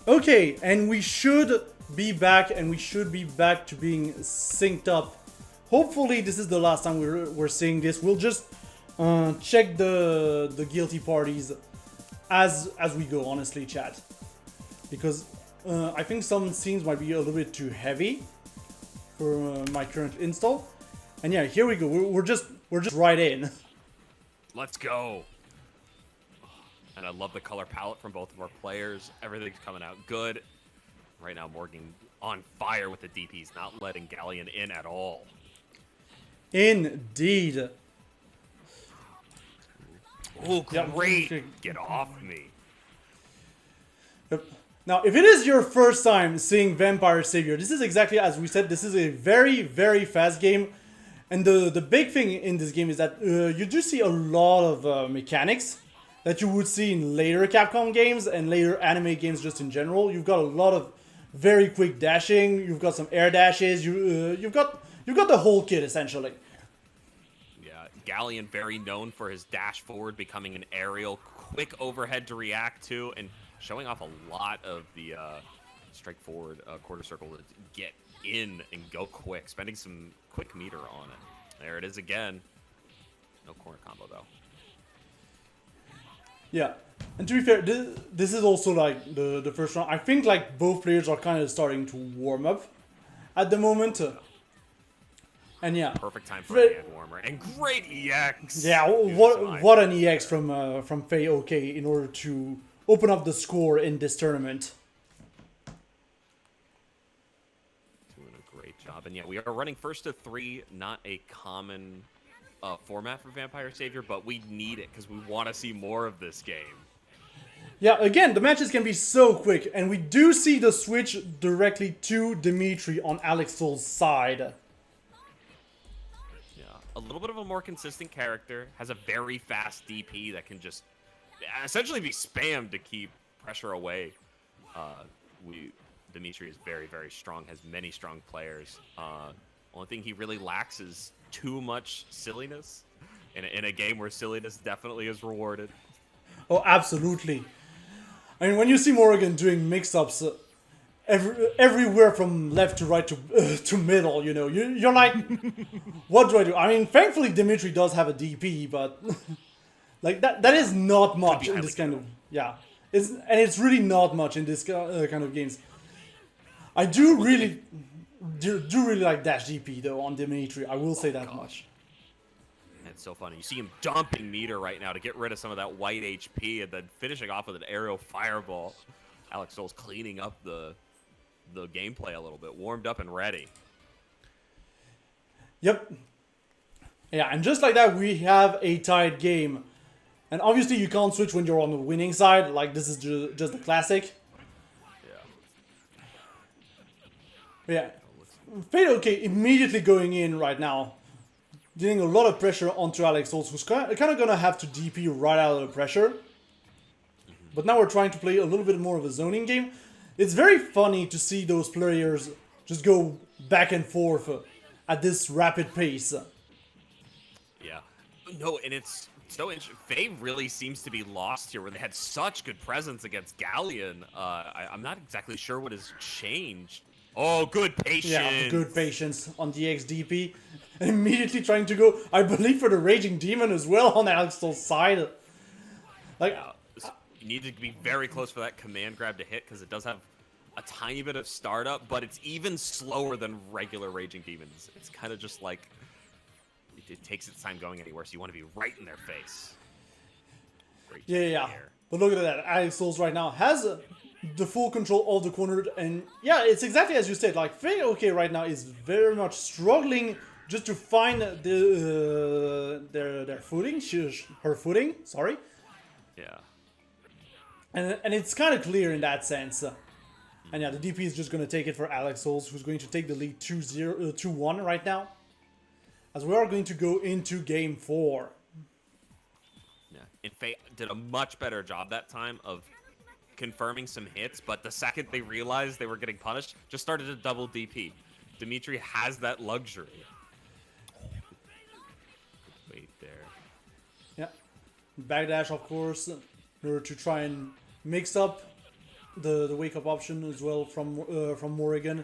Okay, and we should be back, to being synced up. Hopefully, this is the last time we're seeing this. We'll just check the guilty parties as we go. Honestly, chat, because I think some scenes might be a little bit too heavy for my current install. And yeah, here we go. We're just right in. Let's go. And I love the color palette from both of our players. Everything's coming out good. Right now, Morgan on fire with the DPs, not letting Galleon in at all. Indeed. Oh, great. Yeah. Get off me. Yep. Now, if it is your first time seeing Vampire Savior, this is exactly as we said. This is a very, very fast game. And the big thing in this game is that you do see a lot of mechanics that you would see in later Capcom games and later anime games just in general. You've got a lot of very quick dashing. You've got some air dashes. You've got the whole kit essentially. Yeah, Galleon very known for his dash forward, becoming an aerial, quick overhead to react to, and showing off a lot of the strike forward quarter circle to get in and go quick, spending some quick meter on it. There it is again. No corner combo though. Yeah, and to be fair, this is also like the first round. I think like both players are kind of starting to warm up at the moment. And yeah, perfect time for a hand warmer and great EX. Yeah, what an EX from Faye OK in order to open up the score in this tournament. Doing a great job, and yeah, we are running first to 3, not a common format for Vampire Savior, but we need it because we want to see more of this game. Yeah, again, the matches can be so quick, and we do see the switch directly to Dimitri on Alex Soul's side. Yeah, a little bit of a more consistent character, has a very fast DP that can just essentially be spammed to keep pressure away. Dimitri is very, very strong, has many strong players. Only thing he really lacks is too much silliness in a game where silliness definitely is rewarded. Oh, absolutely. I mean, when you see Morgan doing mix-ups everywhere from left to right to middle, you know, you're like, what do I do? I mean, thankfully Dimitri does have a DP, but like that is not much in this kind of it's really not much in this kind of games. I do really like dash DP though on Dimitri. I will say that much. It's so funny. You see him dumping meter right now to get rid of some of that white HP and then finishing off with an aerial fireball. Alex Soul's cleaning up the gameplay a little bit, warmed up and ready. Yep. Yeah, and just like that, we have a tied game. And obviously you can't switch when you're on the winning side. Like, this is just the classic. Yeah. Fade OK immediately going in right now. Dealing a lot of pressure onto Alex Soul, who's kind of going to have to DP right out of the pressure. But now we're trying to play a little bit more of a zoning game. It's very funny to see those players just go back and forth at this rapid pace. Yeah. No, and it's so interesting. Faye really seems to be lost here, where they had such good presence against Galleon. I'm not exactly sure what has changed. Oh, good patience. Yeah, good patience on the XDP. And immediately trying to go, I believe, for the Raging Demon as well on Alex Soul's side. Like, you need to be very close for that command grab to hit, because it does have a tiny bit of startup, but it's even slower than regular Raging Demons. It's kind of just like, it takes its time going anywhere, so you want to be right in their face. Great yeah. But look at that. Alex Souls right now has the full control of the corner, and yeah, it's exactly as you said. Like, Faye OK right now is very much struggling just to find their footing, her footing. Sorry. Yeah. And it's kind of clear in that sense. And yeah, the DP is just going to take it for Alex Souls, who's going to take the lead 2-1 right now. As we are going to go into game 4. Yeah, and Faye did a much better job that time of confirming some hits, but the second they realized they were getting punished, just started a double DP. Dimitri has that luxury. Wait there. Yeah. Backdash, of course, in order to try and mix up the wake up option as well from Morrigan.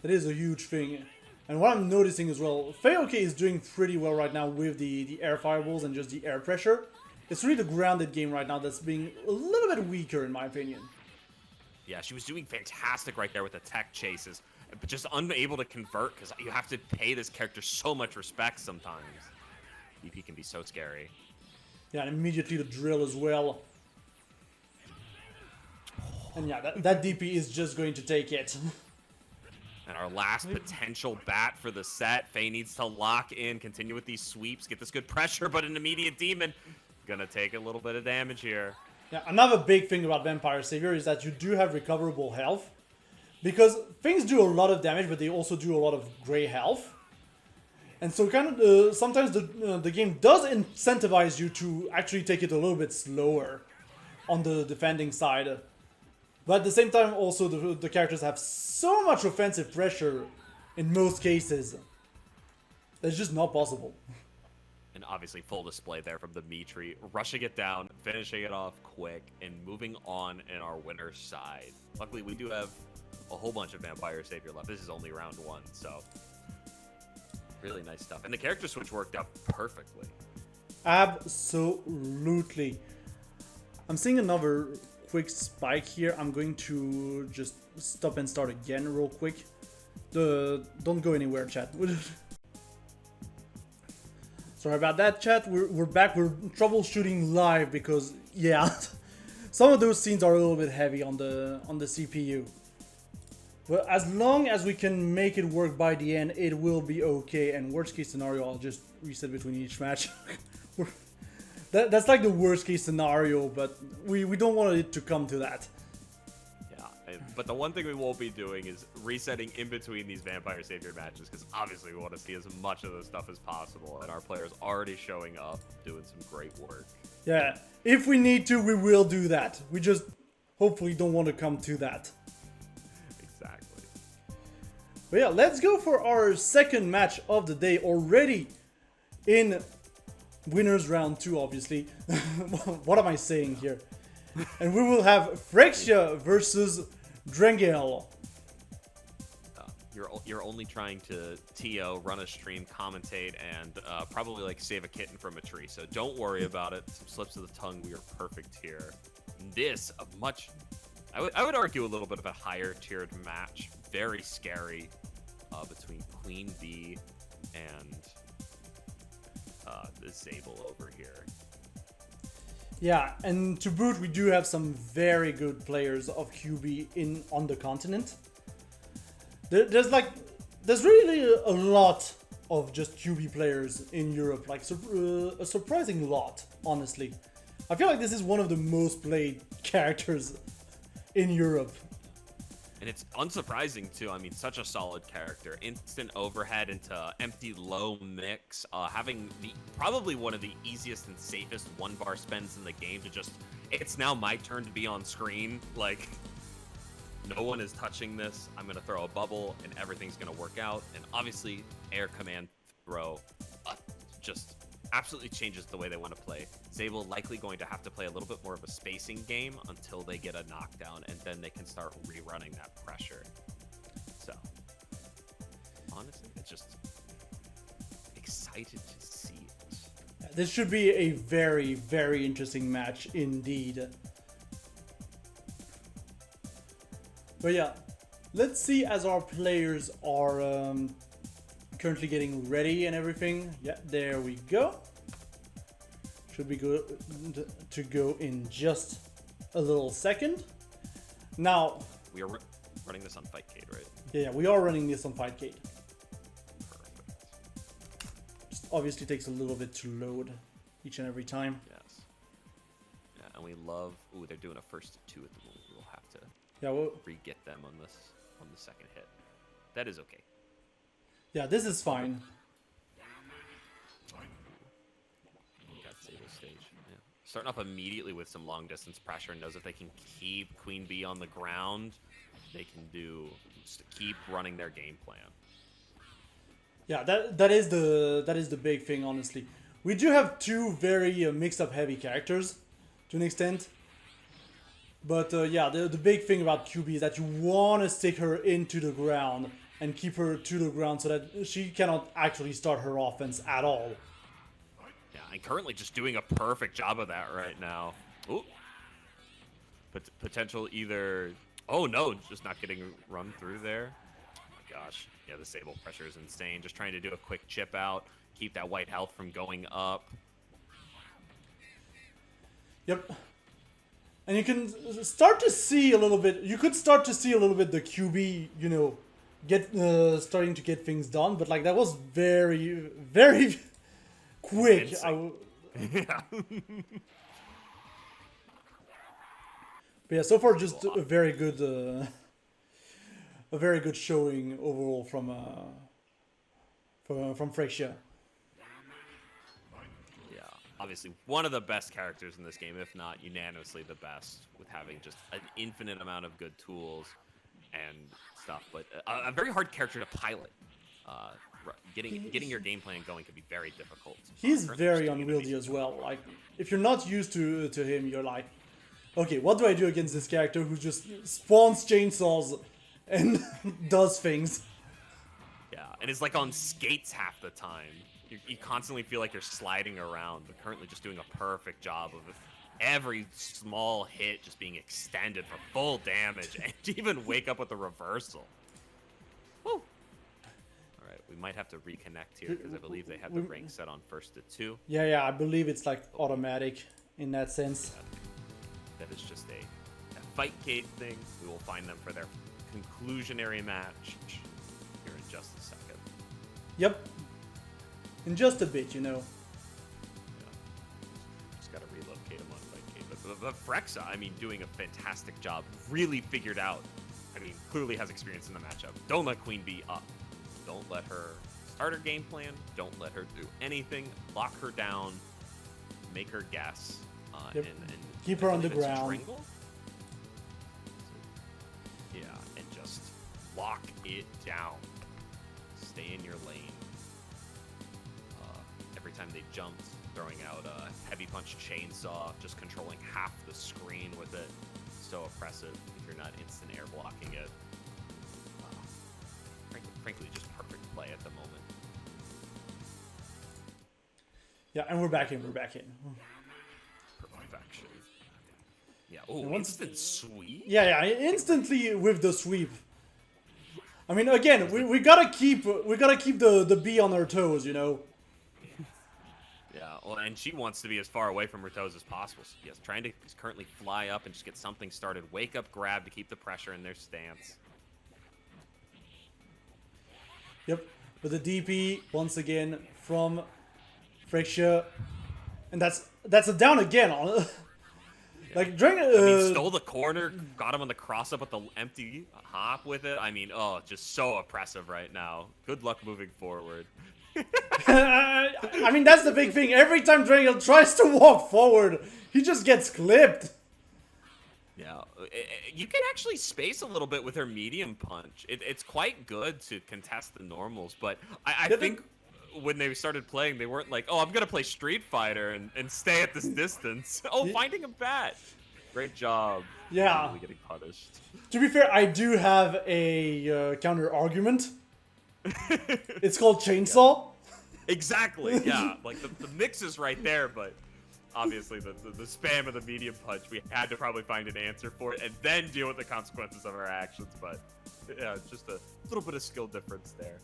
That is a huge thing. And what I'm noticing as well, Feioke is doing pretty well right now with the air fireballs and just the air pressure. It's really the grounded game right now that's being a little bit weaker in my opinion. Yeah, she was doing fantastic right there with the tech chases, but just unable to convert because you have to pay this character so much respect sometimes. DP can be so scary. Yeah, and immediately the drill as well. And yeah, that DP is just going to take it. And our last potential bat for the set. Faye needs to lock in, continue with these sweeps, get this good pressure, but an immediate demon. Gonna take a little bit of damage here. Yeah, another big thing about Vampire Savior is that you do have recoverable health. Because things do a lot of damage, but they also do a lot of gray health. And so kind of sometimes the game does incentivize you to actually take it a little bit slower on the defending side. But at the same time, also the characters have so much offensive pressure in most cases. That's just not possible. And obviously full display there from the Mitri, rushing it down, finishing it off quick, and moving on in our winner's side. Luckily, we do have a whole bunch of Vampire Savior left. This is only round 1, so really nice stuff. And the character switch worked out perfectly. Absolutely. I'm seeing another quick spike here. I'm going to just stop and start again real quick. Don't go anywhere, chat. Sorry about that, chat. We're back. We're troubleshooting live because, yeah, some of those scenes are a little bit heavy on the CPU. But as long as we can make it work by the end, it will be okay. And worst case scenario, I'll just reset between each match. That's like the worst case scenario, but we don't want it to come to that. Yeah, but the one thing we won't be doing is resetting in between these Vampire Savior matches, because obviously we want to see as much of this stuff as possible, and our players already showing up, doing some great work. Yeah, if we need to, we will do that. We just hopefully don't want to come to that. Exactly. But yeah, let's go for our second match of the day already in winners round 2, obviously. What am I saying here? And we will have Frexia versus Drengel. You're only trying to TO, run a stream, commentate, and probably like save a kitten from a tree. So don't worry about it. Some slips of the tongue, we are perfect here. This, a much, I would argue a little bit of a higher tiered match. Very scary between Queen Bee and the Zabel over here. Yeah, and to boot, we do have some very good players of QB on the continent. There's really a lot of just QB players in Europe, like a surprising lot, honestly. I feel like this is one of the most played characters in Europe. And it's unsurprising too. I mean, such a solid character. Instant overhead into empty low mix. Having probably one of the easiest and safest 1-bar spends in the game to just, it's now my turn to be on screen. Like, no one is touching this. I'm going to throw a bubble and everything's going to work out. And obviously, air command throw just absolutely changes the way they want to play. Zabel likely going to have to play a little bit more of a spacing game until they get a knockdown, and then they can start rerunning that pressure. So, honestly, it's just excited to see it. This should be a very, very interesting match indeed. But yeah, let's see as our players are currently getting ready and everything. Yeah, there we go. Should be good to go in just a little second. Now, we are running this on Fightcade, right? Yeah, we are running this on Fightcade. Perfect. Just obviously takes a little bit to load each and every time. Yes. Yeah, and we love. Ooh, they're doing a first to 2 at the moment. We'll have to re-get them on the second hit. That is okay. Yeah, this is fine. Stage. Yeah. Starting off immediately with some long distance pressure, and knows if they can keep Queen Bee on the ground, they can just keep running their game plan. Yeah, that is the big thing, honestly. We do have 2 very mixed up heavy characters to an extent. But yeah, the big thing about QB is that you want to stick her into the ground and keep her to the ground so that she cannot actually start her offense at all. Yeah, and currently just doing a perfect job of that right now. Ooh. Potential either... Oh, no, just not getting run through there. Oh, my gosh. Yeah, the Sable pressure is insane. Just trying to do a quick chip out, keep that white health from going up. Yep. And you can start to see a little bit, you could start to see a little bit the QB, you know, starting to get things done, but like that was very, very quick. Yeah. But yeah, so far just a very good showing overall from Freixia. Yeah, obviously one of the best characters in this game, if not unanimously the best, with having just an infinite amount of good tools and stuff. But a very hard character to pilot. Getting your game plan going can be very difficult. He's very unwieldy as well. Like if you're not used to him, you're like, okay, what do I do against this character who just spawns chainsaws and does things? Yeah, and it's like on skates half the time. You constantly feel like you're sliding around, but currently just doing a perfect job of every small hit just being extended for full damage and even wake up with a reversal. Woo! Alright, we might have to reconnect here because I believe they have the rank set on 1-2. Yeah, I believe it's like automatic in that sense. Yeah. That is just a fight gate thing. We will find them for their conclusionary match here in just a second. Yep. In just a bit, you know. Yeah. Just gotta relocate him on fight gate. But Frexa, I mean, doing a fantastic job. Really figured out. I mean, clearly has experience in the matchup. Don't let Queen Bee up. Don't let her start her game plan. Don't let her do anything. Lock her down. Make her guess. Yep. And keep her on the ground. Strangle? Yeah, and just lock it down. Stay in your lane. Every time they jumped, throwing out a heavy punch chainsaw, just controlling half the screen with it. So oppressive if you're not instant air blocking it. Frankly, just perfect play at the moment. Yeah, and we're back in. Perfection. Yeah. Oh, instant sweep. Yeah, instantly with the sweep. I mean, again, we gotta keep the bee on her toes, you know. Yeah, well, and she wants to be as far away from her toes as possible. So yes, trying to currently fly up and just get something started. Wake up, grab to keep the pressure in their stance. Yep, with the DP once again from Freixia, and that's a down again on. Like during, I mean, stole the corner, got him on the cross up with the empty hop with it. I mean, oh, just so oppressive right now. Good luck moving forward. I mean, that's the big thing. Every time Drangel tries to walk forward, he just gets clipped. Yeah, you can actually space a little bit with her medium punch. It's quite good to contest the normals, but I think when they started playing, they weren't like, oh, I'm going to play Street Fighter and stay at this distance. Oh, finding a bat. Great job. Yeah. Really getting punished. To be fair, I do have a counter argument. It's called Chainsaw. Yeah. Exactly, yeah. Like, the mix is right there, but obviously the spam of the medium punch, we had to probably find an answer for it and then deal with the consequences of our actions, but yeah, just a little bit of skill difference there.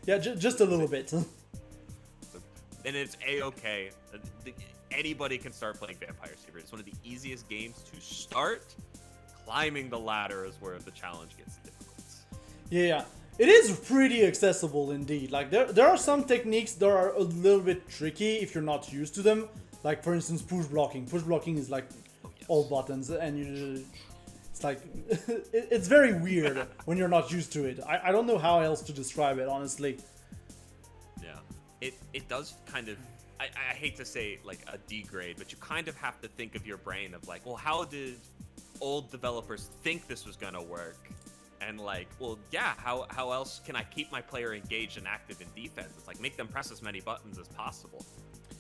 Yeah, just a little bit. And it's A-okay. Anybody can start playing Vampire Secret. It's one of the easiest games to start. Climbing the ladder is where the challenge gets difficult. Yeah, it is pretty accessible indeed. Like there are some techniques that are a little bit tricky if you're not used to them. Like for instance, push blocking. Push blocking is like all buttons, and it's like it's very weird when you're not used to it. I don't know how else to describe it, honestly. Yeah, it does kind of. I hate to say like a degrade, but you kind of have to think of your brain of like, well, how did old developers think this was gonna work? And like, well, yeah, how else can I keep my player engaged and active in defense? It's like, make them press as many buttons as possible.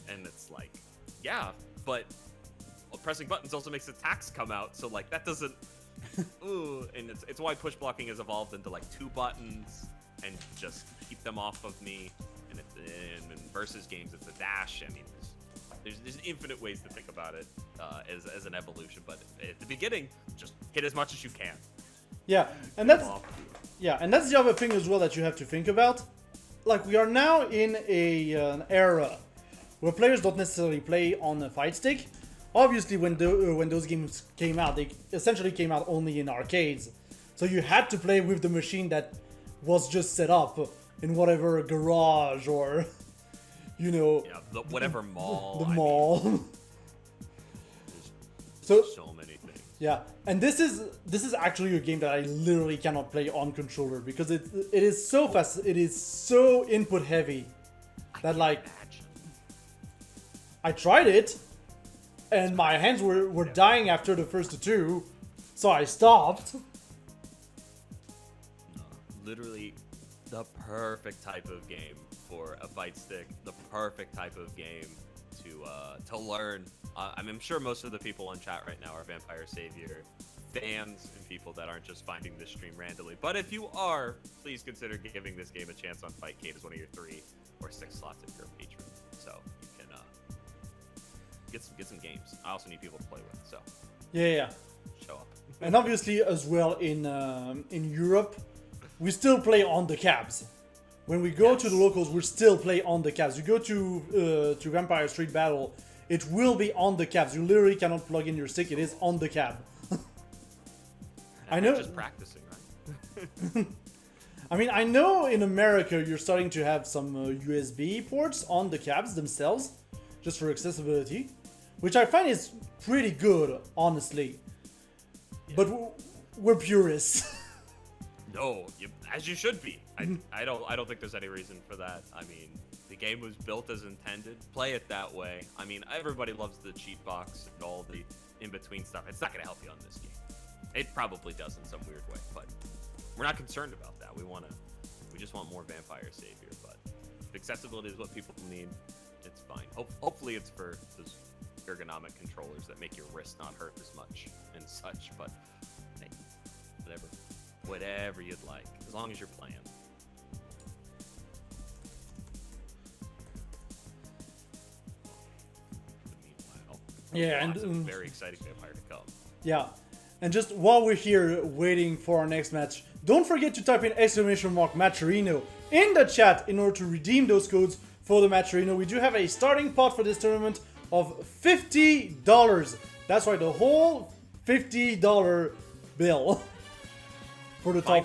And it's like, yeah, but pressing buttons also makes attacks come out, so like that doesn't. Ooh, and it's why push blocking has evolved into like 2 buttons and just keep them off of me. And it's in versus games, it's a dash. I mean, there's infinite ways to think about it as an evolution. But at the beginning, just hit as much as you can. Yeah, and that's the other thing as well that you have to think about. Like, we are now in an era where players don't necessarily play on a fight stick. Obviously, when those games came out, they essentially came out only in arcades. So you had to play with the machine that was just set up in whatever garage or, you know... Yeah, whatever mall. The mall. So many things. Yeah, and this is actually a game that I literally cannot play on controller because it is so fast, it is so input heavy that like I tried it and my hands were dying after the first 2, so I stopped. Literally the perfect type of game for a fight stick, the perfect type of game to learn. I'm sure most of the people on chat right now are Vampire Savior fans and people that aren't just finding this stream randomly. But if you are, please consider giving this game a chance on Fightcade as one of your 3 or 6 slots if you're a patron. So you can get some games. I also need people to play with, so Yeah. show up. And obviously as well in Europe, we still play on the cabs. When we go to the locals, we still play on the cabs. You go to Vampire Street Battle, it will be on the cabs. You literally cannot plug in your stick. It is on the cab. I know. Just practicing, right? I mean, I know in America you're starting to have some USB ports on the cabs themselves, just for accessibility, which I find is pretty good, honestly. Yeah. But we're purists. No, as you should be. I don't think there's any reason for that. I mean, the game was built as intended. Play it that way. I mean, everybody loves the cheat box and all the in-between stuff. It's not going to help you on this game. It probably does in some weird way, but we're not concerned about that. We just want more Vampire Savior, but if accessibility is what people need, it's fine. Hopefully it's for those ergonomic controllers that make your wrist not hurt as much and such, but hey, whatever you'd like, as long as you're playing. Meanwhile, yeah, and very exciting Vampire to come. Yeah, and just while we're here waiting for our next match, don't forget to type in !Matcherino in the chat in order to redeem those codes for the Matcherino. We do have a starting pot for this tournament of $50. That's right, the whole $50 bill for the top 4.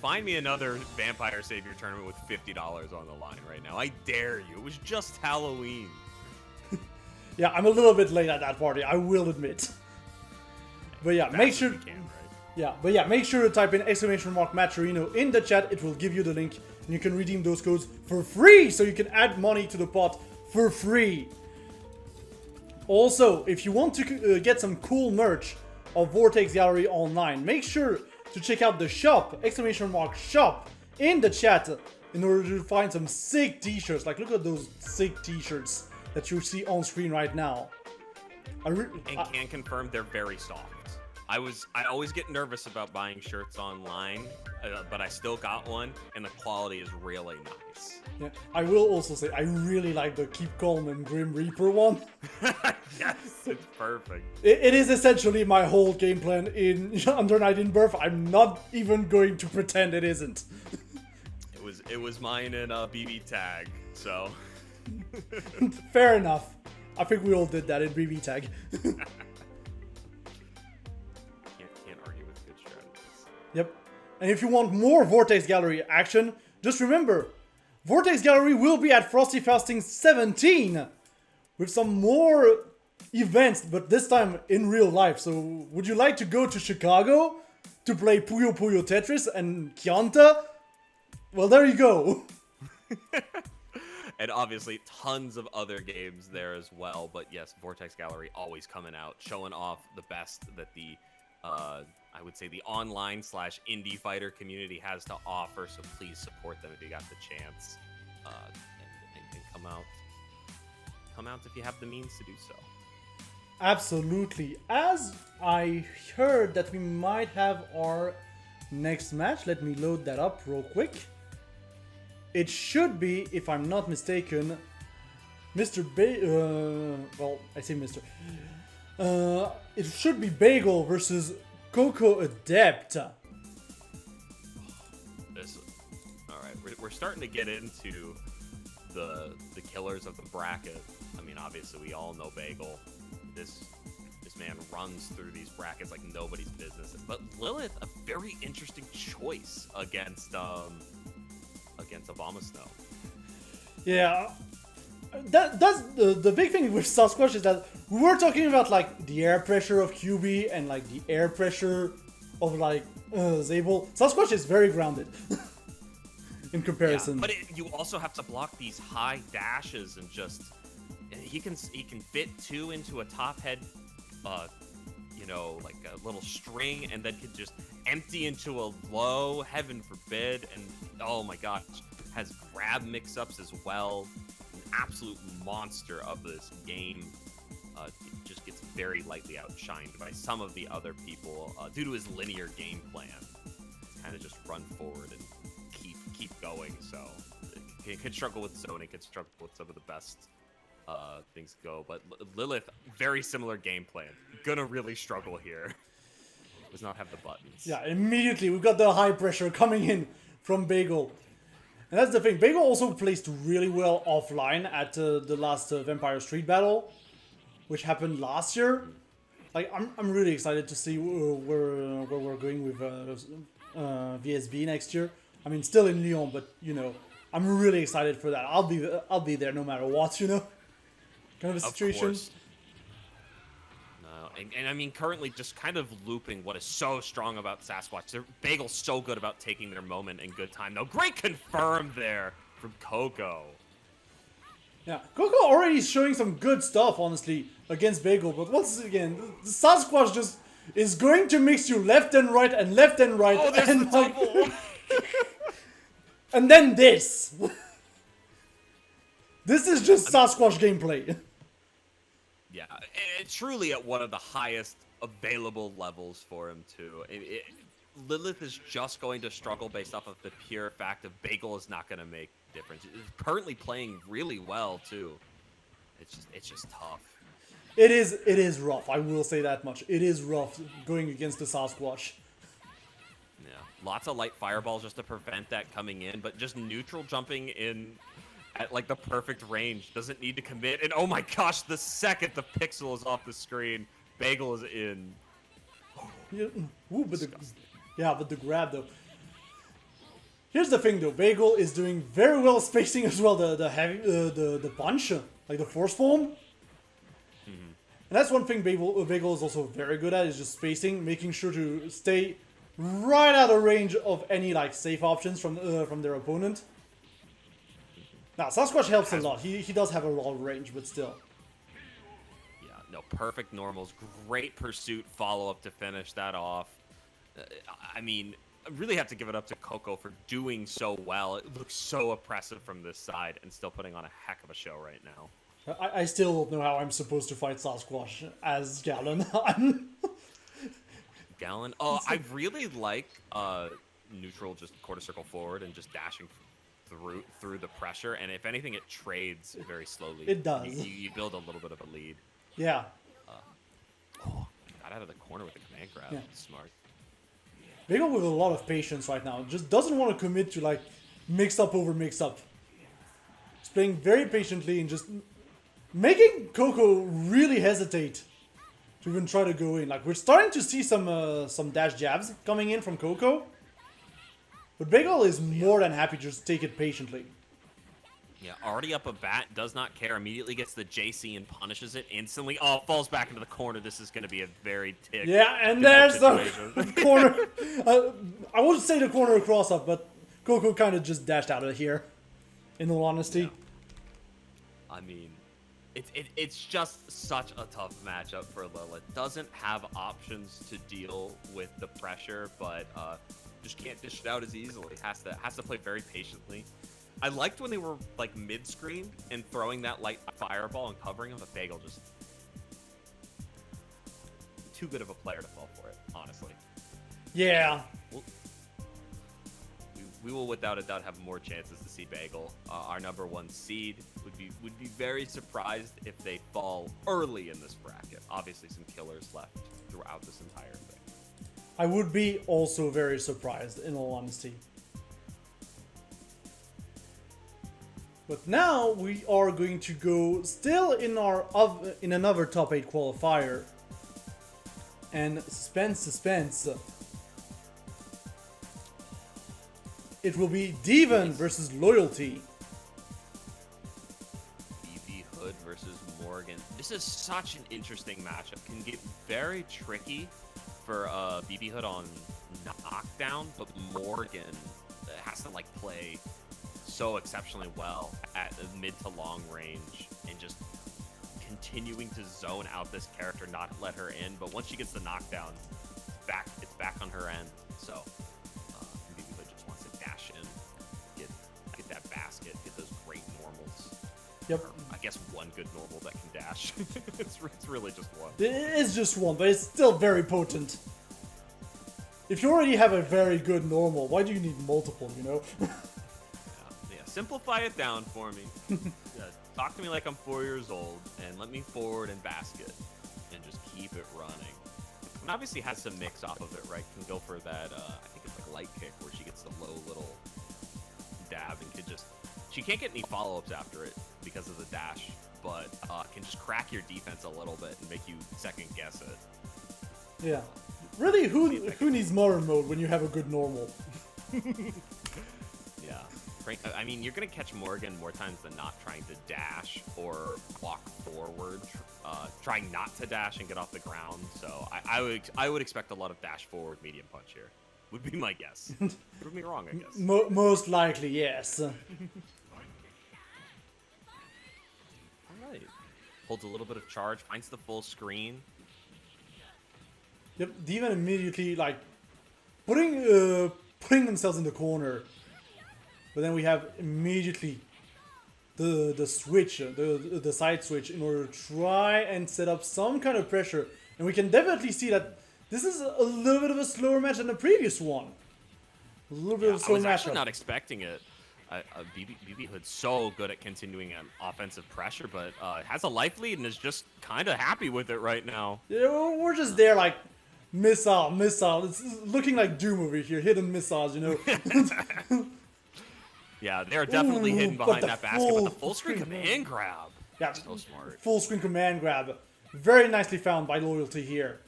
Find me another Vampire Savior tournament with $50 on the line right now. I dare you. It was just Halloween. Yeah, I'm a little bit late at that party, I will admit. But yeah, make sure. Make sure to type in !Matcherino in the chat. It will give you the link, and you can redeem those codes for free, so you can add money to the pot for free. Also, if you want to get some cool merch of Vortex Gallery Online, make sure to check out the shop, !Shop in the chat, in order to find some sick t-shirts. Like, look at those sick t-shirts that you see on screen right now. And can confirm they're very soft. I always get nervous about buying shirts online, but I still got one, and the quality is really nice. Yeah, I will also say I really like the Keep Calm and Grim Reaper one. Yes, it's perfect. It is essentially my whole game plan in Under Night in Birth. I'm not even going to pretend it isn't. It was mine in BB Tag, so. Fair enough. I think we all did that in BB Tag. Can't argue with good strategies. Yep. And if you want more Vortex Gallery action, just remember, Vortex Gallery will be at Frosty Fasting 17 with some more events, but this time in real life. So would you like to go to Chicago to play Puyo Puyo Tetris and Chianta? Well, there you go. And obviously tons of other games there as well. But yes, Vortex Gallery always coming out, showing off the best that the, I would say the online/indie fighter community has to offer. So please support them if you got the chance. And come out if you have the means to do so. Absolutely. As I heard that we might have our next match, let me load that up real quick. It should be, if I'm not mistaken, well, I say Mr. It should be Bagel versus Coco Adept. Alright, we're starting to get into the killers of the bracket. I mean, obviously, we all know Bagel. This man runs through these brackets like nobody's business. But Lilith, a very interesting choice against Obama Snow. Yeah, that's the big thing with Sasquatch is that we were talking about like the air pressure of QB and like the air pressure of like Zabel. Sasquatch is very grounded in comparison. Yeah, but you also have to block these high dashes and just he can fit two into a top head, like a little string, and then can just empty into a low, heaven forbid, and oh my gosh, has grab mix-ups as well. An absolute monster of this game. Just gets very lightly outshined by some of the other people due to his linear game plan. Kind of just run forward and keep going. So it could struggle with zone. It could struggle with some of the best things go. But Lilith, very similar game plan. Gonna really struggle here. Does not have the buttons. Yeah, immediately we've got the high pressure coming in from Bagel. And that's the thing. Bagel also placed really well offline at the last Vampire Street battle, which happened last year. Like, I'm really excited to see where we're going with VSB next year. I mean, still in Lyon, but you know, I'm really excited for that. I'll be there no matter what, you know, kind of a situation. Of course. And I mean, currently just kind of looping what is so strong about Sasquatch. Bagel's so good about taking their moment in good time, though. Great confirm there from Coco. Yeah, Coco already showing some good stuff, honestly, against Bagel. But once again, the Sasquatch just is going to mix you left and right and left and right. Oh, there's and the double. And then this. This is just Sasquatch gameplay. Yeah, and truly at one of the highest available levels for him, too. Lilith is just going to struggle based off of the pure fact of Bagel is not going to make a difference. He's currently playing really well, too. It's just tough. It is rough, I will say that much. It is rough going against the Sasquatch. Yeah, lots of light fireballs just to prevent that coming in, but just neutral jumping in at like the perfect range. Doesn't need to commit. And oh my gosh, the second the pixel is off the screen, Bagel is in. Yeah, but the grab though. Here's the thing though, Bagel is doing very well spacing as well the punch, like the force foam. And that's one thing Bagel is also very good at, is just spacing, making sure to stay right out of range of any like safe options from their opponent. Now, Sasquatch helps a lot. He does have a lot of range, but still. Yeah, no, perfect normals. Great pursuit follow-up to finish that off. I mean, I really have to give it up to Coco for doing so well. It looks so oppressive from this side and still putting on a heck of a show right now. I still don't know how I'm supposed to fight Sasquatch as Gallon. Gallon? Oh, I really like neutral, just quarter circle forward and just dashing through the pressure, and if anything, it trades very slowly. It does. You build a little bit of a lead. Yeah. Got out of the corner with the command grab. Yeah. Smart. Bagel with a lot of patience right now. Just doesn't want to commit to like mix up over mix up. He's playing very patiently and just making Coco really hesitate to even try to go in. Like, we're starting to see some dash jabs coming in from Coco. But Bagel is more than happy to just take it patiently. Yeah, already up a bat, does not care, immediately gets the JC and punishes it instantly. Oh, falls back into the corner. This is going to be a very tick. Yeah, and there's the corner. I wouldn't say the corner cross up, but Coco kind of just dashed out of here, in all honesty. Yeah. I mean, it's just such a tough matchup for Lilith. Doesn't have options to deal with the pressure, but just can't dish it out as easily. Has to play very patiently. I liked when they were like mid-screen and throwing that light fireball and covering him, but Bagel just too good of a player to fall for it, honestly. Yeah. We will without a doubt have more chances to see Bagel. Our #1 seed would be very surprised if they fall early in this bracket. Obviously, some killers left throughout this entire thing. I would be also very surprised, in all honesty. But now we are going to go still in in another top 8 qualifier. And suspense. It will be Devon versus Loyalty. BB Hood versus Morgan. This is such an interesting matchup. Can get very tricky for BB Hood on knockdown, but Morgan has to like play so exceptionally well at the mid to long range and just continuing to zone out this character, not let her in. But once she gets the knockdown, it's back on her end. So BB Hood just wants to dash in, get that basket, get those great normals. Yep. Or, I guess one good normal that can dash. it's really just one. It is just one, but it's still very potent. If you already have a very good normal, why do you need multiple, you know? Yeah, simplify it down for me. Talk to me like I'm 4 years old, and let me forward and basket, and just keep it running. And obviously has some mix off of it, right? Can go for that, I think it's like light kick, where she gets the low little dab, and she can't get any follow-ups after it because of the dash, but can just crack your defense a little bit and make you second guess it. Yeah. Really, who needs modern mode when you have a good normal? Yeah. I mean, you're going to catch Morgan more times than not trying to dash or walk forward, trying not to dash and get off the ground. So I would expect a lot of dash forward medium punch here. Would be my guess. Prove me wrong, I guess. Most likely, yes. All right. Holds a little bit of charge, finds the full screen. Yep, Devon immediately, like, putting themselves in the corner. But then we have immediately the switch, the side switch, in order to try and set up some kind of pressure. And we can definitely see that this is a little bit of a slower match than the previous one. A little bit of a slower match. I was actually not expecting it. BB Hood's so good at continuing an offensive pressure, but has a life lead and is just kind of happy with it right now. Yeah, we're just there like, missile. It's looking like Doom over here, hidden missiles, you know. Yeah, they're definitely hidden behind that basket, but the full screen command grab. Yeah, so smart. Full screen command grab. Very nicely found by Loyalty here.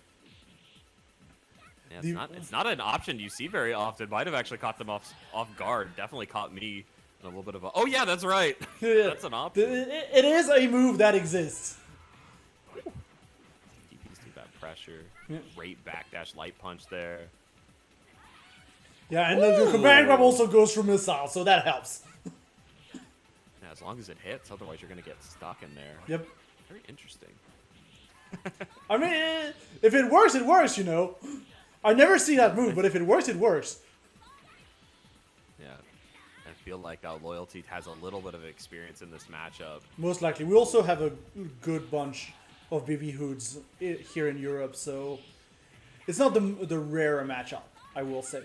Yeah, it's not an option you see very often. Might have actually caught them off guard. Definitely caught me in a little bit of a... Oh, yeah, that's right. Yeah. That's an option. It is a move that exists. DPs do that pressure. Yeah. Great backdash light punch there. Yeah, and the command grab also goes for missile, so that helps. Yeah, as long as it hits, otherwise you're going to get stuck in there. Yep. Very interesting. I mean, if it works, you know. I never see that move, but if it works, it works. Yeah. I feel like Loyalty has a little bit of experience in this matchup. Most likely. We also have a good bunch of BB Hoods here in Europe, so it's not the rarer matchup, I will say.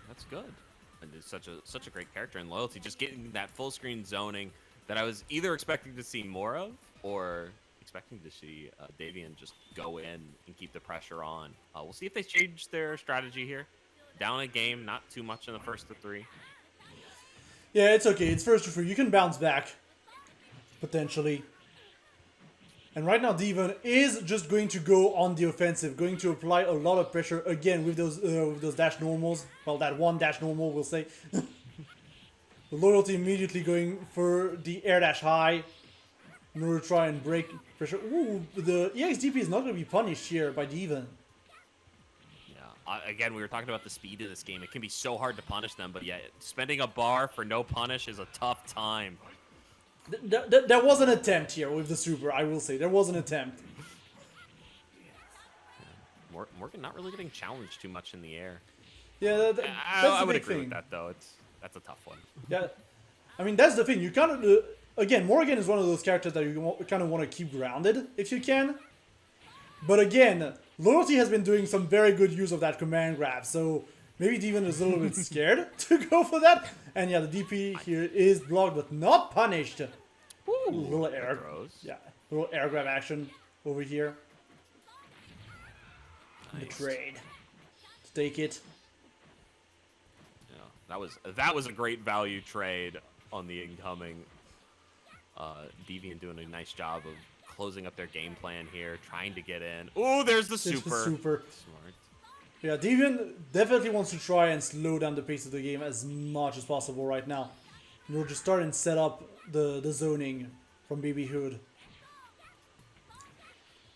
That's good. And it's such a great character in Loyalty. Just getting that full screen zoning that I was either expecting to see more of or expecting to see Davian just go in and keep the pressure on. We'll see if they change their strategy here. Down a game, not too much in the first to 3. Yeah, it's okay. It's first to 3. You can bounce back, potentially. And right now, Devon is just going to go on the offensive, going to apply a lot of pressure again with those dash normals. Well, that one dash normal, we'll say. The Loyalty immediately going for the air dash high in order to try and break pressure. Ooh, the EXDP is not going to be punished here by Devon. Yeah, again, we were talking about the speed of this game. It can be so hard to punish them, but yeah, spending a bar for no punish is a tough time. There was an attempt here with the super, I will say. There was an attempt. Morgan not really getting challenged too much in the air. Yeah, I would agree with that, though. That's a tough one. Yeah, I mean, that's the thing. You kind of... again, Morgan is one of those characters that you kind of want to keep grounded, if you can. But again, Loyalty has been doing some very good use of that command grab, so maybe Devon is a little bit scared to go for that. And yeah, the DP here is blocked but not punished. Ooh, Little air, yeah, little air grab action over here. Nice. The trade. Take it. Yeah, that was a great value trade on the incoming. Deviant doing a nice job of closing up their game plan here, trying to get in. Oh, there's the super. Super. Smart. Yeah, Deviant definitely wants to try and slow down the pace of the game as much as possible right now. In order to start and set up the zoning from Baby Hood.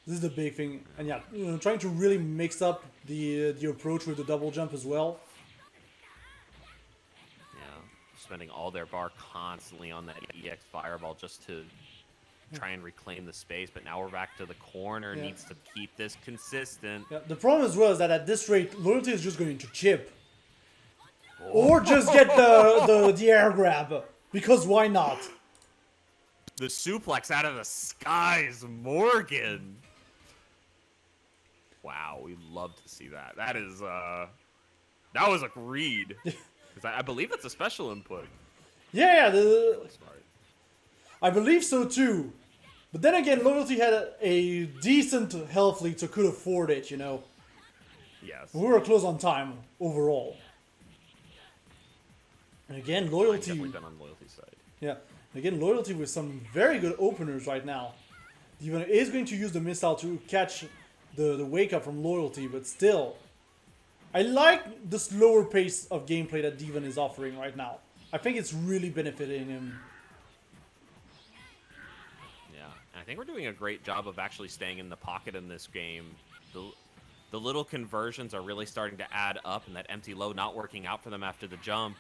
This is the big thing. And yeah, trying to really mix up the approach with the double jump as well. Spending all their bar constantly on that EX fireball just to try and reclaim the space, but now we're back to the corner. Yeah. Needs to keep this consistent. Yeah, the problem as well is that at this rate, Loyalty is just going to chip. Or just get the air grab. Because why not? The suplex out of the skies, Morgan. Wow, we love to see that. That is, that was a read. Because I believe it's a special input. Yeah, Really smart. I believe so too. But then again, Loyalty had a decent health lead, so could afford it, you know. Yes. We were close on time overall. And again, Loyalty. Definitely been on Loyalty's side. Yeah, again, Loyalty with some very good openers right now. Devon is going to use the missile to catch the wake up from Loyalty, but still. I like the slower pace of gameplay that Devon is offering right now. I think it's really benefiting him. Yeah, and I think we're doing a great job of actually staying in the pocket in this game. The little conversions are really starting to add up, and that empty low not working out for them after the jump.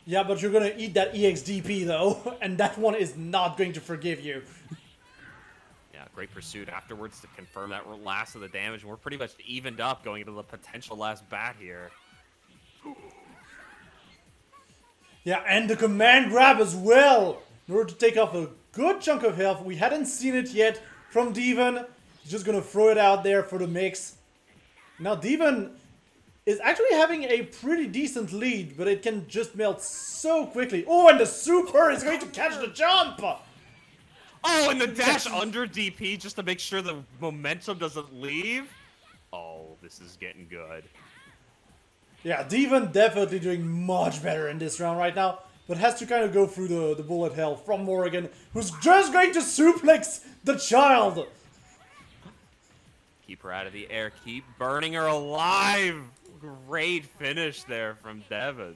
Yeah, but you're gonna eat that EXDP though, and that one is not going to forgive you. Yeah, great pursuit afterwards to confirm that last of the damage, and we're pretty much evened up going into the potential last bat here. Yeah, and the command grab as well, in order to take off a good chunk of health. We hadn't seen it yet from Devon. He's just gonna throw it out there for the mix. Now Devon is actually having a pretty decent lead, but it can just melt so quickly. Oh, and the super is going to catch the jump! Oh, and the dash under DP just to make sure the momentum doesn't leave. Oh, this is getting good. Yeah, Devon definitely doing much better in this round right now, but has to kind of go through the bullet hell from Morgan, who's just going to suplex the child! Keep her out of the air. Keep burning her alive. Great finish there from Devon.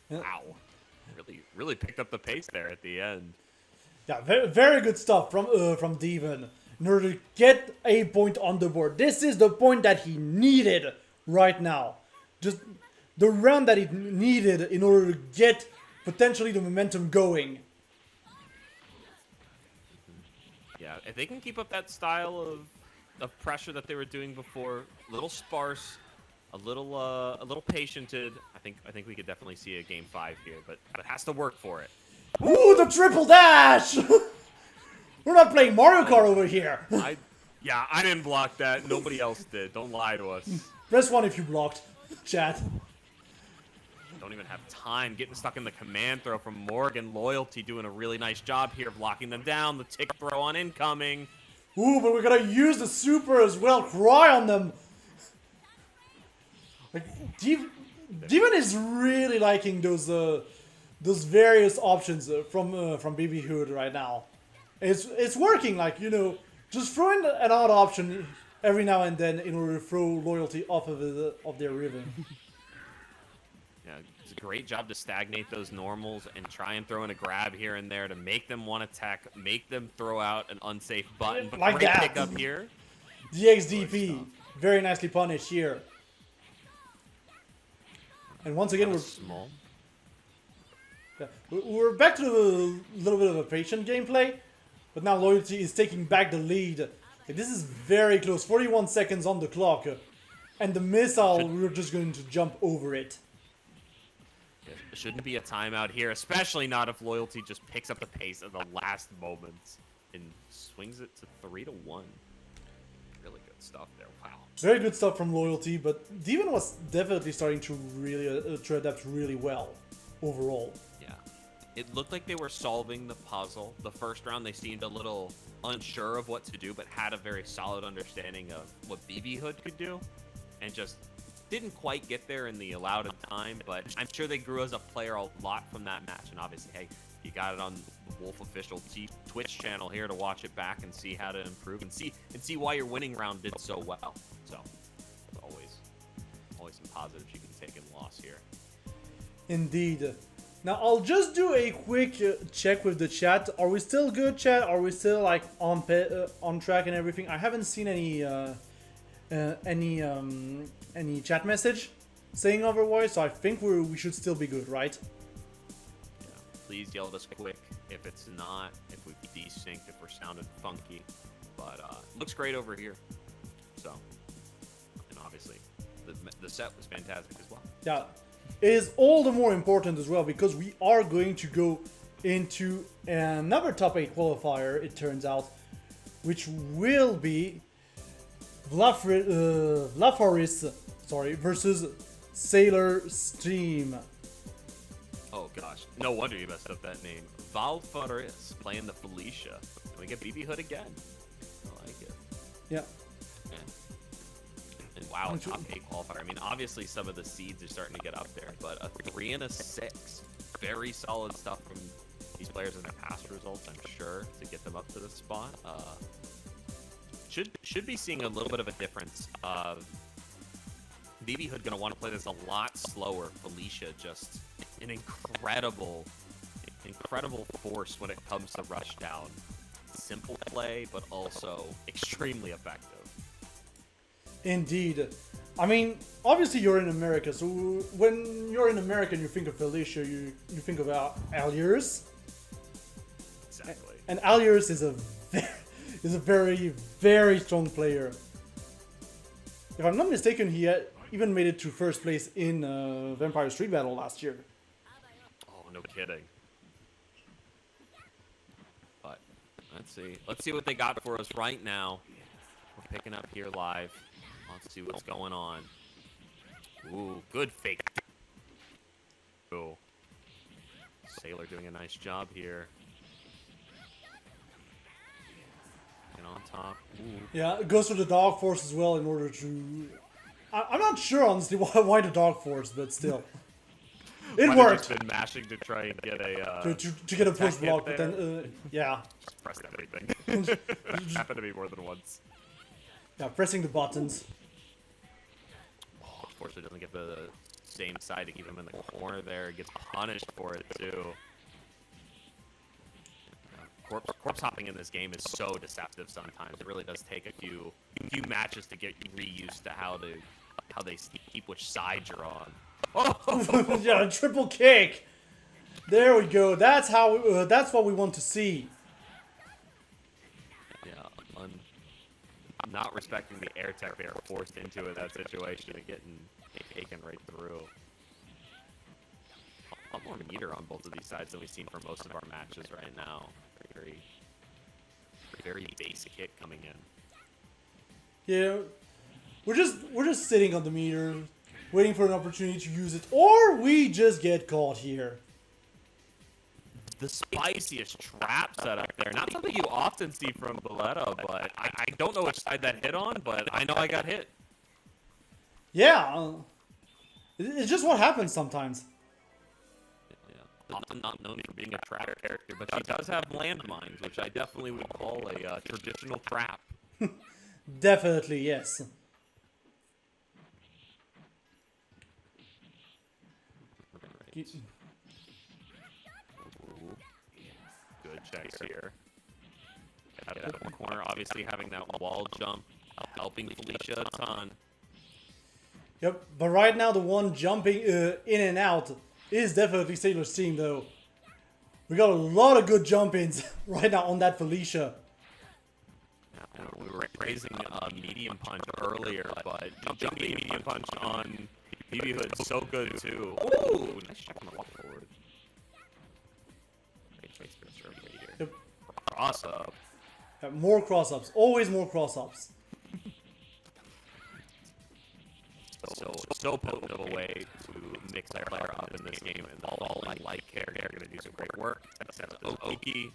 Wow. Really picked up the pace there at the end. Yeah, very, very good stuff from Devon in order to get a point on the board. This is the point that he needed right now. Just the round that he needed in order to get potentially the momentum going. Yeah, if they can keep up that style of pressure that they were doing before, a little sparse, a little patiented, I think we could definitely see a game 5 here, but it has to work for it. Ooh, the triple dash! We're not playing Mario Kart over here. I didn't block that. Nobody else did. Don't lie to us. Press 1 if you blocked. Chat. Don't even have time. Getting stuck in the command throw from Morgan. Loyalty doing a really nice job here of locking them down. The tick throw on incoming. Ooh, but we're gonna use the super as well. Cry on them. Like, Devon is really liking those various options from BB Hood right now. It's working, like, you know, just throwing an odd option every now and then in order to throw Loyalty off of their rhythm. Yeah, it's a great job to stagnate those normals and try and throw in a grab here and there to make them want to tech, make them throw out an unsafe button. But like great that. pick up here. DXDP, very nicely punished here. And once again, we're back to a little bit of a patient gameplay, but now Loyalty is taking back the lead. Like, this is very close, 41 seconds on the clock, and the missile, we're just going to jump over it. It shouldn't be a timeout here, especially not if Loyalty just picks up the pace at the last moments. and swings it to 3-1. Really good stuff there. Wow. Very good stuff from Loyalty, but Demon was definitely starting to really to adapt really well overall. Yeah. It looked like they were solving the puzzle. The first round, they seemed a little unsure of what to do, but had a very solid understanding of what BB Hood could do, and just didn't quite get there in the allowed time, but I'm sure they grew as a player a lot from that match, and obviously, hey, you got it on the Wolf Official Twitch channel here to watch it back and see how to improve and see why your winning round did so well. So, always some positives you can take in loss here. Indeed. Now I'll just do a quick check with the chat. Are we still good, chat? Are we still like on track and everything? I haven't seen any chat message saying otherwise, so I think we should still be good, right? Yeah. Please yell at us quick if it's not, if we desynced, if we're sounding funky. But looks great over here. So, and obviously the set was fantastic as well. Yeah. It is all the more important as well because we are going to go into another top 8 qualifier, it turns out, which will be Vlafaris versus Sailor Stream. Oh gosh, no wonder you messed up that name. Valfaris playing the Felicia. Can we get BB Hood again? I like it. Yeah. And wow, top 8 qualifier. I mean, obviously some of the seeds are starting to get up there, but a 3 and a 6. Very solid stuff from these players in their past results, I'm sure, to get them up to this spot. Should be seeing a little bit of a difference. BB Hood gonna want to play this a lot slower. Felicia just an incredible force when it comes to rush down. Simple play, but also extremely effective. Indeed. I mean, obviously you're in America, so when you're in America and you think of Felicia, you think about Aliers. Exactly. And Aliers is a very, very strong player. If I'm not mistaken, he even made it to first place in Vampire Street Battle last year. Oh, no kidding. But let's see what they got for us right now. We're picking up here live. Let's see what's going on. Ooh, good fake. Ooh. Sailor doing a nice job here. And on top. Ooh. Yeah, it goes for the Dog Force as well in order to... I'm not sure, honestly, why the Dog Force, but still. It worked. I've been mashing to try and get a... to get a push block, but then, yeah. Just pressed everything. Happened to be more than once. Yeah, pressing the buttons. Unfortunately, doesn't get the same side to keep him in the corner there. Gets punished for it, too. Corpse hopping in this game is so deceptive sometimes. It really does take a few matches to get reused to how they keep which side you're on. Oh! Yeah, a triple kick. There we go. That's how. That's what we want to see. Yeah, not respecting the air tech they are forced into in that situation and getting taken right through. A lot more meter on both of these sides than we've seen for most of our matches right now. Very basic hit coming in. Yeah, we're just sitting on the meter, waiting for an opportunity to use it, or we just get caught here. The spiciest trap setup there. Not something you often see from Boletta, but I don't know which side that hit on, but I know I got hit. Yeah, it's just what happens sometimes. Often not known for being a trap character, but she does have landmines, which I definitely would call a traditional trap. Definitely, yes. Right. Ooh. Good checks here. Out of the corner, obviously having that wall jump, helping Felicia a ton. Yep, but right now the one jumping in and out is definitely Sailor's team, though. We got a lot of good jump-ins right now on that Felicia. We were praising medium punch earlier, but jumping medium punch on BB Hood's so good too. Ooh, nice check on the walk forward. Great choice for a survey here. Yep. Cross up. More cross-ups. Always more cross-ups. So potent of a way to mix our player up in this game, and all like character are going to do some great work. That's Oki.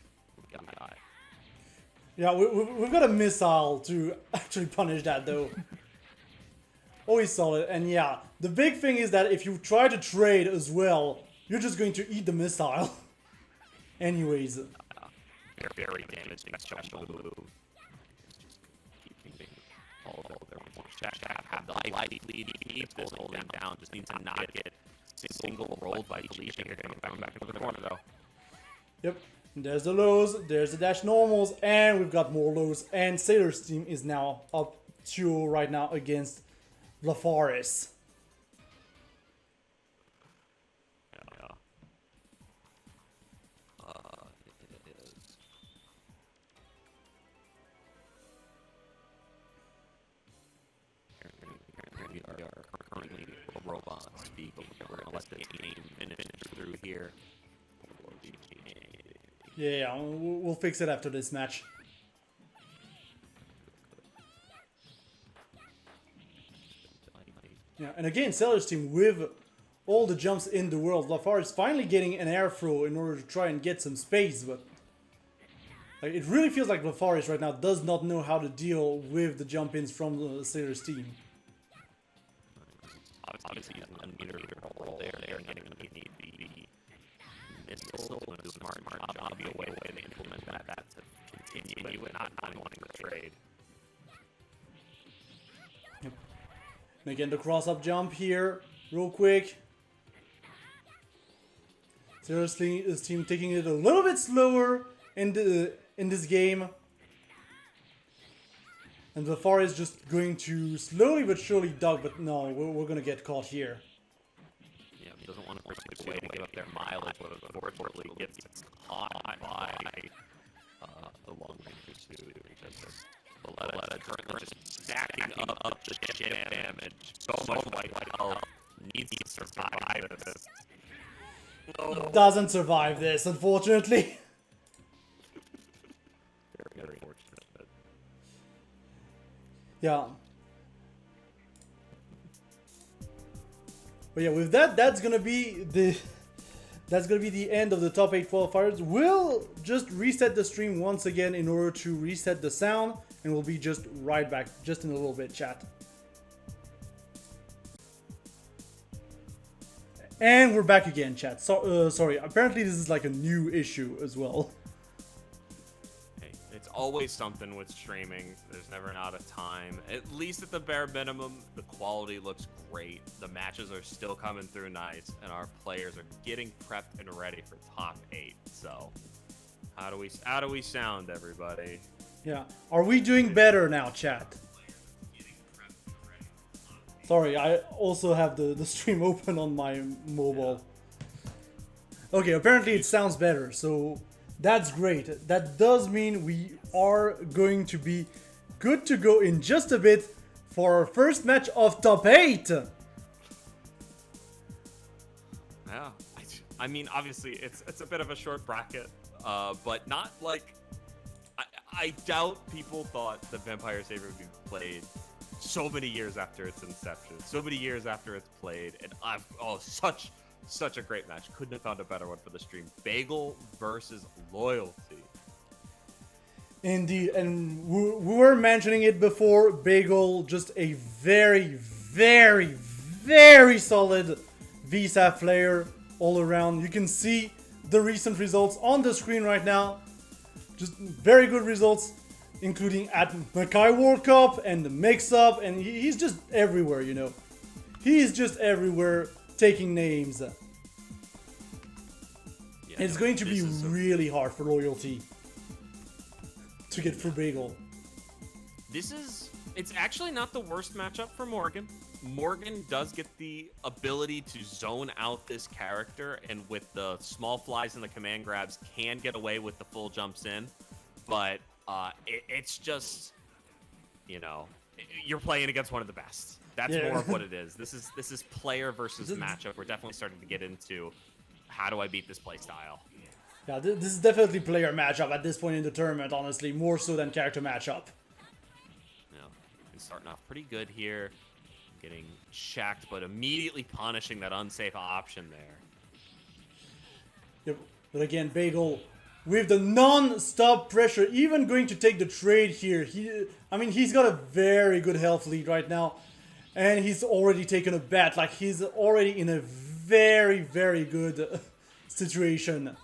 Yeah, we've got a missile to actually punish that, though. Always solid. And yeah, the big thing is that if you try to trade as well, you're just going to eat the missile. Anyways. Very damaging special move. Keeping all of their points. Have the light lead. Keep this holding down. Just need to not get single rolled by Felicia here. Coming back into the corner, though. Yep. There's the lows, there's the dash normals, and we've got more lows. And Sailor's team is now up 2 right now against LaFaris. Yeah. It is. We are currently robots speak, but we're going to let this game finish through here. Yeah, we'll fix it after this match. Yeah, and again, Sailor's team with all the jumps in the world. LaFar is finally getting an air throw in order to try and get some space, but like, it really feels like LaFaris right now does not know how to deal with the jump-ins from the Sailor's team. Obviously, he's an unmeter role there, and you need the missile and a smart job be a way to implement that to continue and not wanting to trade. Yep. And again, the cross-up jump here, real quick. Seriously, his team taking it a little bit slower in this game. And LaFar is just going to slowly but surely duck, but no, we're going to get caught here. Yeah, he doesn't want to pursue the way to give up their mileage, but unfortunately gets caught by the long-range pursuit. Just currently just stacking up the ship damage. So much white health needs to survive this. No. Doesn't survive this, unfortunately. Very fortunate. But... Yeah. But yeah, with that, that's gonna be the end of the top 8 qualifiers. We'll just reset the stream once again in order to reset the sound, and we'll be just right back, just in a little bit, chat. And we're back again, chat. So, sorry, apparently this is like a new issue as well. Hey, it's always something with streaming. There's never not a time. At least at the bare minimum, the quality looks great. The matches are still coming through nice, and our players are getting prepped and ready for top 8. So, how do we sound, everybody? Yeah. Are we doing better now, chat? Sorry, I also have the stream open on my mobile. Okay, apparently it sounds better, so that's great. That does mean we are going to be good to go in just a bit for our first match of top 8. Yeah, I mean, obviously it's a bit of a short bracket, but not like I doubt people thought the Vampire Savior would be played so many years after its inception, so many years after it's played, and such a great match. Couldn't have found a better one for the stream. Bagel versus Loyalty. Indeed, and we were mentioning it before. Bagel, just a very, very, very solid VSAF player all around. You can see the recent results on the screen right now. Just very good results, including at Mackay World Cup and the mix-up, and he's just everywhere, you know. He's just everywhere, taking names. Yeah, it's going to be really hard for Loyalty to get through Bagel. It's actually not the worst matchup for Morgan. Morgan does get the ability to zone out this character, and with the small flies and the command grabs can get away with the full jumps in, but it's just, you know, you're playing against one of the best. That's more of what it is. This is player versus matchup. We're definitely starting to get into how do I beat this play style. Yeah, this is definitely player matchup at this point in the tournament, honestly, more so than character matchup. Yeah, he's starting off pretty good here, getting shacked, but immediately punishing that unsafe option there. Yep. But again, Bagel, with the non-stop pressure, even going to take the trade here. He's got a very good health lead right now, and he's already taken a bet. Like, he's already in a very, very good situation.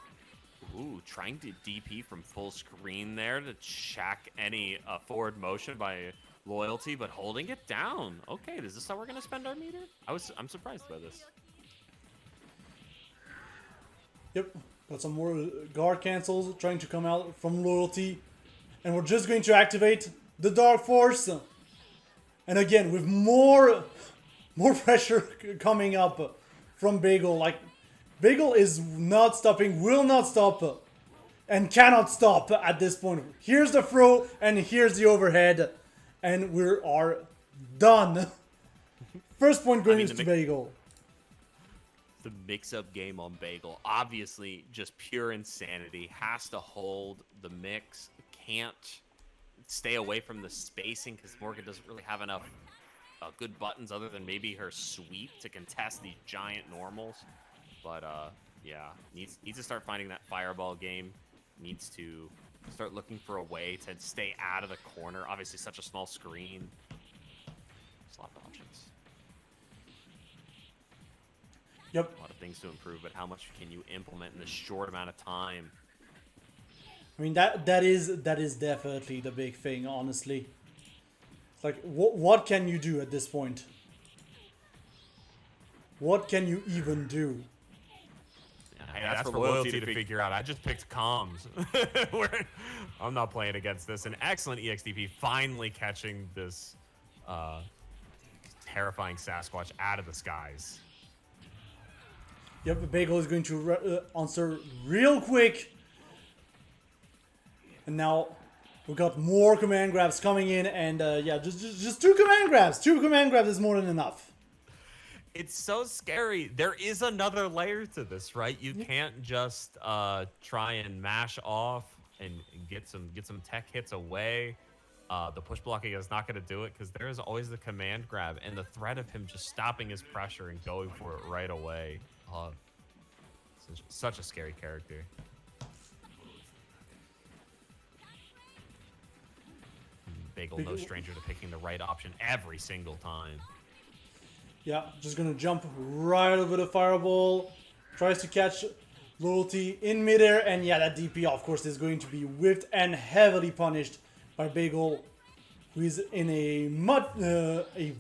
Ooh, trying to DP from full screen there to shack any forward motion by Loyalty, but holding it down. Okay, is this how we're gonna spend our meter? I'm surprised by this. Yep, got some more guard cancels trying to come out from Loyalty, and we're just going to activate the Dark Force. And again, with more pressure coming up from Bagel, like. Bagel is not stopping, will not stop, and cannot stop at this point. Here's the throw, and here's the overhead, and we are done. First point going to Bagel. The mix-up game on Bagel, obviously just pure insanity. Has to hold the mix, can't stay away from the spacing because Morgan doesn't really have enough good buttons other than maybe her sweep to contest these giant normals. But, yeah, needs to start finding that fireball game. Needs to start looking for a way to stay out of the corner. Obviously, such a small screen. There's a lot of options. Yep. A lot of things to improve, but how much can you implement in this short amount of time? I mean, that is definitely the big thing, honestly. It's like, what can you do at this point? What can you even do? Hey, that's for Loyalty to figure out. I just picked comms. I'm not playing against this. An excellent EXDP finally catching this terrifying Sasquatch out of the skies. Yep, Bagel is going to answer real quick. And now we've got more command grabs coming in, and yeah, just two command grabs. Two command grabs is more than enough. It's so scary. There is another layer to this, right? You can't just try and mash off and get some tech hits away. The push blocking is not going to do it because there is always the command grab and the threat of him just stopping his pressure and going for it right away. Such a scary character. Bagel, no stranger to picking the right option every single time. Yeah, just gonna jump right over the fireball. Tries to catch Loyalty in midair, and yeah, that DP, of course, is going to be whipped and heavily punished by Bagel, who is in a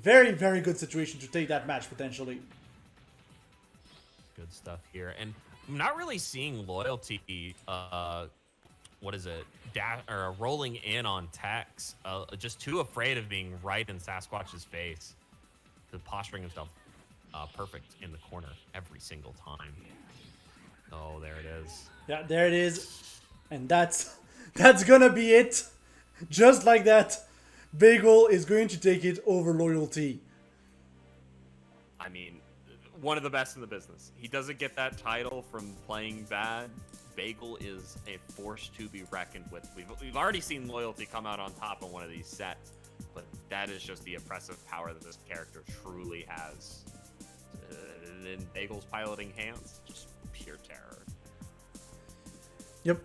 very, very good situation to take that match potentially. Good stuff here, and I'm not really seeing Loyalty. What is it? Rolling in on Tex. Just too afraid of being right in Sasquatch's face. Posturing himself perfect in the corner every single time. Oh, there it is. Yeah, there it is. And that's gonna be it. Just like that, Bagel is going to take it over Loyalty. I mean, one of the best in the business. He doesn't get that title from playing bad. Bagel is a force to be reckoned with. We've already seen Loyalty come out on top in one of these sets, but that is just the oppressive power that this character truly has. In Bagel's piloting hands, just pure terror. Yep.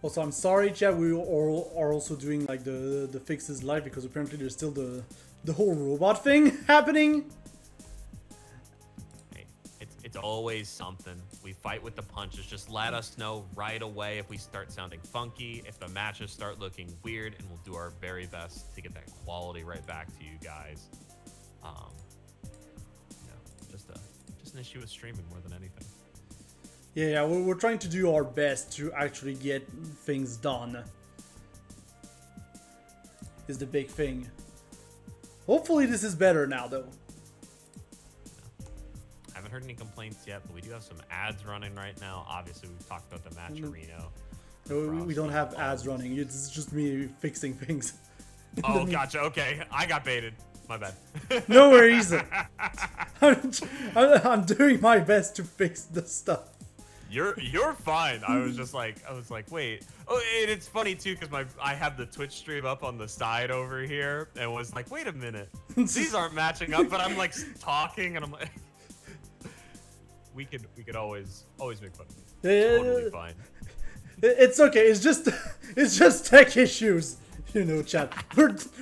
Also, I'm sorry, chat. We are also doing like the fixes live because apparently there's still the whole robot thing happening. Hey, it's always something. We fight with the punches. Just let us know right away if we start sounding funky, if the matches start looking weird, and we'll do our very best to get that quality right back to you guys. Just an issue with streaming more than anything. Yeah, we're trying to do our best to actually get things done. Is the big thing. Hopefully this is better now, though. Haven't heard any complaints yet, but we do have some ads running right now. Obviously, we've talked about the Matcherino. No, we don't have ads running. It's just me fixing things. Oh, gotcha. Okay, I got baited. My bad. No worries. I'm doing my best to fix the stuff. You're fine. I was like, wait. Oh, and it's funny too because I have the Twitch stream up on the side over here, and was like, wait a minute, these aren't matching up. But I'm like talking, and I'm like, we could always make fun of me. Totally fine. It's okay. It's just tech issues. You know, chat.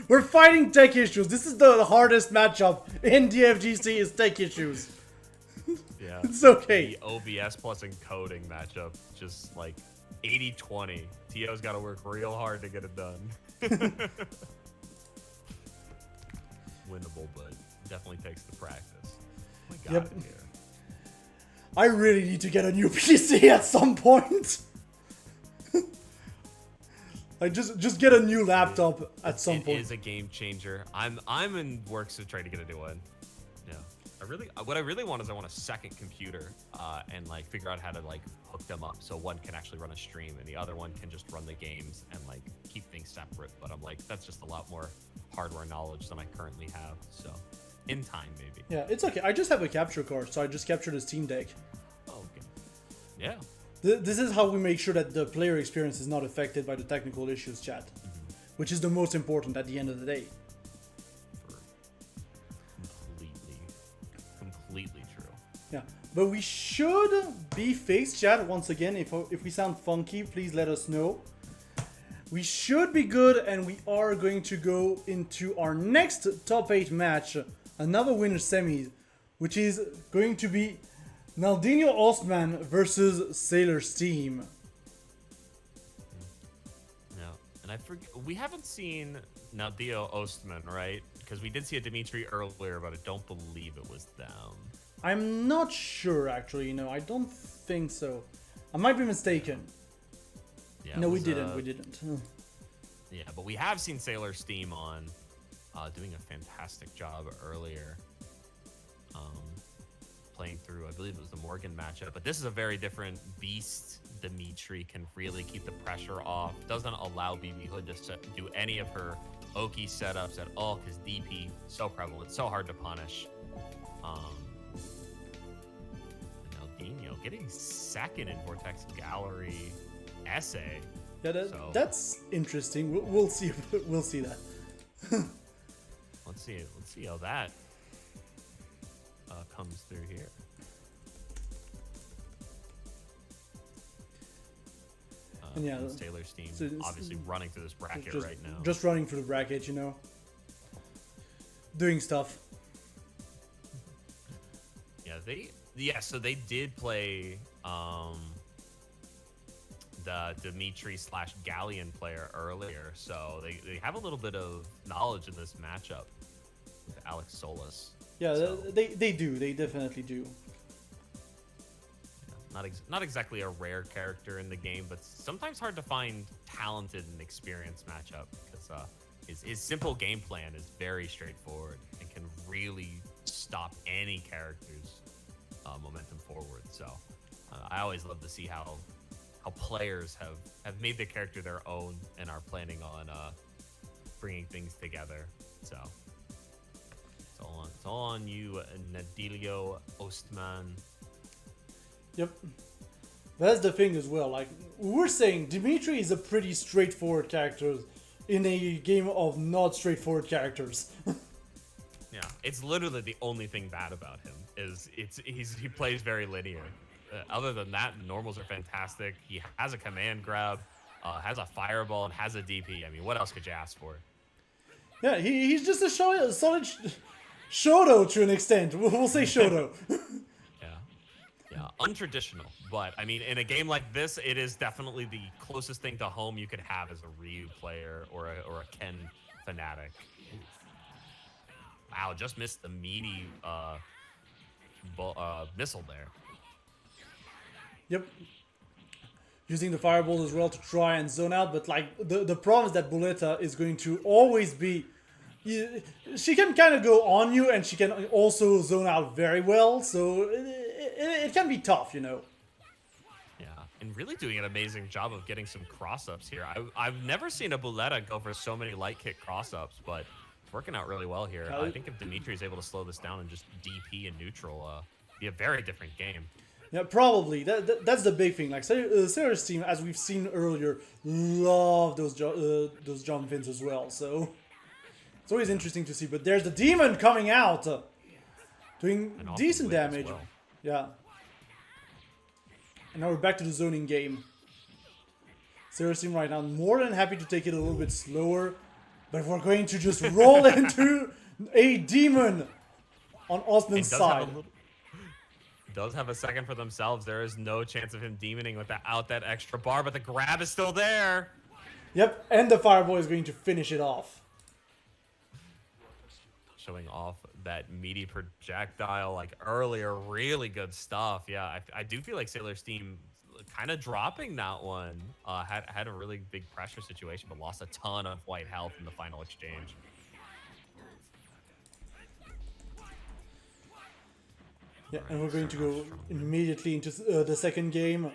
We're fighting tech issues. This is the hardest matchup in DFGC is tech issues. Yeah. It's okay. The OBS plus encoding matchup, just like 80-20. Tio's got to work real hard to get it done. Winnable, but definitely takes the practice. Oh my God, Yep. here. I really need to get a new PC at some point. I just get a new laptop at some point. It is a game changer. I'm in works to try to get a new one. Yeah. What I really want is I want a second computer and like figure out how to like hook them up so one can actually run a stream and the other one can just run the games and like keep things separate. But I'm like, that's just a lot more hardware knowledge than I currently have. So in time, maybe. Yeah, it's okay. I just have a capture card, so I just captured a Steam Deck. Oh, okay. Yeah. This is how we make sure that the player experience is not affected by the technical issues, chat. Which is the most important at the end of the day. Completely true. Yeah, but we should be face chat once again. If we sound funky, please let us know. We should be good, and we are going to go into our next top 8 match, another winner semis, which is going to be Naldinho Ostman versus Sailor Steam. No, and I forget, we haven't seen Naldinho Ostman, right? Because we did see a Dimitri earlier, but I don't believe it was them. I'm not sure, actually. No, I don't think so. I might be mistaken. Yeah, No, we didn't. We didn't. Yeah, but we have seen Sailor Steam on doing a fantastic job earlier. Playing through, I believe it was the Morgan matchup, but this is a very different beast. Dimitri can really keep the pressure off. Doesn't allow BB Hood to do any of her Oki setups at all because DP so prevalent, so hard to punish. Naldinho getting second in Vortex Gallery essay. Yeah, that's interesting. We'll see. We'll see that. Let's see how that comes through here. And yeah, Sailor Steam so obviously running through this bracket right now. Just running through the bracket, you know. Doing stuff. Yeah, so they did play the Dimitri / Galleon player earlier, so they have a little bit of knowledge in this matchup with Alex Solis. Yeah, so, they do. They definitely do. Not exactly a rare character in the game, but sometimes hard to find talented and experienced matchup because his simple game plan is very straightforward and can really stop any character's momentum forward. So I always love to see how players have made the character their own and are planning on bringing things together. So it's all on you, Naldinho Ostman. Yep. That's the thing as well. Like we're saying, Dimitri is a pretty straightforward character in a game of not straightforward characters. Yeah, it's literally the only thing bad about him is he plays very linear. Other than that, normals are fantastic. He has a command grab, has a fireball, and has a DP. I mean, what else could you ask for? Yeah, he's just a solid Shoto to an extent. We'll say Shoto. Yeah, untraditional. But, I mean, in a game like this, it is definitely the closest thing to home you could have as a Ryu player or a Ken fanatic. Wow, just missed the meaty missile there. Yep. Using the fireball as well to try and zone out, but like the problem is that Boleta is going to always be... She can kind of go on you and she can also zone out very well, so it can be tough, you know. Yeah, and really doing an amazing job of getting some cross-ups here. I've never seen a Boleta go for so many light kick cross-ups, but it's working out really well here. I think if Dimitri is able to slow this down and just DP and neutral, be a very different game. Yeah, probably. That's the big thing. Like Sarah's team, as we've seen earlier, love those jump ins as well. So it's always interesting to see. But there's the demon coming out, doing And off decent the whip as damage. well. Yeah. And now we're back to the zoning game. Sarah's team right now more than happy to take it a little bit slower, but we're going to just roll into a demon on Osman's side. Does have a second for themselves. There is no chance of him demoning without that extra bar, but the grab is still there. Yep, and the Fireboy is going to finish it off. Showing off that meaty projectile like earlier. Really good stuff. Yeah, I do feel like Sailor's team kind of dropping that one. Had a really big pressure situation, but lost a ton of white health in the final exchange. Yeah, and we're going to go immediately into the second game.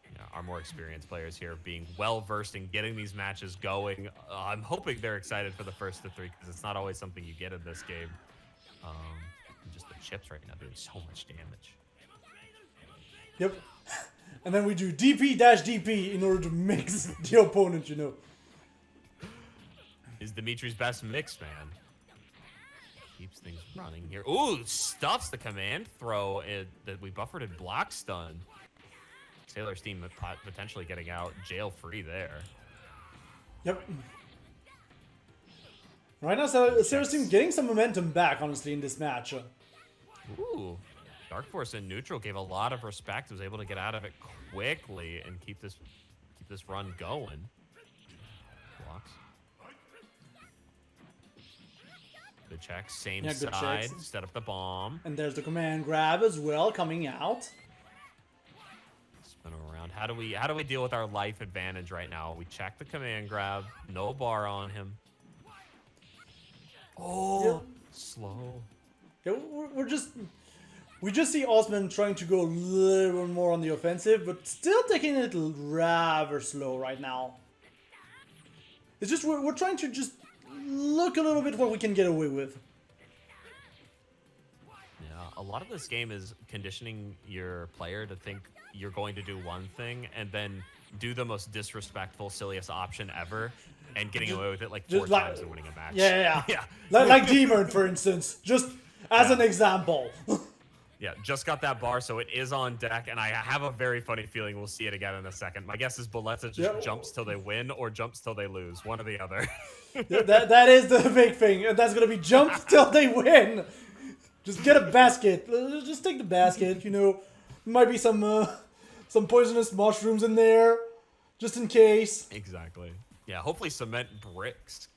Yeah, our more experienced players here being well versed in getting these matches going. I'm hoping they're excited for the first of 3 because it's not always something you get in this game. Just the chips right now doing so much damage. Yep. And then we do DP-DP in order to mix the opponent, you know. Is Dimitri's best mix, man. Keeps things running here. Ooh, stuffs the command throw that we buffered in block stun. Sailor's team potentially getting out jail free there. Yep. Right now, Sarah's team getting some momentum back, honestly, in this match. Ooh, Dark Force in neutral gave a lot of respect. Was able to get out of it quickly and keep this run going. Blocks. Good check, same Yeah, good side, checks. set up the bomb. And there's the command grab as well coming out. Spin around. How do we deal with our life advantage right now? We check the command grab, no bar on him. Oh, Yeah. slow. Yeah, we just see Osman trying to go a little more on the offensive, but still taking it rather slow right now. It's just we're trying to just look a little bit what we can get away with. Yeah, a lot of this game is conditioning your player to think you're going to do one thing and then do the most disrespectful, silliest option ever and getting away with it like 4 times and winning a match. Yeah. Yeah. Like Demon, for instance, just as an example. Yeah, just got that bar, so it is on deck, and I have a very funny feeling we'll see it again in a second. My guess is Boletta just jumps till they win or jumps till they lose, one or the other. Yeah, that is the big thing, and that's gonna be jump till they win. Just get a basket. Just take the basket. You know, might be some poisonous mushrooms in there, just in case. Exactly. Yeah, hopefully cement bricks.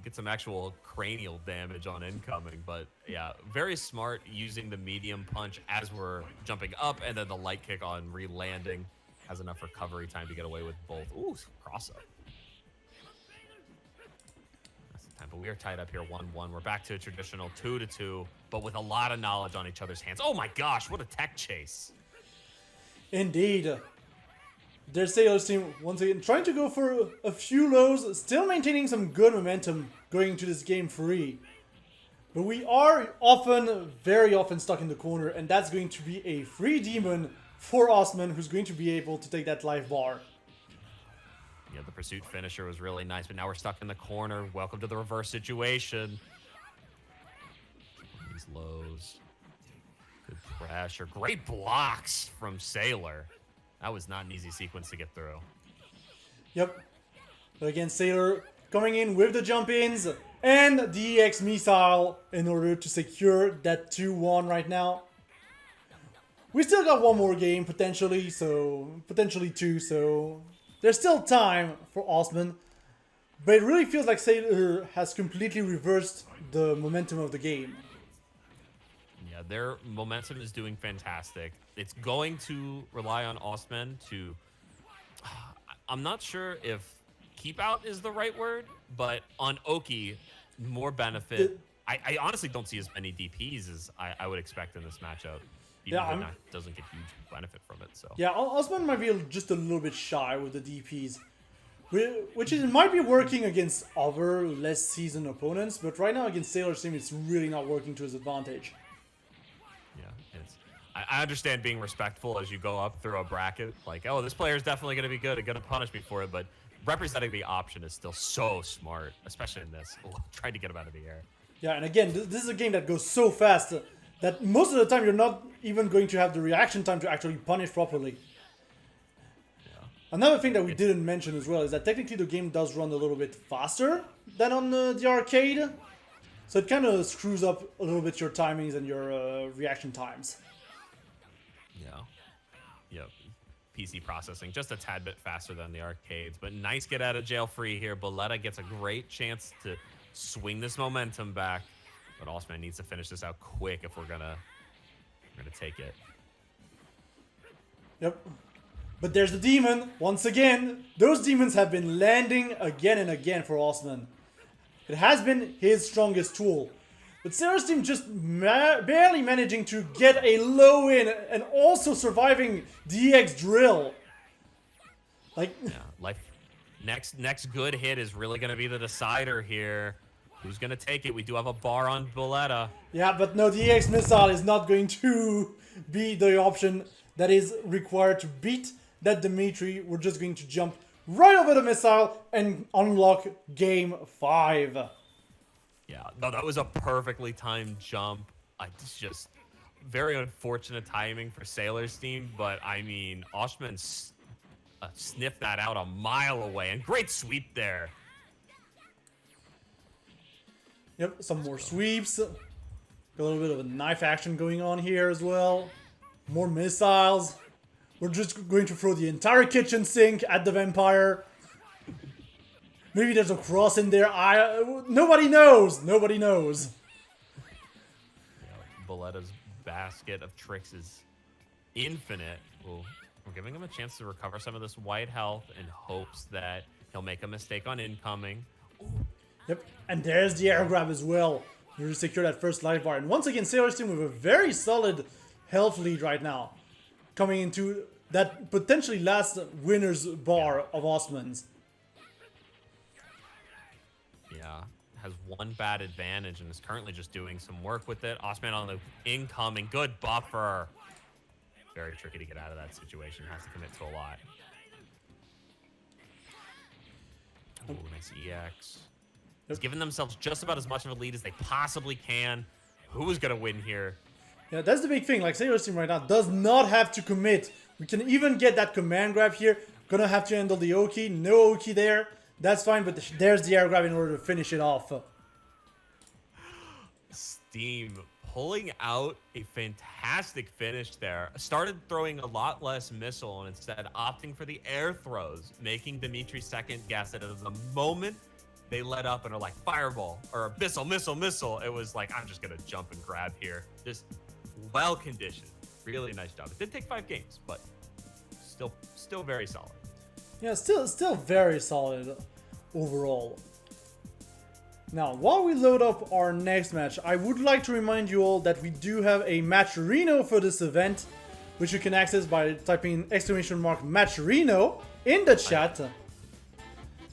Get some actual cranial damage on incoming, but yeah, very smart using the medium punch as we're jumping up, and then the light kick on re-landing has enough recovery time to get away with both. Ooh, cross up. That's the time, but we are tied up here 1-1. We're back to a traditional 2-2, but with a lot of knowledge on each other's hands. Oh my gosh, what a tech chase. Indeed. Their Sailors team, once again, trying to go for a few lows, still maintaining some good momentum going into this game free. But we are very often stuck in the corner, and that's going to be a free demon for Osman, who's going to be able to take that life bar. Yeah, the pursuit finisher was really nice, but now we're stuck in the corner. Welcome to the reverse situation. These lows. Good pressure. Great blocks from Sailor. That was not an easy sequence to get through. Yep. But again, Sailor coming in with the jump-ins and the EX missile in order to secure that 2-1 right now. We still got one more game, potentially 2, so there's still time for Osman. But it really feels like Sailor has completely reversed the momentum of the game. Yeah, their momentum is doing fantastic. It's going to rely on Osman to... I'm not sure if keep out is the right word, but on Oki, more benefit. I honestly don't see as many DPs as I would expect in this matchup. Even though it doesn't get huge benefit from it. So yeah, Osman might be just a little bit shy with the DPs. Which might be working against other less seasoned opponents, but right now against Sailor's team, it's really not working to his advantage. Yeah, I understand being respectful as you go up through a bracket. Like, oh, this player is definitely going to be good and going to punish me for it. But representing the option is still so smart, especially in this. Oh, trying to get him out of the air. Yeah, and again, this is a game that goes so fast that most of the time you're not even going to have the reaction time to actually punish properly. Yeah. Another thing that we didn't mention as well is that technically the game does run a little bit faster than on the arcade. So it kind of screws up a little bit your timings and your reaction times. Yeah. Yep. PC processing just a tad bit faster than the arcades, but nice get out of jail free here. Boletta gets a great chance to swing this momentum back, but Osman needs to finish this out quick if we're gonna take it. Yep. But there's the demon once again. Those demons have been landing again and again for Osman. It has been his strongest tool. But Sarah's team just barely managing to get a low in and also surviving DX drill. Like, Yeah, life. Next good hit is really going to be the decider here. Who's going to take it? We do have a bar on Boletta. yeah, but no, the EX missile is not going to be the option that is required to beat that Dimitri. We're just going to jump right over the missile and unlock game 5. Yeah, no, that was a perfectly timed jump. It's just very unfortunate timing for Sailor's team, but I mean, Oshman sniffed that out a mile away, and great sweep there. Yep, some more sweeps. Got a little bit of a knife action going on here as well. More missiles. We're just going to throw the entire kitchen sink at the vampire. Maybe there's a cross in there. Nobody knows. Nobody knows. Yeah, Boletta's basket of tricks is infinite. Ooh, we're giving him a chance to recover some of this white health in hopes that he'll make a mistake on incoming. Ooh. Yep, and there's the air grab as well. You secure that first life bar. And once again, Sailor's team with a very solid health lead right now. Coming into that potentially last winner's bar of Osman's. Yeah, has one bad advantage and is currently just doing some work with it. Osman on the incoming, good buffer. Very tricky to get out of that situation. Has to commit to a lot. Ooh, nice EX. He's giving themselves just about as much of a lead as they possibly can. Who is going to win here? Yeah, that's the big thing. Like, Sailor's team right now does not have to commit. We can even get that command grab here. Gonna have to handle the Oki. No Oki there. That's fine, but there's the air grab in order to finish it off. Steam pulling out a fantastic finish there. Started throwing a lot less missile and instead opting for the air throws, making Dimitri second guess it at the moment they let up and are like, fireball or missile. It was like, I'm just gonna jump and grab here. Just well conditioned. Really nice job. It did take 5 games, but still very solid. Yeah, still very solid overall. Now, while we load up our next match, I would like to remind you all that we do have a Matcherino for this event, which you can access by typing !Matcherino in the chat.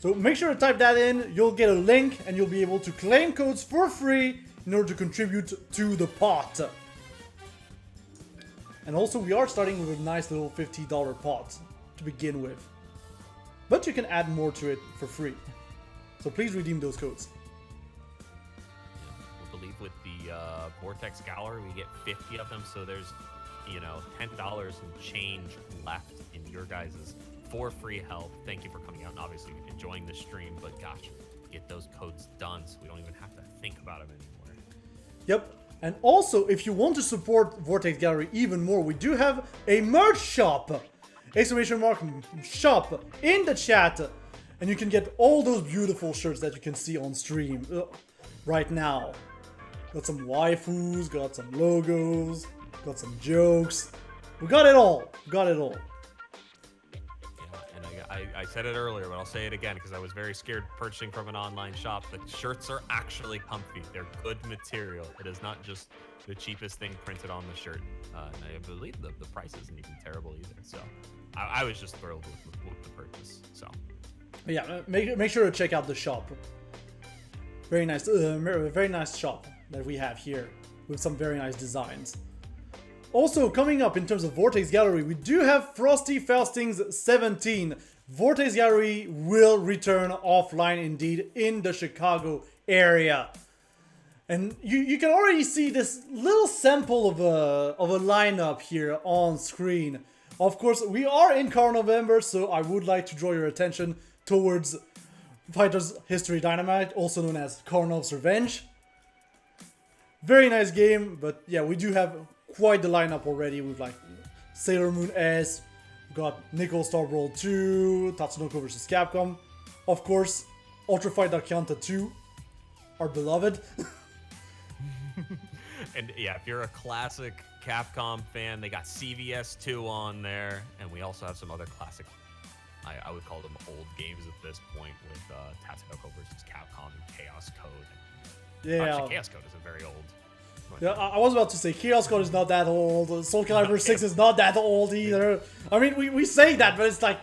So make sure to type that in, you'll get a link, and you'll be able to claim codes for free in order to contribute to the pot. And also, we are starting with a nice little $50 pot to begin with. But you can add more to it for free. So please redeem those codes. I believe with the Vortex Gallery, we get 50 of them, so there's, $10 and change left in your guys' for free help. Thank you for coming out and obviously enjoying the stream, but gosh, get those codes done so we don't even have to think about them anymore. Yep. And also, if you want to support Vortex Gallery even more, we do have a merch shop! !Shop in the chat! And you can get all those beautiful shirts that you can see on stream right now. Got some waifus, got some logos, got some jokes. We got it all. Got it all. I said it earlier, but I'll say it again because I was very scared purchasing from an online shop. The shirts are actually comfy. They're good material. It is not just the cheapest thing printed on the shirt. And I believe the price isn't even terrible either. So I was just thrilled with the purchase. So But yeah, make sure to check out the shop. Very nice shop that we have here with some very nice designs. Also, coming up in terms of Vortex Gallery, we do have Frosty Faustings 17. Vortex Gallery will return offline indeed in the Chicago area. And you can already see this little sample of a lineup here on screen. Of course, we are in Car November, so I would like to draw your attention towards Fighters History Dynamite, also known as Karnov's Revenge. Very nice game, but yeah, we do have quite the lineup already with like Sailor Moon S, we've got Nickel Star Brawl 2, Tatsunoko vs. Capcom, of course, Ultra Fight Dakanta 2, our beloved. And yeah, if you're a classic Capcom fan, they got CVS 2 on there, and we also have some other classic, I would call them old games at this point, with Tatsunoko vs. Capcom and Chaos Code. Yeah. Actually, Chaos Code isn't very old. Yeah, I was about to say, Chaos Code is not that old, Soul Calibur 6 is not that old either. I mean, we say that, but it's like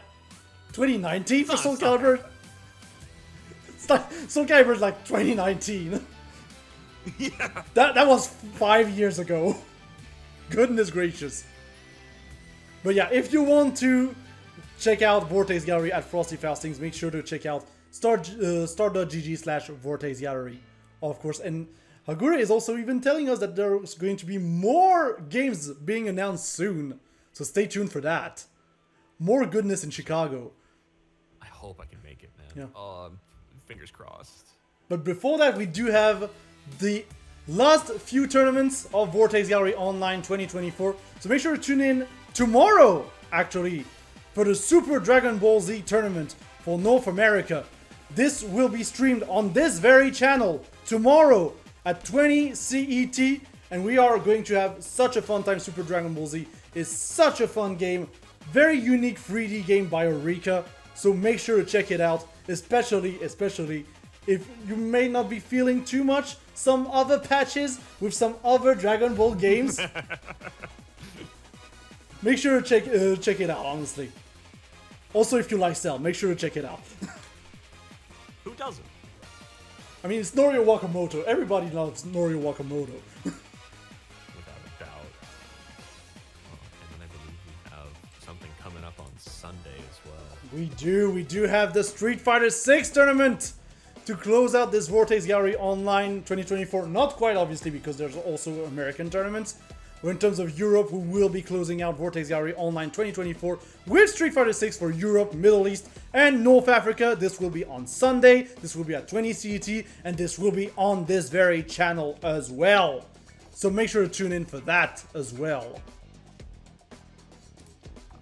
2019 for Soul Calibur. It's like, Soul Calibur is like 2019. Yeah. That was 5 years ago. Goodness gracious. But yeah, if you want to check out Vortex Gallery at Frosty Faustings, make sure to check out star.gg/Vortex Gallery, of course. And Hagure is also even telling us that there's going to be more games being announced soon. So stay tuned for that. More goodness in Chicago. I hope I can make it, man. Yeah. Fingers crossed. But before that, we do have the last few tournaments of Vortex Gallery Online 2024. So make sure to tune in tomorrow, actually, for the Super Dragon Ball Z tournament for North America. This will be streamed on this very channel tomorrow at 20 CET, and we are going to have such a fun time. Super Dragon Ball Z is such a fun game, very unique 3D game by Eureka, so make sure to check it out, especially if you may not be feeling too much some other patches with some other Dragon Ball games. Make sure to check it out, honestly. Also, if you like Cell, make sure to check it out. Who doesn't? I mean, it's Norio Wakamoto. Everybody loves Norio Wakamoto. Without a doubt. And then I believe we have something coming up on Sunday as well. We do have the Street Fighter 6 tournament to close out this Vortex Gallery Online 2024. Not quite, obviously, because there's also American tournaments. But in terms of Europe, we will be closing out Vortex Gallery Online 2024 with Street Fighter 6 for Europe, Middle East, and North Africa. This will be on Sunday, this will be at 20 CET, and this will be on this very channel as well. So make sure to tune in for that as well.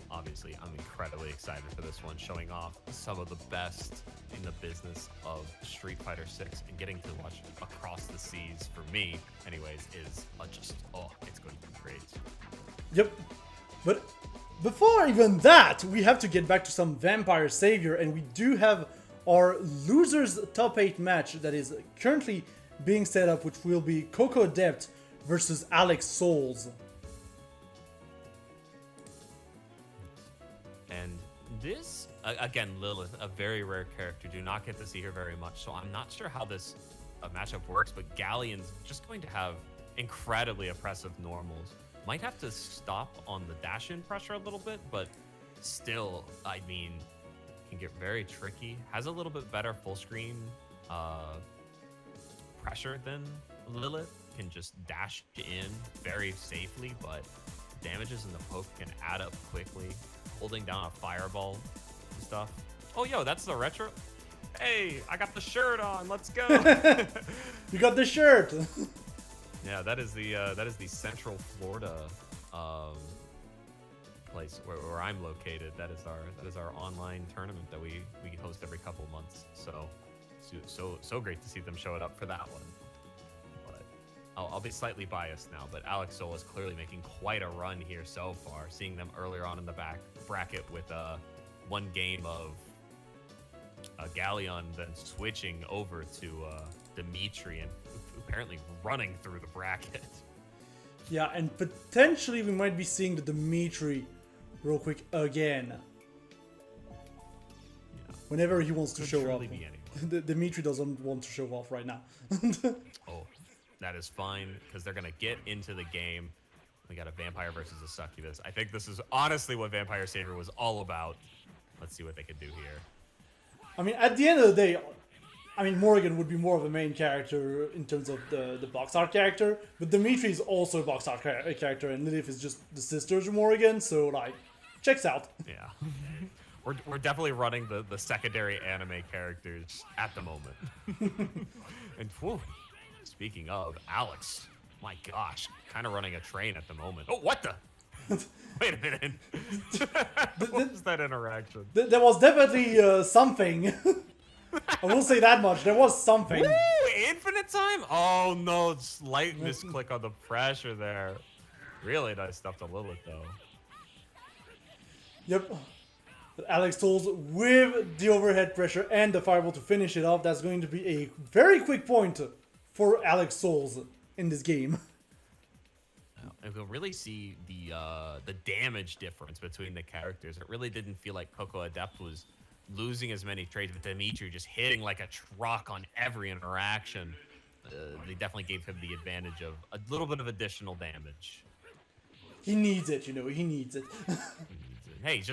Obviously, I'm incredibly excited for this one, showing off some of the best in the business of Street Fighter 6, and getting to watch Across the Seas, for me anyways, is just, it's going to be great. Yep. But before even that, we have to get back to some Vampire Savior, and we do have our losers top 8 match that is currently being set up, which will be Coco Adept versus Alex Souls. And this, again, Lilith, a very rare character. Do not get to see her very much, so I'm not sure how this matchup works, but Galleon's just going to have incredibly oppressive normals. Might have to stop on the dash-in pressure a little bit, but still, I mean, can get very tricky. Has a little bit better full-screen pressure than Lilith. Can just dash in very safely, but damages in the poke can add up quickly. Holding down a fireball and stuff. Oh, yo, that's the retro. Hey, I got the shirt on. Let's go. You got the shirt. Yeah, that is the Central Florida place where I'm located. That is our online tournament that we host every couple of months. So great to see them show it up for that one. But I'll be slightly biased now, but Alex Soul is clearly making quite a run here so far. Seeing them earlier on in the back bracket with one game of Galleon, then switching over to Dimitri, and apparently running through the bracket. Yeah, and potentially we might be seeing the Dimitri real quick again. Yeah. Whenever he wants to Could show truly off. be anyone. Dimitri doesn't want to show off right now. Oh, that is fine, because they're going to get into the game We got a vampire versus a succubus. I think this is honestly what Vampire Savior was all about. Let's see what they can do here. I mean, at the end of the day, I mean, Morrigan would be more of a main character in terms of the box art character, but Dimitri is also a box art character, and Lilith is just the sister to Morrigan, so, like, checks out. Yeah. We're definitely running the secondary anime characters at the moment. And whew, speaking of, Alex, my gosh, kind of running a train at the moment. Oh, what the? Wait a minute. What was that interaction? There was definitely something. I will say that much. There was something. Woo! Infinite time? Oh no, slight misclick on the pressure there. Really nice stuff to Lilith though. Yep. But Alex Souls with the overhead pressure and the fireball to finish it off. That's going to be a very quick point for Alex Souls in this game. And we'll really see the damage difference between the characters. It really didn't feel like Coco Adept was losing as many trades, but Dimitri just hitting like a truck on every interaction. They definitely gave him the advantage of a little bit of additional damage. He needs it, you know, he needs it. Hey, he's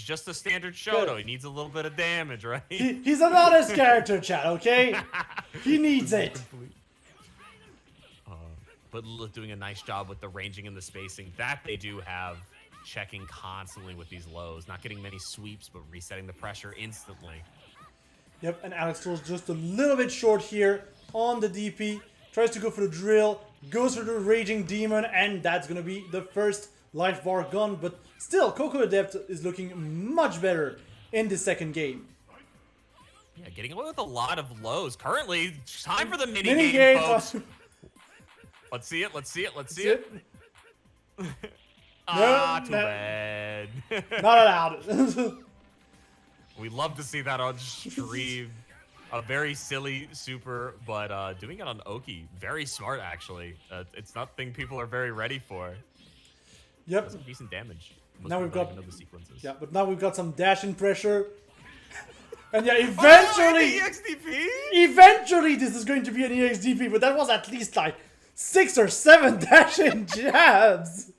just a standard Shoto. He needs a little bit of damage, right? He's an honest character, chat, okay? He needs it. But Lilith doing a nice job with the ranging and the spacing that they do have, checking constantly with these lows, not getting many sweeps, but resetting the pressure instantly. Yep, and Alex Souls just a little bit short here on the DP. Tries to go for the drill, goes for the Raging Demon, and that's going to be the first life bar gone. But still, Coco Adept is looking much better in the second game. Yeah, getting away with a lot of lows. Currently, time for the mini Mini game, game, folks. Let's see it. Let's see it. Let's see it. Too bad. Not allowed. We love to see that on stream. A very silly super, but doing it on Oki, very smart actually. It's nothing people are very ready for. Yep. Does some decent damage. Now we've got the sequences. Yeah, but now we've got some dashing pressure. And yeah, eventually, eventually this is going to be an EXDP, but that was at least like 6 or 7 dashing jabs.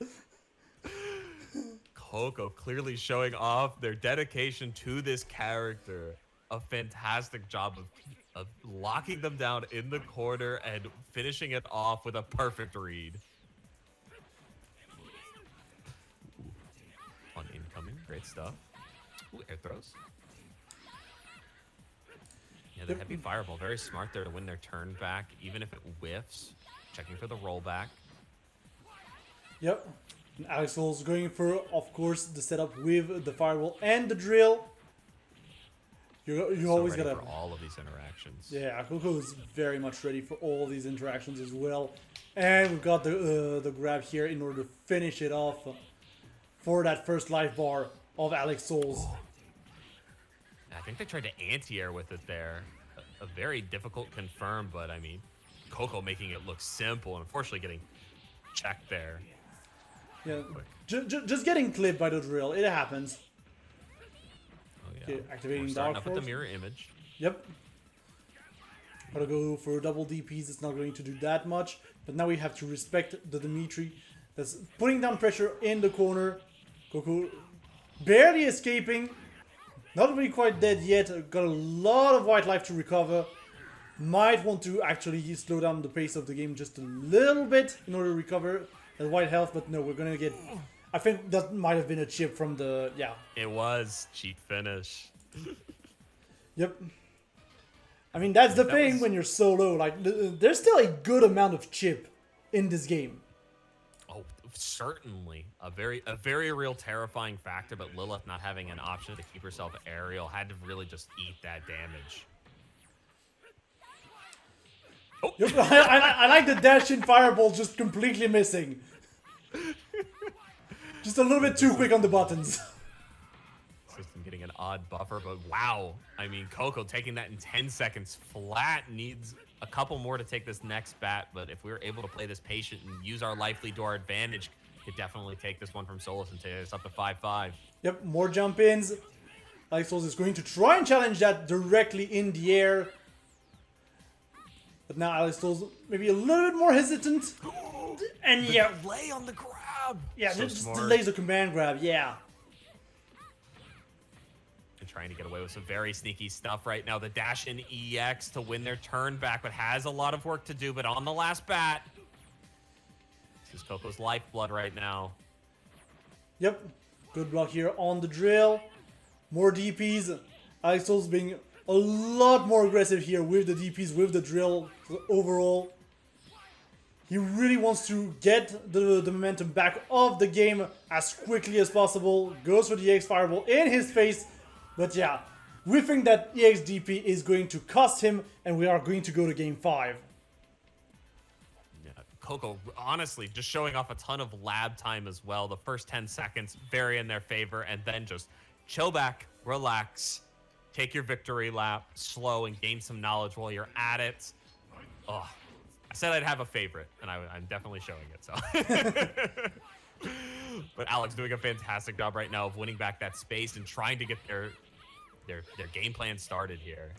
Coco clearly showing off their dedication to this character. A fantastic job of locking them down in the corner and finishing it off with a perfect read. Ooh. On incoming, great stuff. Ooh, air throws. Yeah, the heavy fireball, very smart there to win their turn back, even if it whiffs. Checking for the rollback. Yep. And Alex Souls going for, of course, the setup with the fireball and the drill. You So always ready gotta. for all of these interactions. Yeah, Coco is very much ready for all these interactions as well. And we've got the grab here in order to finish it off for that first life bar of Alex Souls. I think they tried to anti-air with it there. A very difficult confirm, but I mean, Coco making it look simple and unfortunately getting checked there. Yeah, just getting clipped by the drill. It happens. Oh, yeah. Okay, activating We're starting Dark up with the Force. mirror image. Yep. Gotta go for double DPs. It's not going to do that much. But now we have to respect the Dimitri. That's putting down pressure in the corner. Coco barely escaping. Not really quite dead yet. Got a lot of white life to recover. Might want to actually slow down the pace of the game just a little bit in order to recover that white health. But no, we're gonna get... I think that might have been a chip from the... Yeah. It was cheap finish. Yep. I mean, that's the thing when you're so low. Like, there's still a good amount of chip in this game. Oh, certainly. A very real terrifying factor, but Lilith not having an option to keep herself aerial had to really just eat that damage. Oh. Yep, I like the dash-in fireball just completely missing. Just a little bit too quick on the buttons. System getting an odd buffer, but wow. I mean, Coco taking that in 10 seconds flat, needs a couple more to take this next bat, but if we were able to play this patient and use our life lead to our advantage, could definitely take this one from Solus and take us up to 5-5. Yep, more jump-ins. Alex Souls is going to try and challenge that directly in the air. But now Alex Souls maybe a little bit more hesitant. And yeah, Lay on the ground. grab. Yeah, So just the smart. laser command grab, yeah. And trying to get away with some very sneaky stuff right now. The dash in EX to win their turn back, but has a lot of work to do. But on the last bat, this is Coco's lifeblood right now. Yep, good block here on the drill. More DPs. Axel's being a lot more aggressive here with the DPs, with the drill overall. He really wants to get the momentum back of the game as quickly as possible. Goes for the EX Fireball in his face. But yeah, we think that EX DP is going to cost him, and we are going to go to game 5. Yeah, Coco, honestly, just showing off a ton of lab time as well. The first 10 seconds, very in their favor, and then just chill back, relax, take your victory lap, slow, and gain some knowledge while you're at it. Oh, I said I'd have a favorite, and I'm definitely showing it. So, but Alex doing a fantastic job right now of winning back that space and trying to get their game plan started here.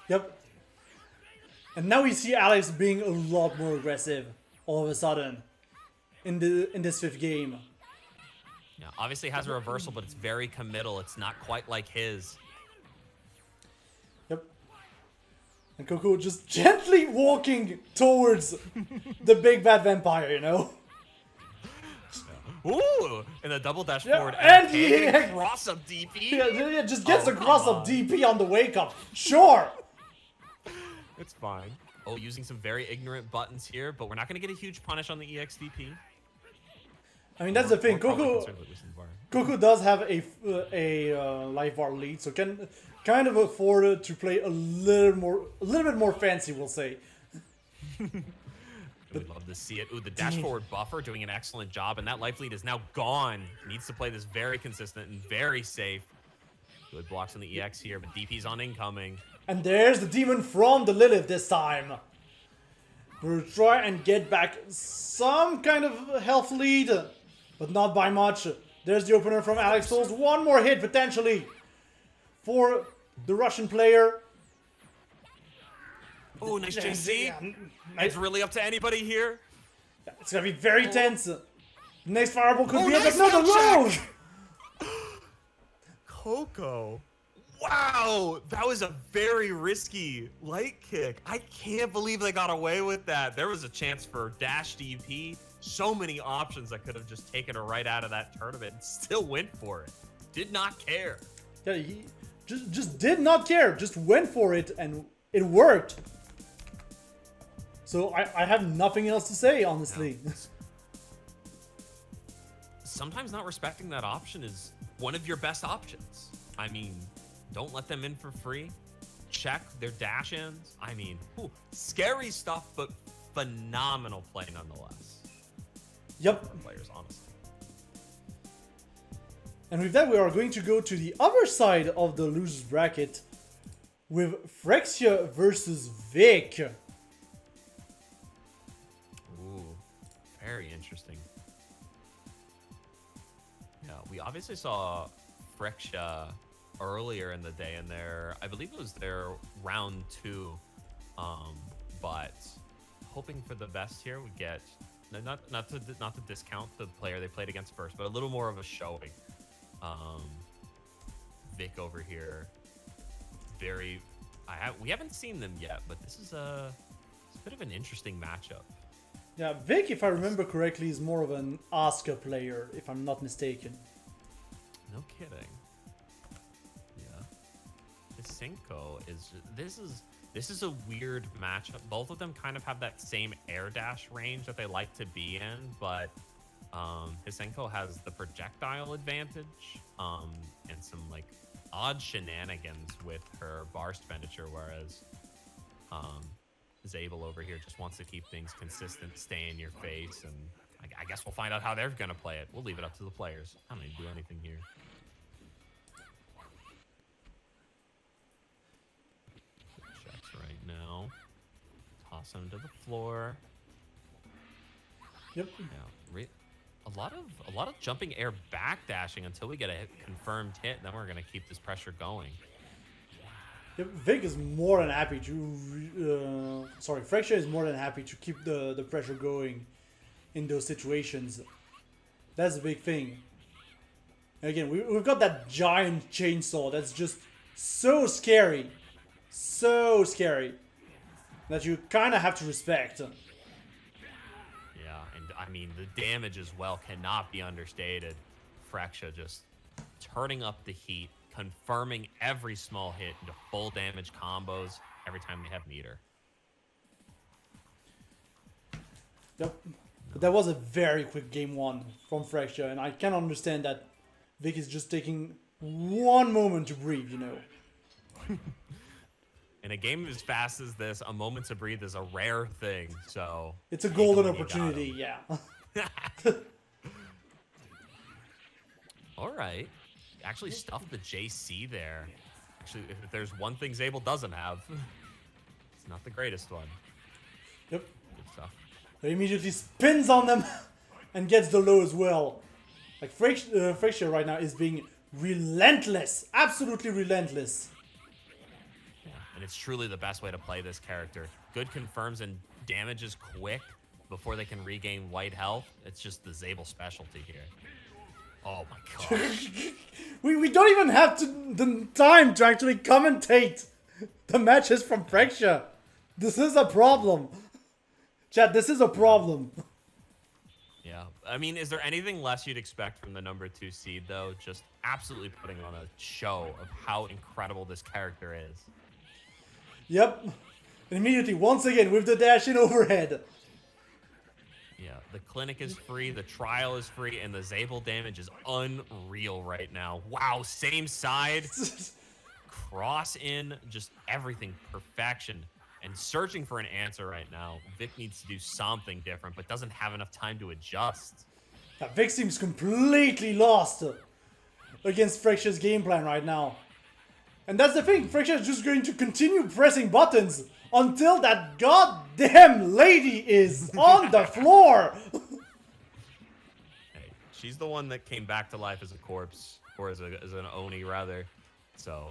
Yep. And now we see Alex being a lot more aggressive all of a sudden in this 5th game. Yeah, obviously has a reversal, but it's very committal. It's not quite like his. Yep. And Coco just gently walking towards the big bad vampire, you know? Ooh, and a double dash Yeah, forward and and cross up DP. Yeah, just gets Oh, the cross come up on. DP on the wake up. Sure. It's fine. Oh, using some very ignorant buttons here, but we're not going to get a huge punish on the EXDP. I mean, that's the thing. We're probably Coco concerned with losing the bar. Coco does have a life bar lead, so can kind of afford to play a little bit more fancy, we'll say. We'd love to see it. Ooh, the dash forward buffer doing an excellent job, and that life lead is now gone. Needs to play this very consistent and very safe. Good blocks on the EX here, but DP's on incoming. And there's the demon from the Lilith this time. We'll try and get back some kind of health lead, but not by much. There's the opener from Alex Souls. One more hit potentially for the Russian player. Oh, nice JC. Yeah, It's really up to anybody here. it's gonna be very tense. Next fireball could be nice another jump round. check. Coco. Wow, that was a very risky light kick. I can't believe they got away with that. There was a chance for dash DP. So many options that could have just taken her right out of that tournament and still went for it. Did not care. Yeah, he just did not care. Just went for it, and it worked. So I have nothing else to say, honestly. Sometimes not respecting that option is one of your best options. I mean, don't let them in for free. Check their dash ins. I mean, scary stuff, but phenomenal play nonetheless. Yep. Players, honestly. And with that, we are going to go to the other side of the losers bracket with Frexia versus Vic. Ooh, very interesting. Yeah, we obviously saw Frexia earlier in the day in their, I believe it was their round 2, but hoping for the best here. We get not to discount the player they played against first, but a little more of a showing. Vic over here, we haven't seen them yet, but this is a bit of an interesting matchup. Yeah, Vic, if I remember correctly, is more of an Asuka player, if I'm not mistaken. No kidding. Yeah. Hisenko this is a weird matchup. Both of them kind of have that same air dash range that they like to be in, but Hisenko has the projectile advantage and some like odd shenanigans with her bar expenditure, whereas Zabel over here just wants to keep things consistent, stay in your face, and I guess we'll find out how they're gonna play it. We'll leave it up to the players. I don't need to do anything here. Checks right now. Toss him to the floor. Yep. Yeah, a lot of jumping air backdashing until we get a confirmed hit. Then we're gonna keep this pressure going. Yep, Vic is more than happy to... Frexia is more than happy to keep the pressure going in those situations. That's the big thing. Again, we've got that giant chainsaw that's just so scary. So scary. That you kind of have to respect. Yeah, and I mean, the damage as well cannot be understated. Frexia just turning up the heat, confirming every small hit into full damage combos every time they have meter. Yep. But that was a very quick game one from Frexia, and I can understand that Vic is just taking one moment to breathe, you know. In a game as fast as this, a moment to breathe is a rare thing, so... It's a golden opportunity, yeah. All right. Actually stuffed the JC there. Actually, if there's one thing Zabel doesn't have, it's not the greatest one. Yep. Good stuff. He immediately spins on them and gets the low as well. Like, Frexia right now is being relentless. Absolutely relentless. Yeah, and it's truly the best way to play this character. Good confirms and damages quick before they can regain white health. It's just the Zabel specialty here. Oh my god. we don't even have the time to actually commentate the matches from Frexia. This is a problem. Chat, this is a problem. Yeah. I mean, is there anything less you'd expect from the number 2 seed, though? Just absolutely putting on a show of how incredible this character is. Yep. And immediately, once again, with the dash in overhead. Yeah, the clinic is free, the trial is free, and the Zabel damage is unreal right now. Wow, same side. Cross in, just everything, perfection. And searching for an answer right now. Vic needs to do something different, but doesn't have enough time to adjust. Yeah, Vic seems completely lost against Frexia's game plan right now. And that's the thing, Frexia is just going to continue pressing buttons until that goddamn lady is on the floor. Hey, she's the one that came back to life as a corpse, or as an Oni rather. So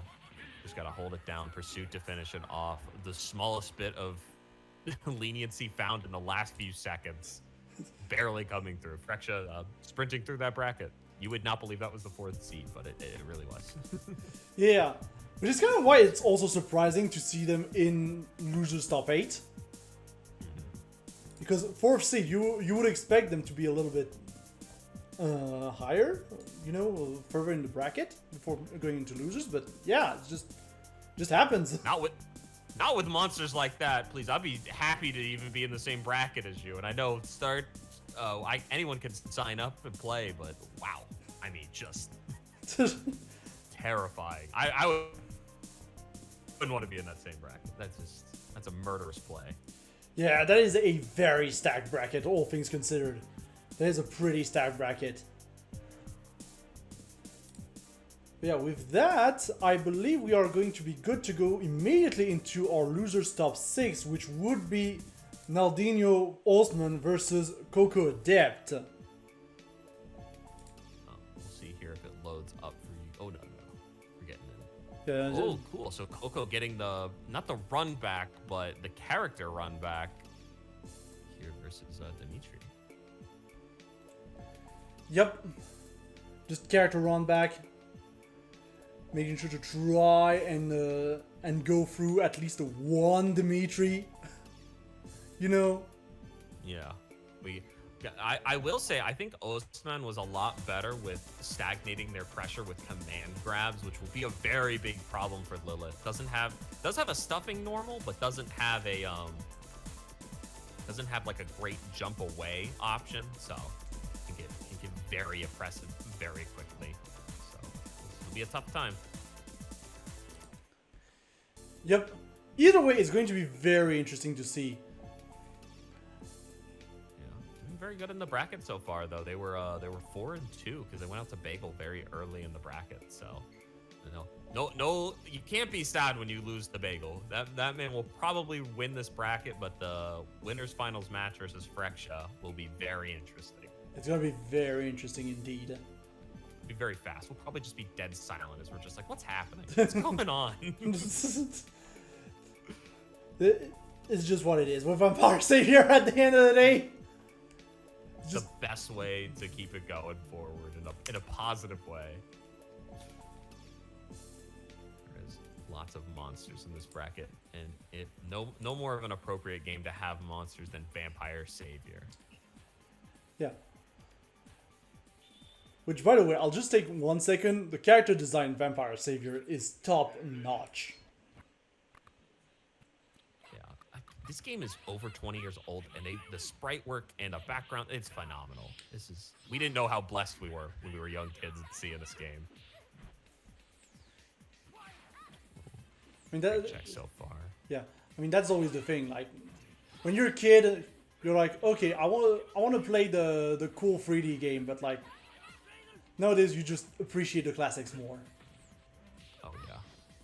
just gotta hold it down, pursuit to finish it off. The smallest bit of leniency found in the last few seconds. Barely coming through. Frexia sprinting through that bracket. You would not believe that was the 4th seed, but it really was. Yeah. Which is kind of why it's also surprising to see them in losers top 8. Because 4th seed, you would expect them to be a little bit higher, you know, further in the bracket before going into losers. But yeah, it just happens. Not with monsters like that, please. I'd be happy to even be in the same bracket as you. And I know anyone can sign up and play, but wow, I mean, just terrifying. I wouldn't want to be in that same bracket. That's a murderous play. Yeah, that is a very stacked bracket, all things considered. That is a pretty stacked bracket. But yeah, with that, I believe we are going to be good to go immediately into our losers top 6, which would be Naldinho Osman versus Coco Adept. We'll see here if it loads up for you. Oh, no. We're getting in. Yeah, Oh, cool. So Coco getting not the run back, but the character run back here versus Dimitri. Yep. Just character run back. Making sure to try and go through at least one Dimitri. You know? Yeah. I will say, I think Osman was a lot better with stagnating their pressure with command grabs, which will be a very big problem for Lilith. Does have a stuffing normal, but doesn't have like a great jump away option, so it can get very oppressive very quickly. So this will be a tough time. Yep. Either way, it's going to be very interesting to see. Very good in the bracket so far, though. They were 4-2 because they went out to Bagel very early in the bracket. So, no, you can't be sad when you lose the Bagel. That man will probably win this bracket, but the winners finals match versus Frexia will be very interesting. It's gonna be very interesting indeed. It'll be very fast. We'll probably just be dead silent as we're just like, what's happening? What's going on? It's just what it is. We're Vampire Savior at the end of the day. the best way to keep it going forward in a positive way. There's lots of monsters in this bracket, and no more of an appropriate game to have monsters than Vampire Savior. Yeah. Which, by the way, I'll just take 1 second. The character design in Vampire Savior is top notch. This game is over 20 years old, and the sprite work and the background, it's phenomenal. We didn't know how blessed we were when we were young kids seeing this game. I mean, that, check so far. Yeah, I mean, that's always the thing. Like, when you're a kid, you're like, okay, I want to play the cool 3D game, but like, nowadays you just appreciate the classics more. Oh yeah.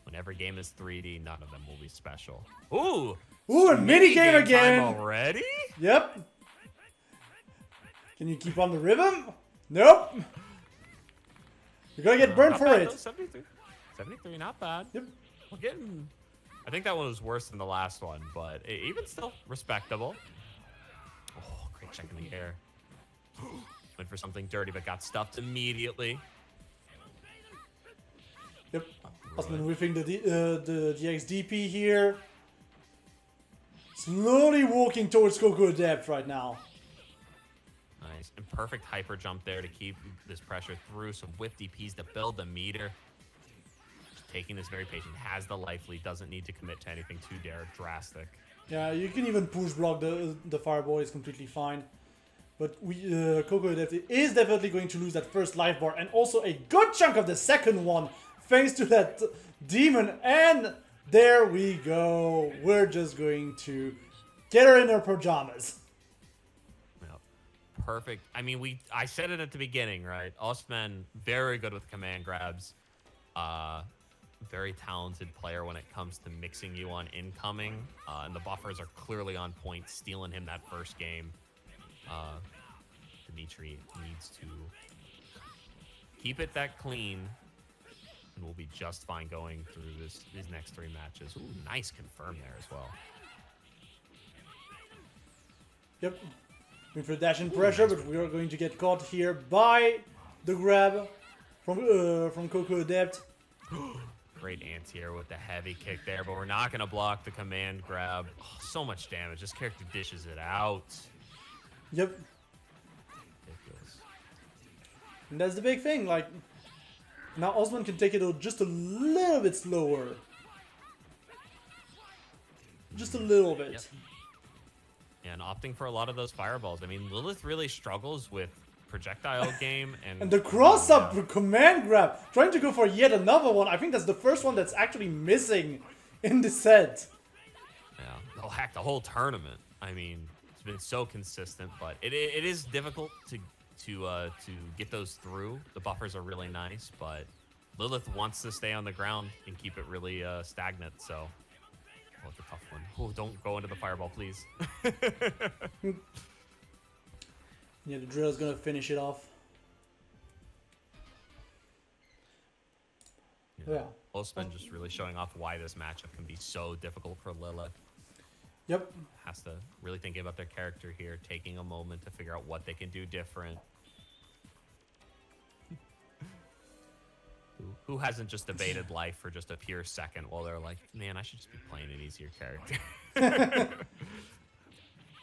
When every game is 3D, none of them will be special. Ooh! Ooh, a mini game again! Time already? Yep. Can you keep on the rhythm? Nope. You're gonna get burned Not for bad, it. though, 73. 73, not bad. Yep. We're getting... I think that one was worse than the last one, but even still, respectable. Oh, great check in the air. Went for something dirty, but got stuffed immediately. Yep. Osman whiffing the XDP here. Slowly walking towards Coco Adept right now. Nice. And perfect hyper jump there to keep this pressure through. Some whiff DPs to build the meter. Just taking this very patient. Has the life lead. Doesn't need to commit to anything too drastic. Yeah, you can even push block the fireball. Is completely fine. But Coco Adept is definitely going to lose that first life bar. And also a good chunk of the second one. Thanks to that demon. And there we go. We're just going to get her in her pajamas. Yep. Perfect. I mean, I said it at the beginning, right? Osman, very good with command grabs. Very talented player when it comes to mixing you on incoming. And the buffers are clearly on point, stealing him that first game. Dimitri needs to keep it that clean. And we'll be just fine going through these next 3 matches. Ooh, nice confirm there as well. Yep. Going for dash and pressure, but we are going to get caught here by the grab from Coco Adept. Great anti-air with the heavy kick there, but we're not going to block the command grab. Oh, so much damage. This character dishes it out. Yep. Ridiculous. And that's the big thing. Like, now Osman can take it just a little bit slower. Just a little bit. Yep. And opting for a lot of those fireballs. I mean, Lilith really struggles with projectile game and the cross-up command grab. Trying to go for yet another one. I think that's the first one that's actually missing in the set. Yeah, they'll hack the whole tournament. I mean, it's been so consistent, but it is difficult to get those through. The buffers are really nice, but Lilith wants to stay on the ground and keep it really stagnant, so... Oh, it's a tough one. Oh, don't go into the fireball, please. Yeah, the drill is gonna finish it off. Yeah. Osman just really showing off why this matchup can be so difficult for Lilith. Yep. Has to really think about their character here, taking a moment to figure out what they can do different. Who hasn't just debated life for just a pure second while they're like, man, I should just be playing an easier character. I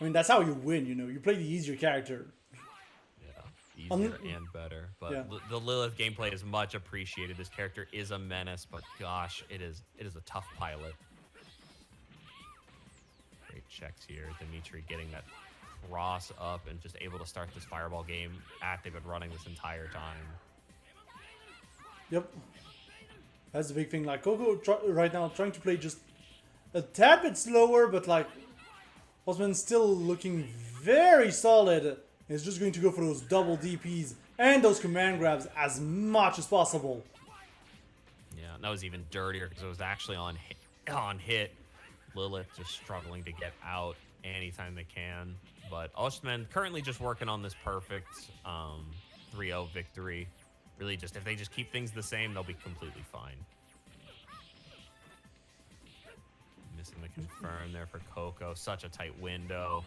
mean, that's how you win, you know. You play the easier character. Yeah, easier and better. But yeah. The Lilith gameplay is much appreciated. This character is a menace, but gosh, it is a tough pilot. Great checks here. Dimitri getting that cross up and just able to start this fireball game active and running this entire time. Yep. That's the big thing. Like, Coco right now trying to play just a tad bit slower, but like, Osman's still looking very solid. He's just going to go for those double DPs and those command grabs as much as possible. Yeah, and that was even dirtier because it was actually on hit. Lilith just struggling to get out anytime they can. But Osman currently just working on this perfect 3-0 victory. Really, just if they just keep things the same, they'll be completely fine. Missing the confirm there for Coco. Such a tight window.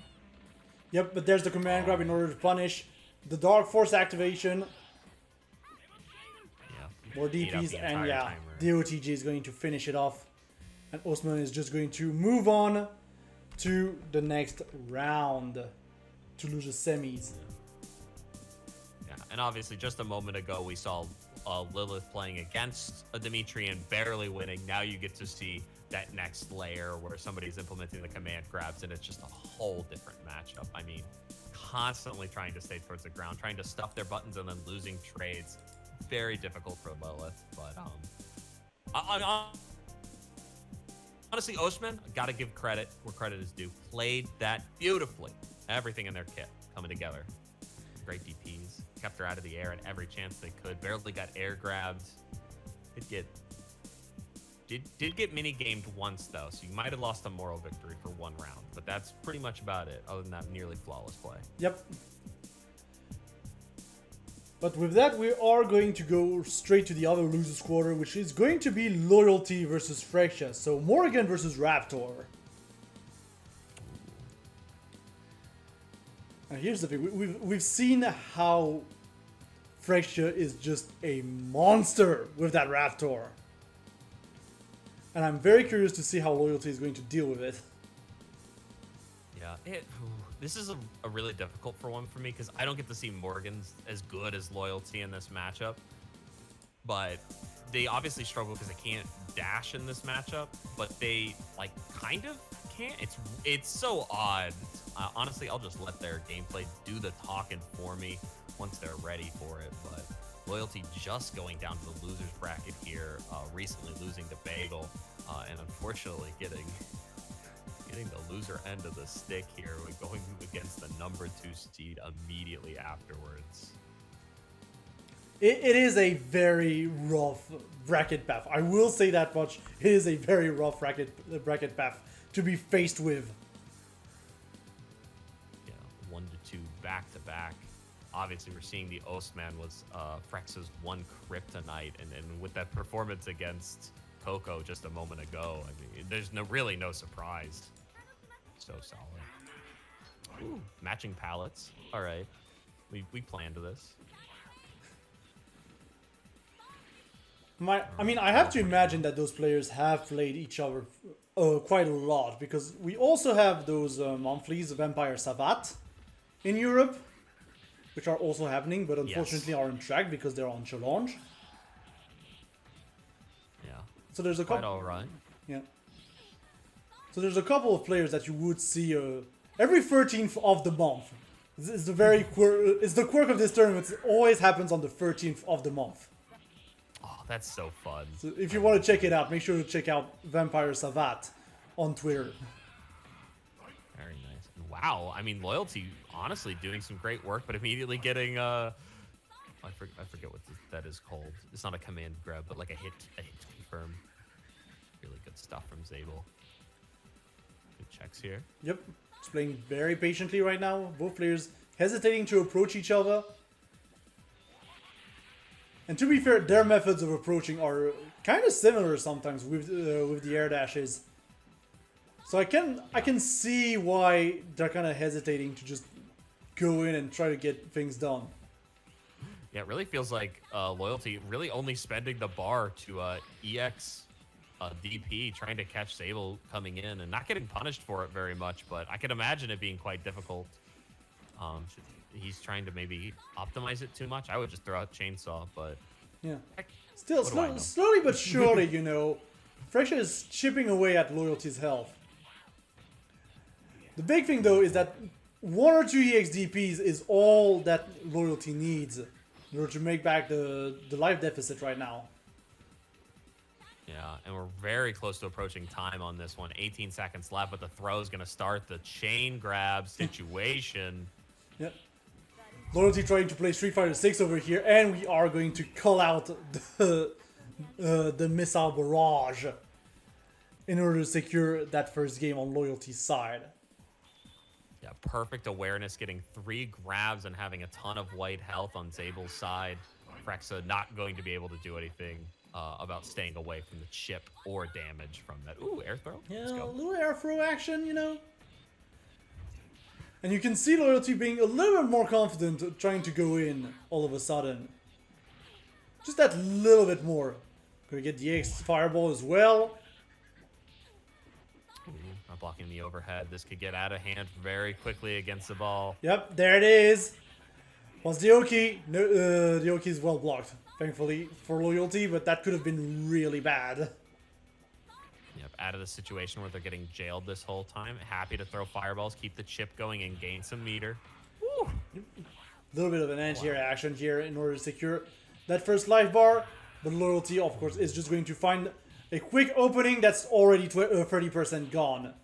Yep, but there's the command grab in order to punish the Dark Force activation. Yeah. More Ate up DPs, the and entire yeah, timer. the OTG is going to finish it off. And Osman is just going to move on to the next round to lose the semis. Yeah, and obviously just a moment ago we saw Lilith playing against a Dimitri and barely winning. Now you get to see that next layer where somebody's implementing the command grabs and it's just a whole different matchup. I mean, constantly trying to stay towards the ground, trying to stuff their buttons and then losing trades. Very difficult for Lilith, but honestly, Osman, gotta give credit where credit is due. Played that beautifully. Everything in their kit coming together. Great DPs. Kept her out of the air at every chance they could. Barely got air grabbed. Did get mini gamed once though, so you might have lost a moral victory for one round. But that's pretty much about it. Other than that, nearly flawless play. Yep. But with that, we are going to go straight to the other losers quarter, which is going to be Loyalty versus Frexia. So Morrigan versus Raptor. Now here's the thing, we've seen how Frexia is just a monster with that Raptor. And I'm very curious to see how Loyalty is going to deal with it. Yeah, this is a really difficult one for me because I don't get to see Morgan's as good as Loyalty in this matchup. But they obviously struggle because they can't dash in this matchup, but they like kind of can't. It's so odd. Honestly, I'll just let their gameplay do the talking for me once they're ready for it. But Loyalty just going down to the losers bracket here, recently losing to Bagel, and unfortunately getting the loser end of the stick here, going against the number 2 seed immediately afterwards. It is a very rough bracket path. I will say that much. It is a very rough bracket path to be faced with. Yeah, 1 to 2 back to back. Obviously, we're seeing the Osman was Frex's one kryptonite, and with that performance against Coco just a moment ago, I mean, there's really no surprise. So solid. Ooh, matching palettes. All right, we planned this. I mean, I have to imagine that those players have played each other quite a lot, because we also have those monthlies, Vampire Savat, in Europe, which are also happening, but unfortunately aren't tracked because they're on challenge. Yeah. So there's a couple. Quite all right. Yeah. So there's a couple of players that you would see every 13th of the month. It's the quirk of this tournament. It always happens on the 13th of the month. Oh, that's so fun. So if you want to check it out, make sure to check out Vampire Savat on Twitter. Very nice. Wow. I mean, Loyalty, honestly, doing some great work, but immediately getting I forget what that is called. It's not a command grab, but like a hit confirm. Really good stuff from Zabel. Good checks here. Yep. It's playing very patiently right now. Both players hesitating to approach each other. And to be fair, their methods of approaching are kind of similar sometimes with the air dashes. So I can see why they're kind of hesitating to just go in and try to get things done. Yeah, it really feels like Loyalty really only spending the bar to EX DP, trying to catch Sable coming in and not getting punished for it very much, but I can imagine it being quite difficult. He's trying to maybe optimize it too much. I would just throw out Chainsaw, but... Yeah. Still, slowly but surely, you know, Frexia is chipping away at Loyalty's health. The big thing, though, is that 1 or 2 EX DPs is all that Loyalty needs in order to make back the life deficit right now. Yeah, and we're very close to approaching time on this one. 18 seconds left, but the throw is going to start the chain grab situation. Yep. Loyalty trying to play Street Fighter 6 over here, and we are going to call out the missile barrage in order to secure that first game on Loyalty's side. Yeah, perfect awareness, getting 3 grabs and having a ton of white health on Zabel's side. Frexia not going to be able to do anything about staying away from the chip or damage from that. Ooh, air throw. Yeah, Let's a go. little air throw action, you know. And you can see Loyalty being a little bit more confident trying to go in all of a sudden. Just that little bit more. Gonna get the X fireball as well. Ooh, not blocking the overhead. This could get out of hand very quickly against the ball. Yep, there it is. Was the Oki. No, the Oki is well blocked, thankfully, for Loyalty, but that could have been really bad. Yep, out of the situation where they're getting jailed this whole time. Happy to throw fireballs, keep the chip going, and gain some meter. Woo! A little bit of an anti-reaction here in order to secure that first life bar. But Loyalty, of course, is just going to find a quick opening that's already 30% gone.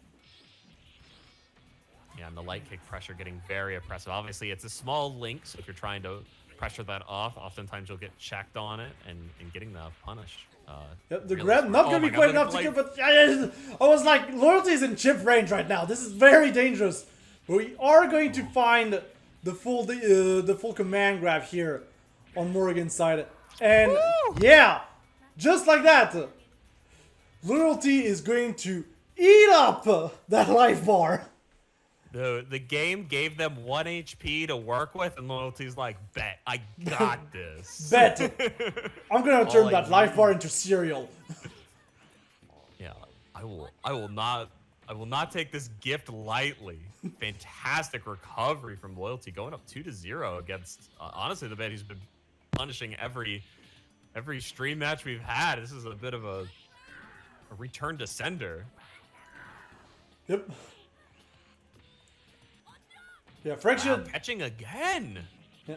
Yeah, and the light kick pressure getting very oppressive. Obviously, it's a small link, so if you're trying to pressure that off, oftentimes you'll get checked on it and getting the punish. Yep, the really grab smart. not Oh going to my be God, quite look enough at to the kill, light. but I was like, Loyalty is in chip range right now. This is very dangerous. But we are going to find the full command grab here on Morrigan's side. And yeah, just like that, Loyalty is going to eat up that life bar. The game gave them 1 HP to work with, and Loyalty's like, bet, I got this. Bet. I'm going to turn All I that life need. bar into cereal. Yeah, I will not take this gift lightly. Fantastic recovery from Loyalty, going up 2-0 against honestly the man who's been punishing every stream match we've had. This is a bit of a return to sender. Yep. Yeah, Fraction. Wow, catching again. Yeah.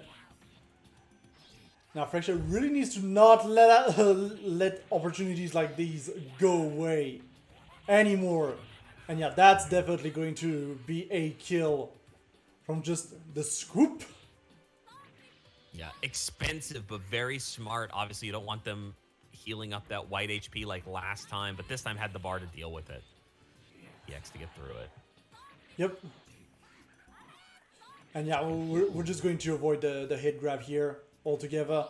Now, Fraction really needs to not let opportunities like these go away anymore. And yeah, that's definitely going to be a kill from just the scoop. Yeah, expensive but very smart. Obviously, you don't want them healing up that white HP like last time, but this time had the bar to deal with it. EX to get through it. Yep. And yeah, we're just going to avoid the hit grab here altogether.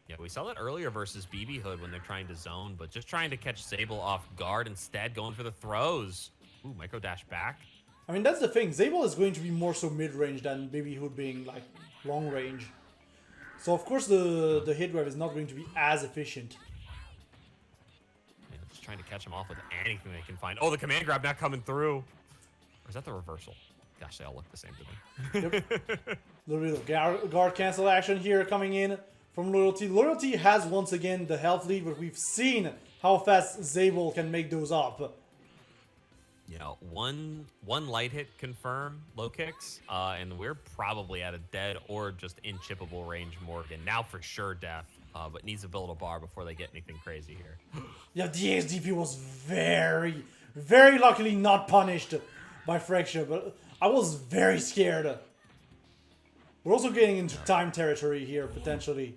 Yeah, we saw that earlier versus BB Hood when they're trying to zone, but just trying to catch Zabel off guard instead, going for the throws. Ooh, micro dash back. I mean, that's the thing. Zabel is going to be more so mid-range than Baby Hood being like long range. So of course the hit grab is not going to be as efficient. Yeah, just trying to catch him off with anything they can find. Oh, the command grab not coming through. Or is that the reversal? Gosh, they all look the same to me. Yep. A little bit of guard cancel action here coming in from Loyalty. Loyalty has once again the health lead, but we've seen how fast Zabel can make those up. Yeah, one light hit confirm, low kicks, and we're probably at a dead or just in chippable range Morgan. Now for sure death, but needs to build a bar before they get anything crazy here. Yeah, the XDP was very, very luckily not punished by Fracture, but I was very scared. We're also getting into time territory here, potentially.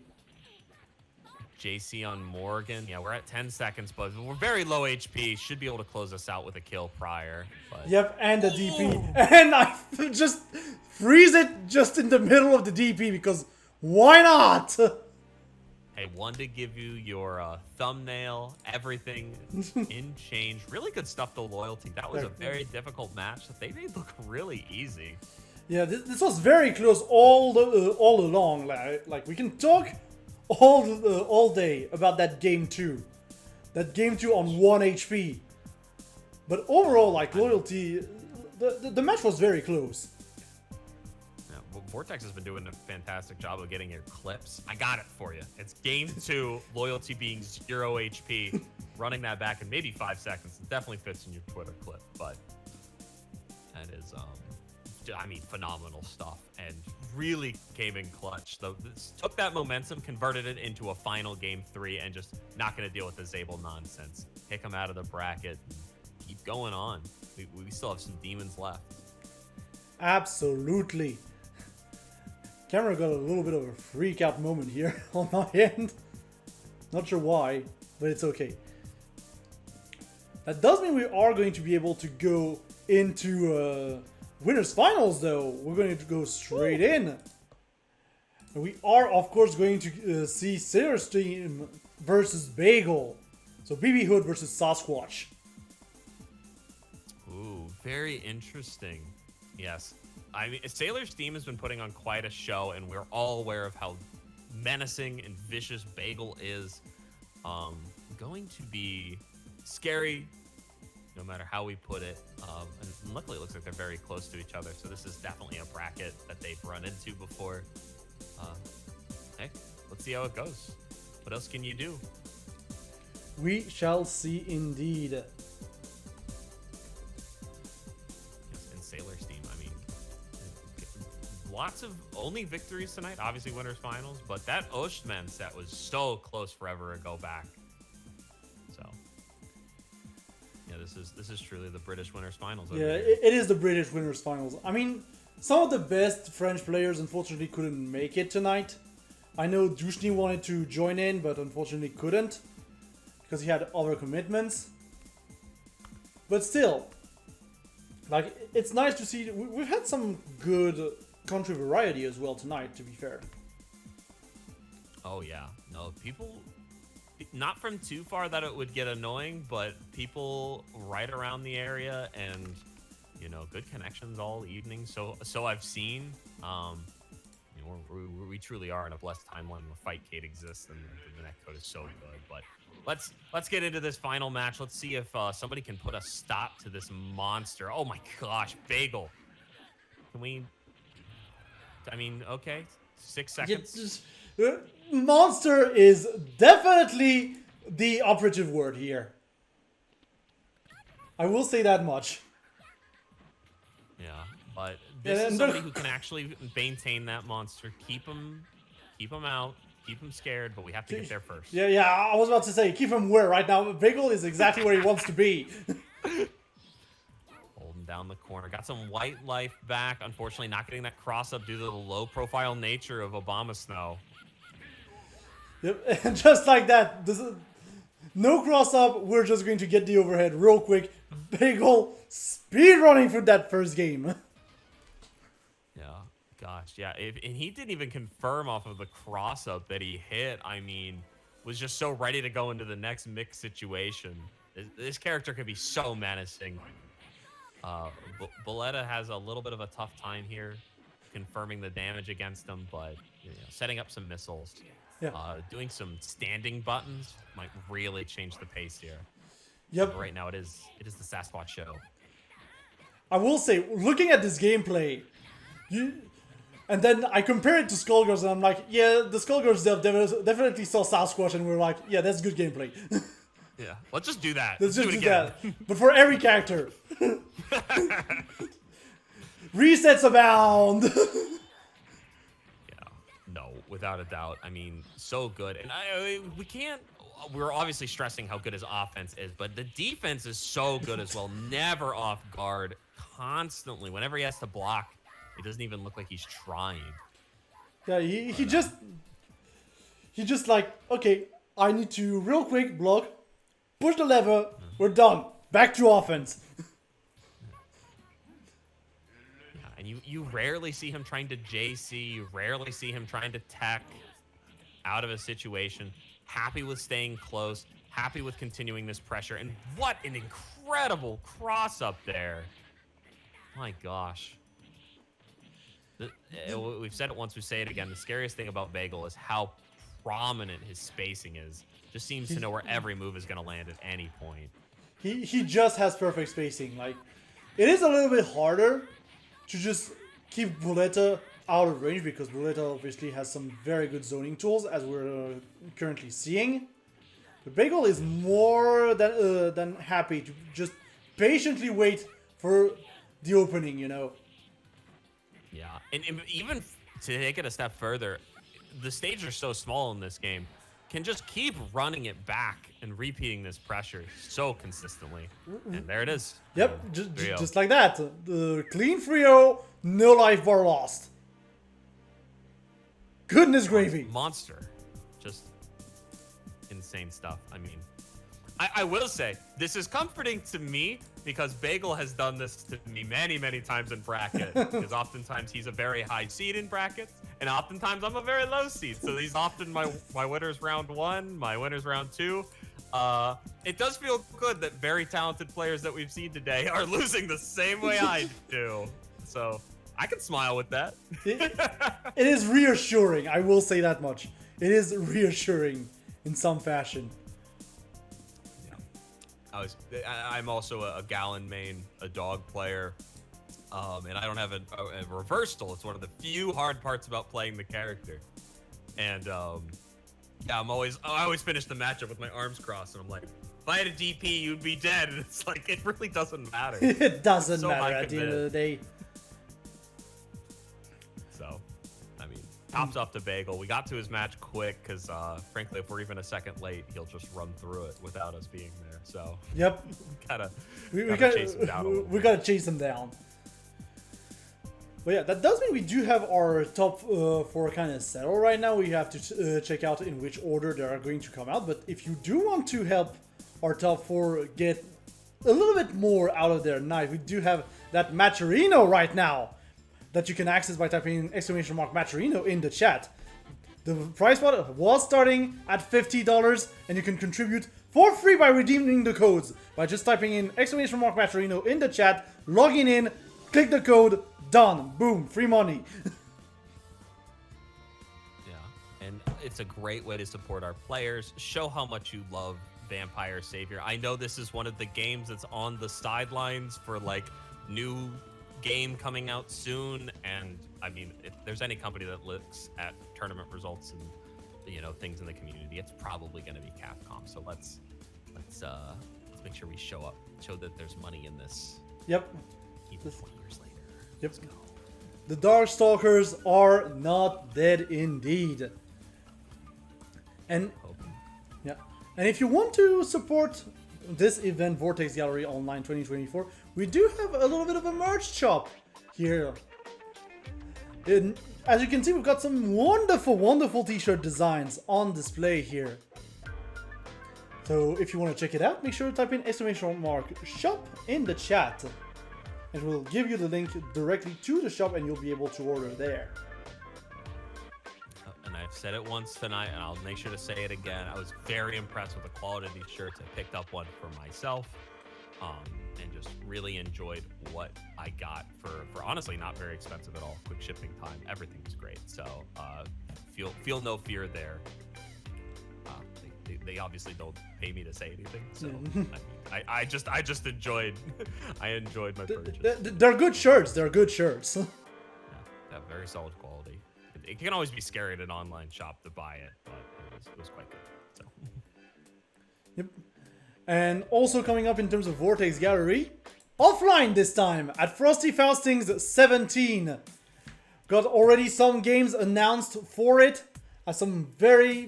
JC on Morgan. Yeah, we're at 10 seconds, but we're very low HP. Should be able to close us out with a kill prior. But... Yep, and the DP. And I just freeze it just in the middle of the DP because why not? Hey, one to give you your thumbnail, everything in change. Really good stuff to Loyalty. That was a very difficult match that they made look really easy. Yeah, this was very close all along. Like we can talk all day about that game 2. That game 2 on 1 HP. But overall, like Loyalty, the match was very close. Yeah, well, VORTEX has been doing a fantastic job of getting your clips. I got it for you. It's game 2, Loyalty being 0 HP, running that back in maybe 5 seconds. It definitely fits in your Twitter clip, but that is, I mean, phenomenal stuff and really came in clutch. Took that momentum, converted it into a final game 3, and just not going to deal with the Zabel nonsense. Kick him out of the bracket. Keep going on. We still have some demons left. Absolutely. Camera got a little bit of a freak out moment here on my end. Not sure why, but it's okay. That does mean we are going to be able to go into winners finals though. We're going to go straight in. And we are of course going to see Sailor's team versus Bagel. So BB Hood versus Sasquatch. Ooh, very interesting. Yes. I mean, Sailor's team has been putting on quite a show, and we're all aware of how menacing and vicious Bagel is. Going to be scary, no matter how we put it. And luckily, it looks like they're very close to each other, so this is definitely a bracket that they've run into before. Hey, let's see how it goes. What else can you do? We shall see indeed. Yes, and Sailor's team, I mean, lots of only victories tonight, obviously winners finals, but that Ostman set was so close forever ago back. So yeah, this is truly the British winners finals. Yeah, it is the British winners finals. I mean, some of the best French players unfortunately couldn't make it tonight. I know Dushny wanted to join in, but unfortunately couldn't because he had other commitments. But still, like, it's nice to see. We've had some good country variety as well tonight, to be fair. Oh yeah, no, people, not from too far that it would get annoying, but people right around the area, and you know, good connections all evening. So I've seen. You know, we truly are in a blessed timeline where Fightcade exists, and the netcode is so good. But let's get into this final match. Let's see if somebody can put a stop to this monster. Oh my gosh, Bagel! Can we? I mean, okay, 6 seconds. Monster is definitely the operative word here. I will say that much. Yeah, but this is somebody who can actually maintain that monster, keep him out, keep him scared, but we have to get there first. Yeah, I was about to say, keep him where right now. Bagel is exactly where he wants to be. Holding down the corner. Got some white life back. Unfortunately, not getting that cross up due to the low profile nature of Obama Snow. Yep, and just like that, no cross up, we're just going to get the overhead real quick. Bagel speedrunning through that first game. Yeah, gosh, yeah. And he didn't even confirm off of the cross up that he hit. I mean, was just so ready to go into the next mix situation. This character could be so menacing. Boletta has a little bit of a tough time here confirming the damage against him, but you know, setting up some missiles. Yeah. Doing some standing buttons might really change the pace here. Yep. But right now, it is the Sasquatch show. I will say, looking at this gameplay, and then I compare it to Skullgirls, and I'm like, yeah, the Skullgirls definitely saw Sasquatch, and we're like, yeah, that's good gameplay. Yeah, let's just do that. Let's just do it do again. that. But for every character. Resets abound. No, without a doubt. I mean, so good. And we can't... We're obviously stressing how good his offense is, but the defense is so good as well. Never off guard. Constantly. Whenever he has to block, it doesn't even look like he's trying. Yeah, he just like, okay, I need to real quick block, push the lever, we're done. Back to offense. And you rarely see him trying to JC. You rarely see him trying to tech out of a situation. Happy with staying close. Happy with continuing this pressure. And what an incredible cross up there. My gosh. We've said it once, we say it again. The scariest thing about Bagel is how prominent his spacing is. Just seems to know where every move is going to land at any point. He just has perfect spacing. Like, it is a little bit harder to just keep Boletta out of range because Boletta obviously has some very good zoning tools, as we're currently seeing. But Bagel is more than happy to just patiently wait for the opening, you know. Yeah, and even to take it a step further, the stages are so small in this game, can just keep running it back and repeating this pressure so consistently. And there it is. Yep, just like that. The clean 3-0, no life bar lost. Goodness gravy. Monster. Just insane stuff. I mean, I will say, this is comforting to me because Bagel has done this to me many, many times in bracket. Because oftentimes he's a very high seed in brackets, and oftentimes I'm a very low seed. So he's often my winners round 1, my winners round 2. It does feel good that very talented players that we've seen today are losing the same way I do. So I can smile with that. It is reassuring, I will say that much. It is reassuring in some fashion. I'm also a Gallon main, a dog player, and I don't have a reversal. It's one of the few hard parts about playing the character. And yeah, I always finish the matchup with my arms crossed, and I'm like, if I had a DP, you'd be dead. And it's like, it really doesn't matter. It doesn't so matter at the end of the day. So, I mean, tops off the bagel. We got to his match quick because, frankly, if we're even a second late, he'll just run through it without us being there. So, yep, we gotta chase him down a little we bit. gotta chase him down. But yeah, that does mean we do have our top 4 kind of settled right now. We have to check out in which order they are going to come out. But if you do want to help our top 4 get a little bit more out of their night, we do have that Matcherino right now that you can access by typing !Matcherino in the chat. The price pot was starting at $50, and you can contribute for free by redeeming the codes by just typing in !Matcherino in the chat, logging in, click the code, done, boom, free money. Yeah, and it's a great way to support our players, show how much you love Vampire Savior. I know this is one of the games that's on the sidelines for like new game coming out soon, and I mean, if there's any company that looks at tournament results and things in the community, it's probably going to be Capcom. So let's make sure we show that there's money in this. Yep. Even 20 years later. Yep. The Darkstalkers are not dead indeed. And yeah, and if you want to support this event, Vortex Gallery Online 2024, we do have a little bit of a merch shop here. As you can see, we've got some wonderful t-shirt designs on display here. So if you want to check it out, make sure to type in !shop in the chat. And we'll give you the link directly to the shop, and you'll be able to order there. And I've said it once tonight, and I'll make sure to say it again. I was very impressed with the quality of these shirts. I picked up one for myself, and just really enjoyed what I got for honestly not very expensive at all. Quick shipping time, everything was great. So feel no fear there. They obviously don't pay me to say anything, so I just enjoyed I enjoyed my purchase. They're good shirts. They're good shirts. Yeah, very solid quality. It can always be scary at an online shop to buy it, but it was quite good. So. Yep. And also coming up in terms of Vortex Gallery, offline this time at Frosty Faustings 17. Got already some games announced for it. Some very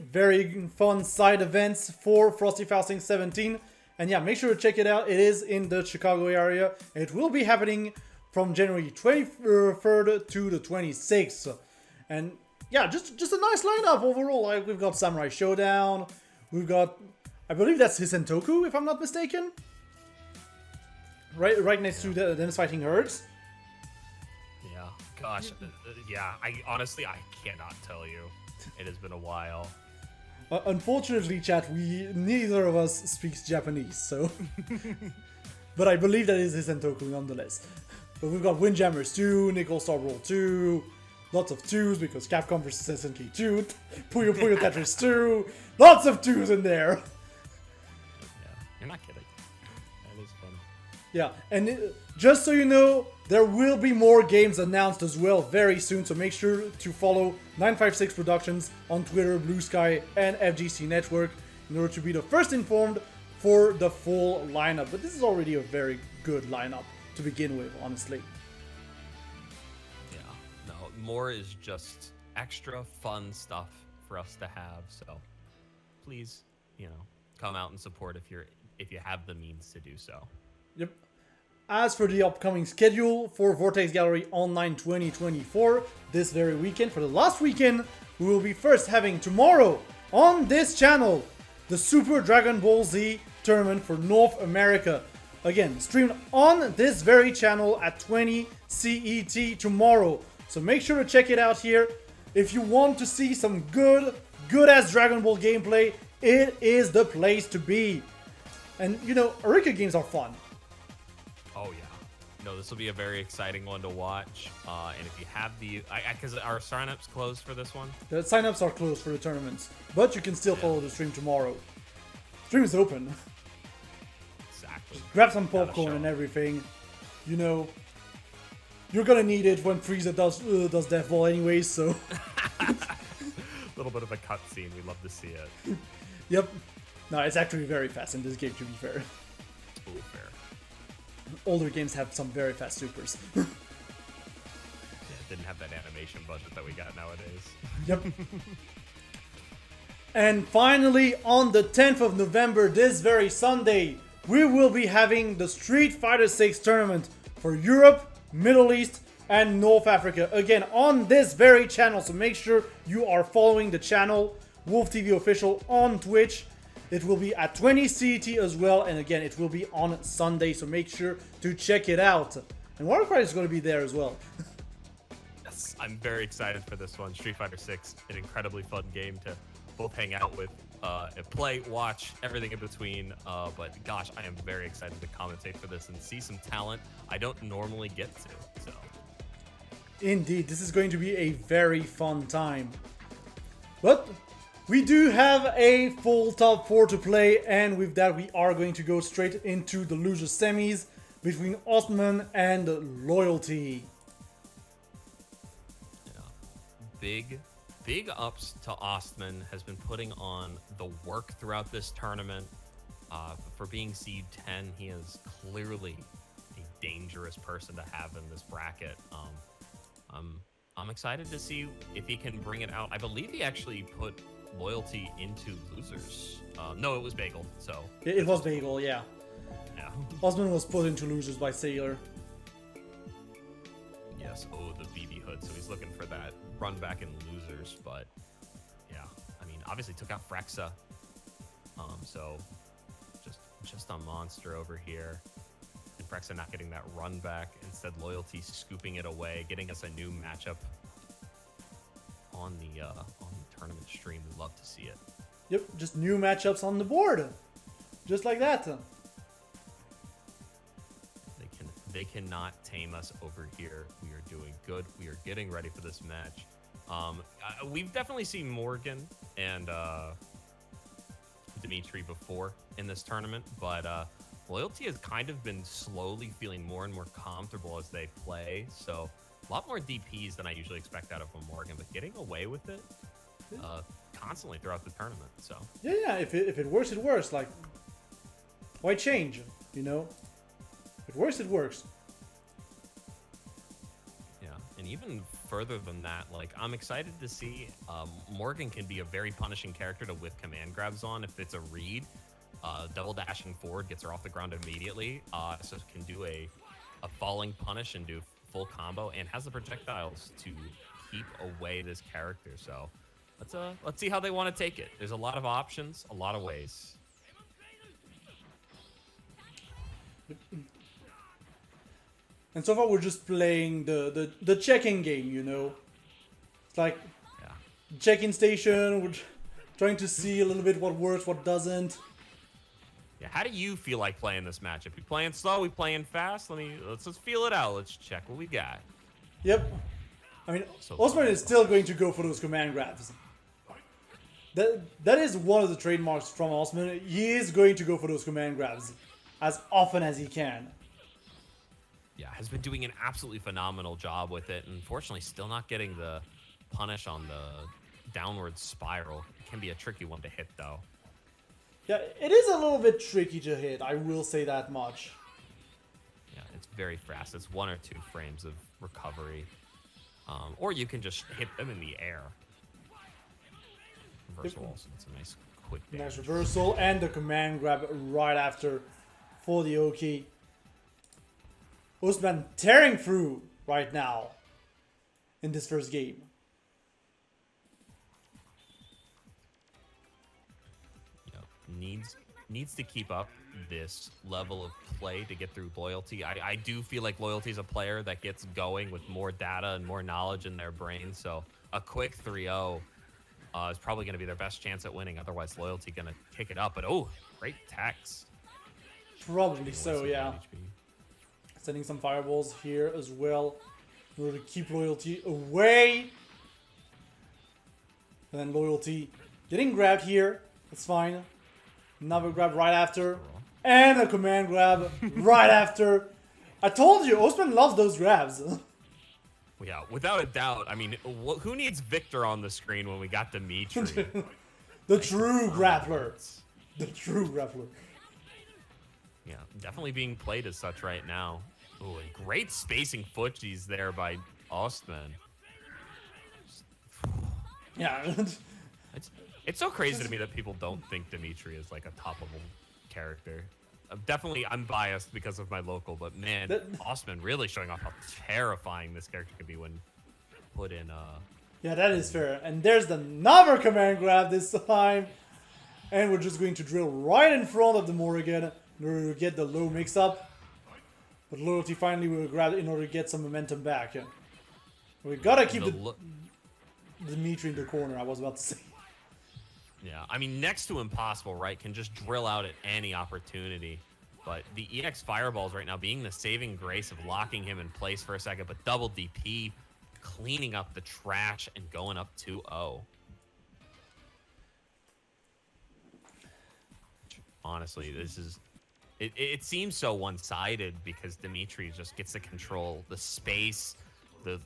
fun side events for Frosty Faustings 17. And yeah, make sure to check it out. It is in the Chicago area. It will be happening from January 23rd to the 26th. And yeah, just a nice lineup overall. Like, we've got Samurai Showdown. We've got, I believe that's Hisentoku, if I'm not mistaken. Right next to them fighting herds. Yeah, gosh, yeah. I honestly cannot tell you. It has been a while. Unfortunately, chat, neither of us speaks Japanese, so. But I believe that is Hisentoku nonetheless. But we've got Windjammers 2, Nickel Star Brawl 2, lots of 2s because Capcom vs. SNK 2, Puyo Puyo Tetris 2, lots of 2s in there. Yeah, you're not kidding. That is funny. Yeah, and just so you know, there will be more games announced as well very soon, so make sure to follow 956 Productions on Twitter, Blue Sky, and FGC Network in order to be the first informed for the full lineup. But this is already a very good lineup to begin with, honestly. Yeah, no, more is just extra fun stuff for us to have, so please, come out and support if you have the means to do so. Yep. As for the upcoming schedule for Vortex Gallery Online 2024, this very weekend, for the last weekend, we will be first having tomorrow on this channel, the Super Dragon Ball Z tournament for North America. Again, streamed on this very channel at 20 CET tomorrow. So make sure to check it out here. If you want to see some good-ass Dragon Ball gameplay, it is the place to be. And, Arika games are fun. Oh, yeah. No, this will be a very exciting one to watch. And if you have the, because our signups closed for this one. The signups are closed for the tournaments, but you can still follow the stream tomorrow. Stream is open. Exactly. Grab some Gotta popcorn show. and everything. You know, you're gonna need it when Frieza does Death Ball anyways, so. A little bit of a cutscene. We love to see it. Yep. No, it's actually very fast in this game, to be fair. Ooh, fair. Older games have some very fast supers. Yeah, it didn't have that animation budget that we got nowadays. Yep. And finally, on the 10th of November, this very Sunday, we will be having the Street Fighter 6 tournament for Europe, Middle East, and North Africa. Again, on this very channel, so make sure you are following the channel, Wolf TV Official, on Twitch. It will be at 20 CET as well, and again, it will be on Sunday, so make sure to check it out. And WyCry is going to be there as well. Yes, I'm very excited for this one. Street Fighter 6, an incredibly fun game to both hang out with, play, watch, everything in between. But gosh, I am very excited to commentate for this and see some talent I don't normally get to. So, Indeed, this is going to be a very fun time. But we do have a full top 4 to play, and with that we are going to go straight into the loser semis between Osman and Loyalty. yeah. Big ups to Ostman. Has been putting on the work throughout this tournament. For being seed 10, he is clearly a dangerous person to have in this bracket. I'm excited to see if he can bring it out. I believe he actually put Loyalty into losers. No, it was Bagel. So It was Bagel, yeah. yeah. Osman was put into losers by Sailor. Yes. Oh, the BB hood. So he's looking for that run back in losers. But yeah, I mean, obviously took out Frexa. So just a monster over here. And Frexa not getting that run back. Instead, Loyalty scooping it away, getting us a new matchup on the tournament stream. We love to see it. Yep, just new matchups on the board. Just like that. They cannot tame us over here. We are doing good. We are getting ready for this match. We've definitely seen Morgan and Dimitri before in this tournament, but Loyalty has kind of been slowly feeling more and more comfortable as they play. So a lot more DPs than I usually expect out of a Morgan, but getting away with it constantly throughout the tournament. So Yeah, if it works, it works. Like, why change? You know? If it works, it works. yeah, and even further than that, like I'm excited to see Morgan can be a very punishing character to whip command grabs on if it's a read. Double dashing forward gets her off the ground immediately, so can do a falling punish and do full combo, and has the projectiles to keep away this character. So let's see how they want to take it. There's a lot of options, a lot of ways. And so far we're just playing the check-in game, you know? It's like Yeah. check-in station, we're trying to see a little bit what works, what doesn't. Yeah, how do you feel like playing this matchup? We playing slow? We playing fast? Let's just feel it out. Let's check what we got. Yep. I mean, So- Osman is still going to go for those command grabs. That is one of the trademarks from Osman. He is going to go for those command grabs as often as he can. Yeah, has been doing an absolutely phenomenal job with it. Unfortunately, still not getting the punish on the downward spiral. It can be a tricky one to hit, though. Yeah, it is a little bit tricky to hit, I will say that much. Yeah, it's very fast. It's 1 or 2 frames of recovery. Or you can just hit them in the air. Reversal also, it's a nice quick Nice damage. reversal and the command grab right after for the Oki. Osman tearing through right now in this first game. Yep. Needs to keep up this level of play to get through Loyalty. I do feel like Loyalty is a player that gets going with more data and more knowledge in their brain. So a quick 3-0 is probably going to be their best chance at winning. Otherwise, Loyalty going to kick it up. But oh, great tax. Probably so, Some yeah. HP. Sending some fireballs here as well in order to keep Loyalty away. And then Loyalty getting grabbed here. That's fine. Another grab right after. And a command grab right after. I told you, Osman loves those grabs. Yeah, without a doubt. I mean, who needs Victor on the screen when we got Dimitri? The true grappler. The true grappler. Yeah, definitely being played as such right now. Ooh, and great spacing footsies there by Ostman. Yeah. It's so crazy to me that people don't think Dimitri is like a top-level character. Definitely, I'm biased because of my local, but man, Ostman really showing off how terrifying this character can be when put in. Yeah, that is fair. And there's another command grab this time. And we're just going to drill right in front of the Morrigan in order to get the low mix-up. But Loyalty finally will grab it in order to get some momentum back. We gotta keep the Dimitri in the corner, I was about to say. Yeah, I mean, next to impossible, right? Can just drill out at any opportunity. But the EX Fireballs right now being the saving grace of locking him in place for a second, but double DP, cleaning up the trash and going up 2-0. Honestly, this is... It seems so one-sided because Dimitri just gets to control the space, the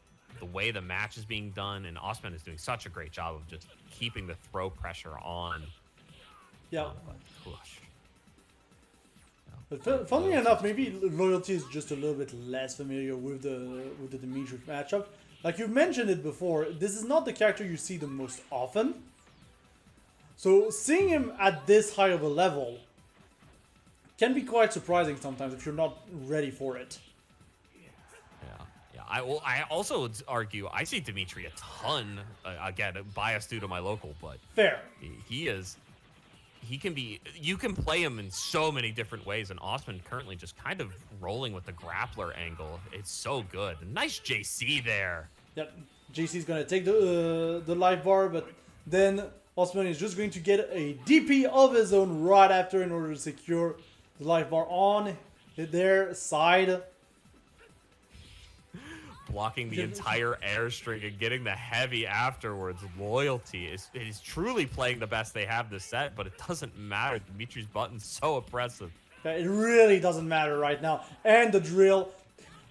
way the match is being done, and Ostman is doing such a great job of just keeping the throw pressure on. Yeah. Push. But funnily enough, maybe Loyalty is just a little bit less familiar with the Dimitri matchup. Like you've mentioned it before, this is not the character you see the most often. So seeing him at this high of a level can be quite surprising sometimes if you're not ready for it. Yeah. I also would argue I see Dimitri a ton. Again, biased due to my local, but fair. He can be. You can play him in so many different ways, and Ostman currently just kind of rolling with the grappler angle. It's so good. Nice JC there. Yeah, JC's gonna take the life bar, but then Ostman is just going to get a DP of his own right after in order to secure the life bar on their side. Blocking the entire airstream and getting the heavy afterwards. Loyalty is truly playing the best they have this set, but it doesn't matter. Dimitri's button's so oppressive. Yeah, it really doesn't matter right now. And the drill.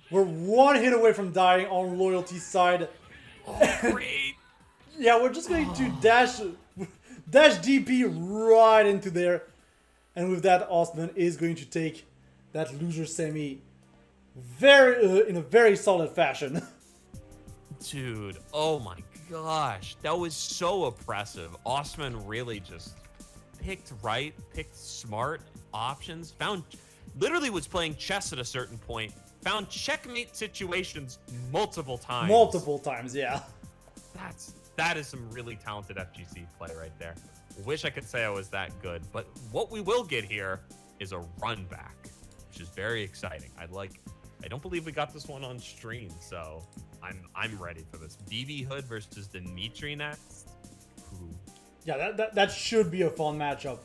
We're one hit away from dying on Loyalty's side. Oh, great. Yeah, we're just going to dash DP right into there. And with that, Ostman is going to take that loser semi in a very solid fashion. Dude, oh my gosh. That was so oppressive. Ostman really just picked smart options, literally was playing chess at a certain point, found checkmate situations multiple times. Multiple times, yeah. That is some really talented FGC play right there. Wish I could say I was that good, but what we will get here is a run back, which is very exciting. I don't believe we got this one on stream, so I'm ready for this. BB Hood versus Dimitri next. Ooh. Yeah, that should be a fun matchup.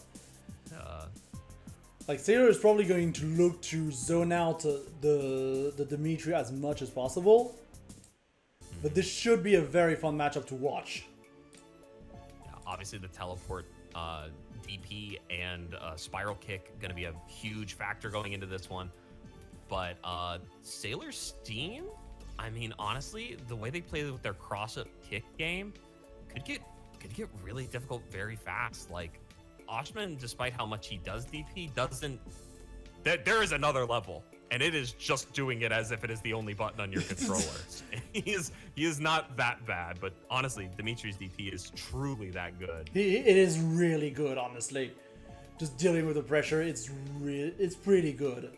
Like Sailor is probably going to look to zone out the Dimitri as much as possible, but this should be a very fun matchup to watch. Yeah, obviously the teleport DP and spiral kick going to be a huge factor going into this one. But Sailor Steam, I mean, honestly, the way they play with their cross-up kick game could get really difficult very fast. Like, Ostman, despite how much he does DP, doesn't... There is another level, and it is just doing it as if it is the only button on your controller. He is not that bad, but honestly, Dimitri's DP is truly that good. It is really good, honestly. Just dealing with the pressure, it's pretty good.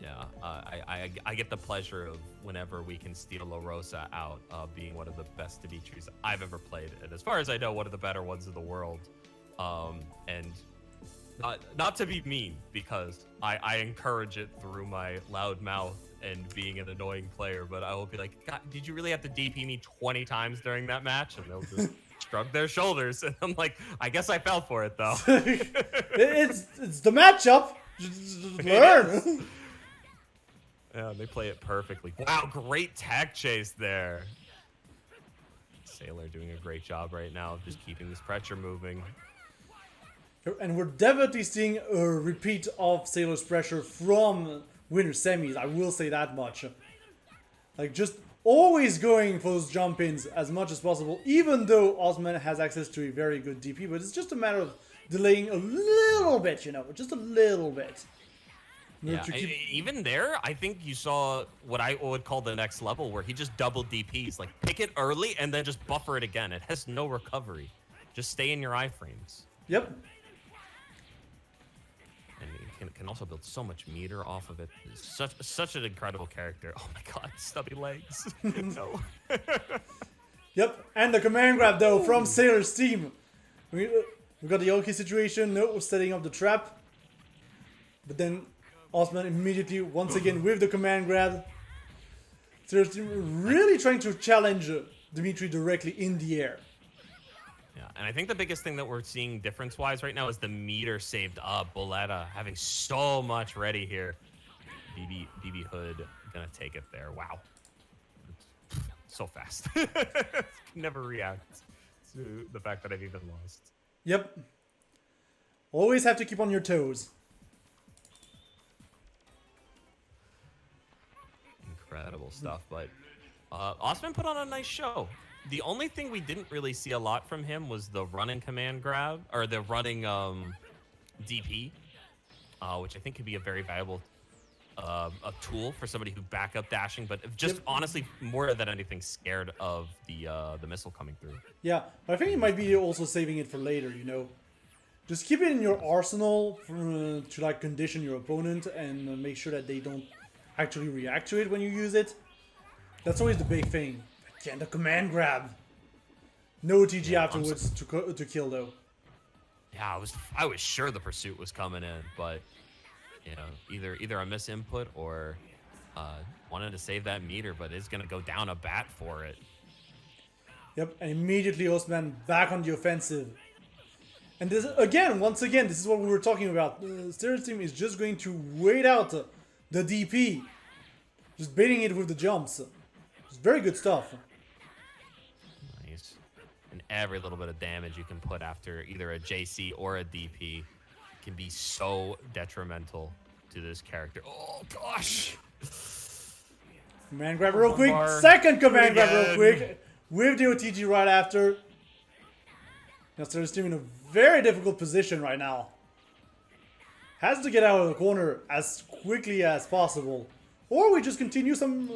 Yeah, I get the pleasure of whenever we can steal La Rosa out being one of the best Dimitris I've ever played, and as far as I know, one of the better ones in the world. And not to be mean, because I encourage it through my loud mouth and being an annoying player, but I will be like, God, did you really have to DP me 20 times during that match? And they'll just shrug their shoulders, and I'm like, I guess I fell for it though. it's the matchup. Just learn. Yeah, they play it perfectly. Wow, great tag chase there. Sailor doing a great job right now of just keeping this pressure moving. And we're definitely seeing a repeat of Sailor's pressure from winter semis, I will say that much. Like, just always going for those jump-ins as much as possible, even though Osman has access to a very good DP, but it's just a matter of delaying a little bit, you know, just a little bit. Yeah, even there, I think you saw what I would call the next level, where he just double DPs. Like, pick it early and then just buffer it again. It has no recovery. Just stay in your iframes. Yep. And he can also build so much meter off of it. Such an incredible character. Oh my god, stubby legs. No. Yep, and the command grab, though, from Sailor's team. We got the Oki situation, no, setting up the trap. But then Osman immediately, once again, with the command grab. Sailor's team really trying to challenge Dimitri directly in the air. Yeah, and I think the biggest thing that we're seeing difference-wise right now is the meter saved up. Boletta having so much ready here. BB Hood gonna take it there. Wow. So fast. Never react to the fact that I've even lost. Yep. Always have to keep on your toes. Incredible stuff, but Osman put on a nice show. The only thing we didn't really see a lot from him was the running command grab, or the running DP, which I think could be a very valuable a tool for somebody who back up dashing, but just honestly more than anything scared of the missile coming through. Yeah, I think he might be also saving it for later, you know. Just keep it in your arsenal to like condition your opponent and make sure that they don't actually react to it when you use it. That's always the big thing. Again, the command grab. No TG afterwards to kill though. Yeah, I was sure the pursuit was coming in, but you know, either a misinput or wanted to save that meter, but it's gonna go down a bat for it. Yep, and immediately Osman back on the offensive. And this again, once again, this is what we were talking about. Sailor's team is just going to wait out the DP, just baiting it with the jumps. It's very good stuff. Nice. And every little bit of damage you can put after either a JC or a DP can be so detrimental to this character. Oh gosh! Command grab real quick. Second command grab real quick. With the OTG right after. Now Sailor's team in a very difficult position right now. Has to get out of the corner as quickly as possible. Or we just continue some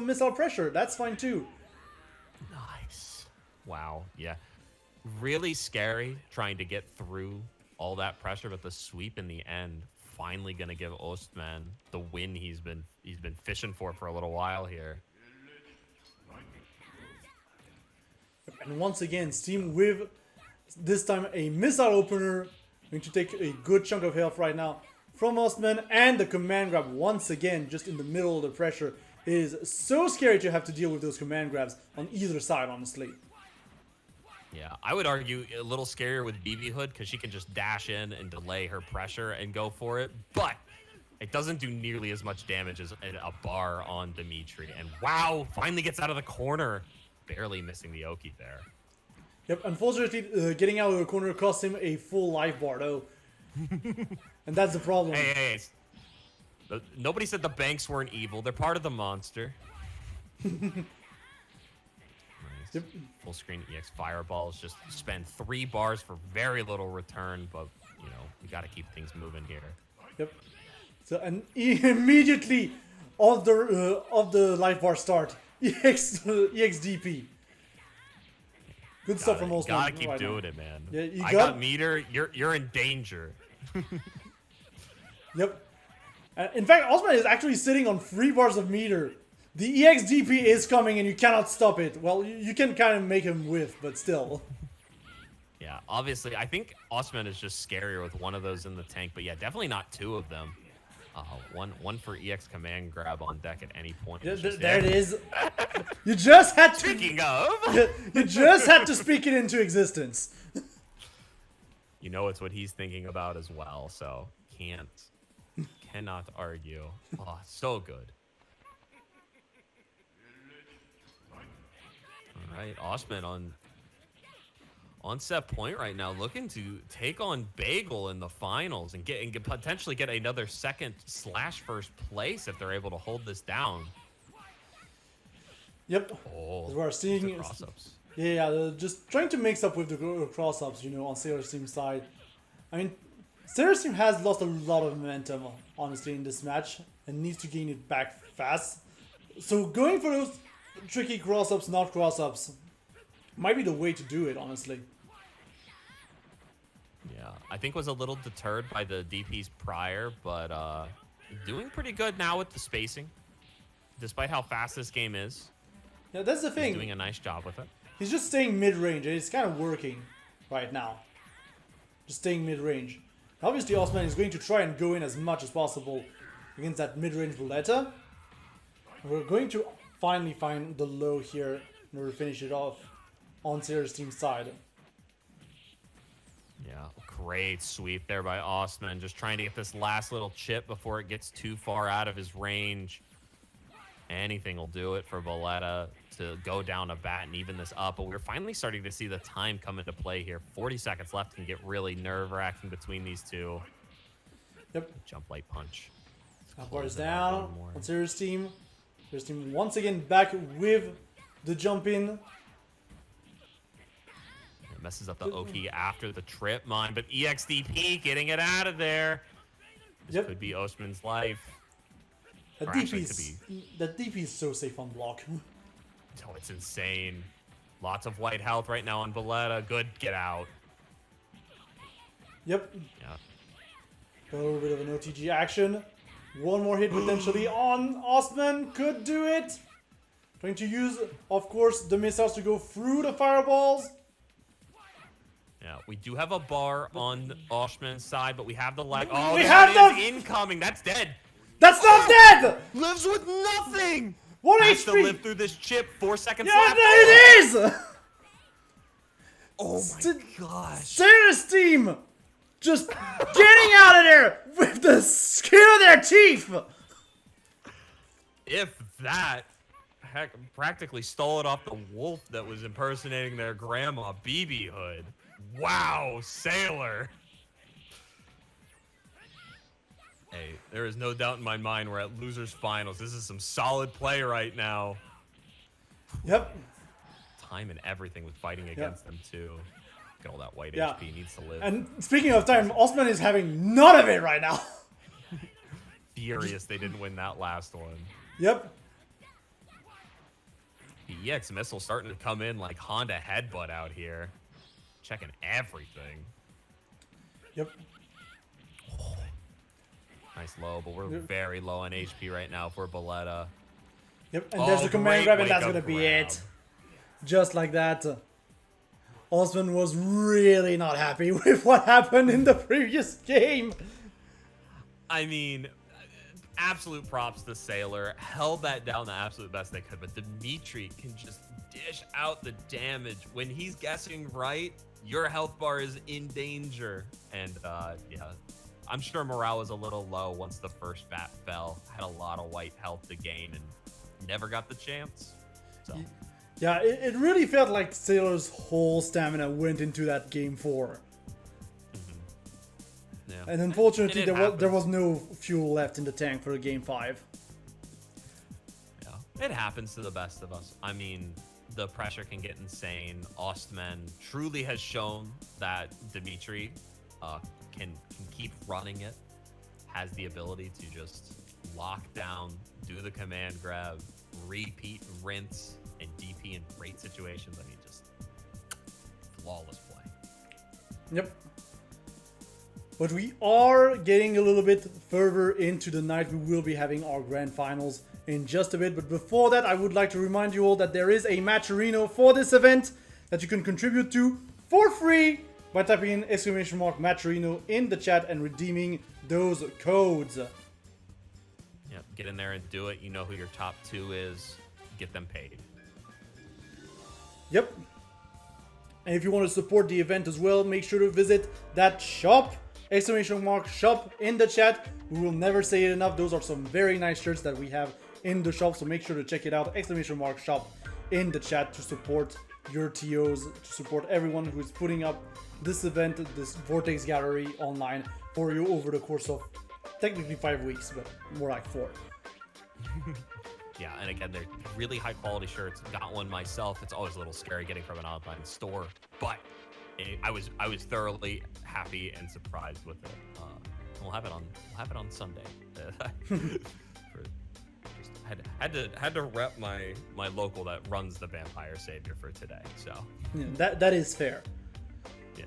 missile pressure. That's fine too. Nice. Wow. Yeah. Really scary trying to get through all that pressure, but the sweep in the end finally gonna give Ostman the win he's been fishing for a little while here. And once again, Steam with this time a missile opener, going to take a good chunk of health right now from Ostman, and the command grab once again just in the middle of the pressure. It is so scary to have to deal with those command grabs on either side, honestly. Yeah, I would argue a little scarier with BB Hood because she can just dash in and delay her pressure and go for it, but it doesn't do nearly as much damage as a bar on Dimitri. And wow, finally gets out of the corner, barely missing the Oki there. Yep, unfortunately, getting out of the corner cost him a full life bar though. And that's the problem. Hey. Nobody said the banks weren't evil. They're part of the monster. Nice. Yep. Full screen EX fireballs. Just spend 3 bars for very little return, but you know we got to keep things moving here. Yep. So and immediately of the life bar start, EXDP. Good stuff from Osman. Gotta keep doing it, man. Yeah, I got meter. You're in danger. Yep. In fact, Osman is actually sitting on 3 bars of meter. The EXDP is coming and you cannot stop it. Well, you can kind of make him whiff, but still. Yeah, obviously, I think Osman is just scarier with one of those in the tank, but yeah, definitely not 2 of them. One for EX command grab on deck at any point. There it is. You just had to. Speaking of, you just had to speak it into existence. You know it's what he's thinking about as well, so cannot argue. Oh, so good. right, Osman on set point right now, looking to take on Bagel in the finals and potentially get another second/first place if they're able to hold this down. Yep. Oh, As we're seeing, cross-ups. yeah, they're just trying to mix up with the cross-ups, on Sailor's team side. I mean, Sailor's team has lost a lot of momentum, honestly, in this match, and needs to gain it back fast. So going for those tricky cross-ups, not cross-ups, might be the way to do it, honestly. Yeah, I think was a little deterred by the DPs prior, but doing pretty good now with the spacing, despite how fast this game is. Yeah, that's the He's thing. doing a nice job with it. He's just staying mid-range, and it's kind of working right now. Just staying mid-range. Obviously, Osman is going to try and go in as much as possible against that mid-range Buletta. We're going to finally find the low here in order to finish it off on Sailor's team side. Yeah, great sweep there by Osman, just trying to get this last little chip before it gets too far out of his range. Anything will do it for Buletta to go down a bat and even this up, but we're finally starting to see the time come into play here. 40 seconds left can get really nerve-wracking between these two. Yep. Jump light punch. That bar is Close it out down one more. on Sailor's team. Sailor's team once again back with the jump in. It messes up the Oki after the trip mine, but EXDP getting it out of there. This could be Osman's life. That DP is so safe on block. Oh, it's insane. Lots of white health right now on Buletta. Good, get out. Yep. Yeah. Got a little bit of an OTG action. One more hit potentially on Osman. Could do it. Trying to use, of course, the missiles to go through the fireballs. Yeah, we do have a bar on Osman's side, but we have the lag. Oh, We that have is incoming. That's dead. That's not dead! Lives with nothing. What Has to HP? live through this chip. 4 seconds Yeah, left. there it is! Oh my gosh. Sailor's team just getting out of there with the skin of their teeth. If that, heck, practically stole it off the wolf that was impersonating their grandma, BB Hood. Wow, Sailor. Hey, there is no doubt in my mind we're at losers finals. This is some solid play right now. Yep. Time and everything with fighting against them too. Get all that white Yeah. HP needs to live. And speaking of time, Osman is having none of it right now. Furious they didn't win that last one. Yep. The EX missile starting to come in like Honda headbutt out here. Checking everything. Yep. Nice low, but we're very low on HP right now for Buletta. Yep. And there's the command great grab, and that's wake-up gonna be grab. it. Just like that. Osman was really not happy with what happened in the previous game. I mean, absolute props to Sailor. Held that down the absolute best they could, but Dimitri can just dish out the damage. When he's guessing right, your health bar is in danger. And yeah, I'm sure morale was a little low once the first bat fell. Had a lot of white health to gain and never got the chance. So Yeah, it really felt like Sailor's whole stamina went into that game 4. yeah. And unfortunately, And it there was no fuel left in the tank for game 5. Yeah, it happens to the best of us. I mean, the pressure can get insane. Ostman truly has shown that Dimitri can keep running it, has the ability to just lock down, do the command grab, repeat and rinse, and DP in great situations. I mean, just flawless play. Yep. But we are getting a little bit further into the night. We will be having our grand finals in just a bit. But before that, I would like to remind you all that there is a matcherino for this event that you can contribute to for free by typing in !matcherino in the chat and redeeming those codes. Yeah, get in there and do it. You know who your top 2 is. Get them paid. Yep. And if you want to support the event as well, make sure to visit that shop. !shop in the chat. We will never say it enough. Those are some very nice shirts that we have in the shop. So make sure to check it out. !shop in the chat to support your TOs, to support everyone who is putting up this event, this Vortex Gallery online for you over the course of technically 5 weeks, but more like 4. Yeah, and again, they're really high quality shirts. Got one myself. It's always a little scary getting from an online store, but I was thoroughly happy and surprised with it. We'll have it on Sunday. Had to rep my local that runs the Vampire Savior for today. So Yeah, that is fair. yeah.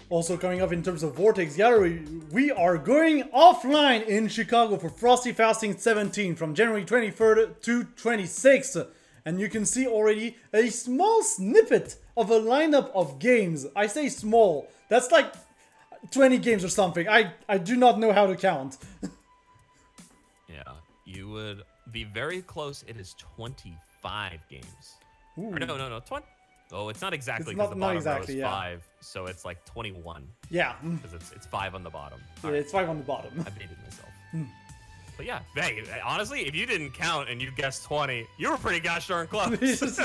Also coming up in terms of Vortex Gallery, we are going offline in Chicago for Frosty Fasting 17 from January 23rd to 26th. And you can see already a small snippet of a lineup of games. I say small, that's like 20 games or something. I do not know how to count. Yeah, you would be very close. It is 25 games. Ooh. Or no, 20. Oh, it's not exactly It's because not- the not bottom exactly, row is yeah. 5, so it's like 21 Yeah, because it's 5 on the bottom. yeah, All right, it's 5 on the bottom. I baited myself. But yeah, hey, honestly, if you didn't count and you guessed 20, you were pretty gosh darn close.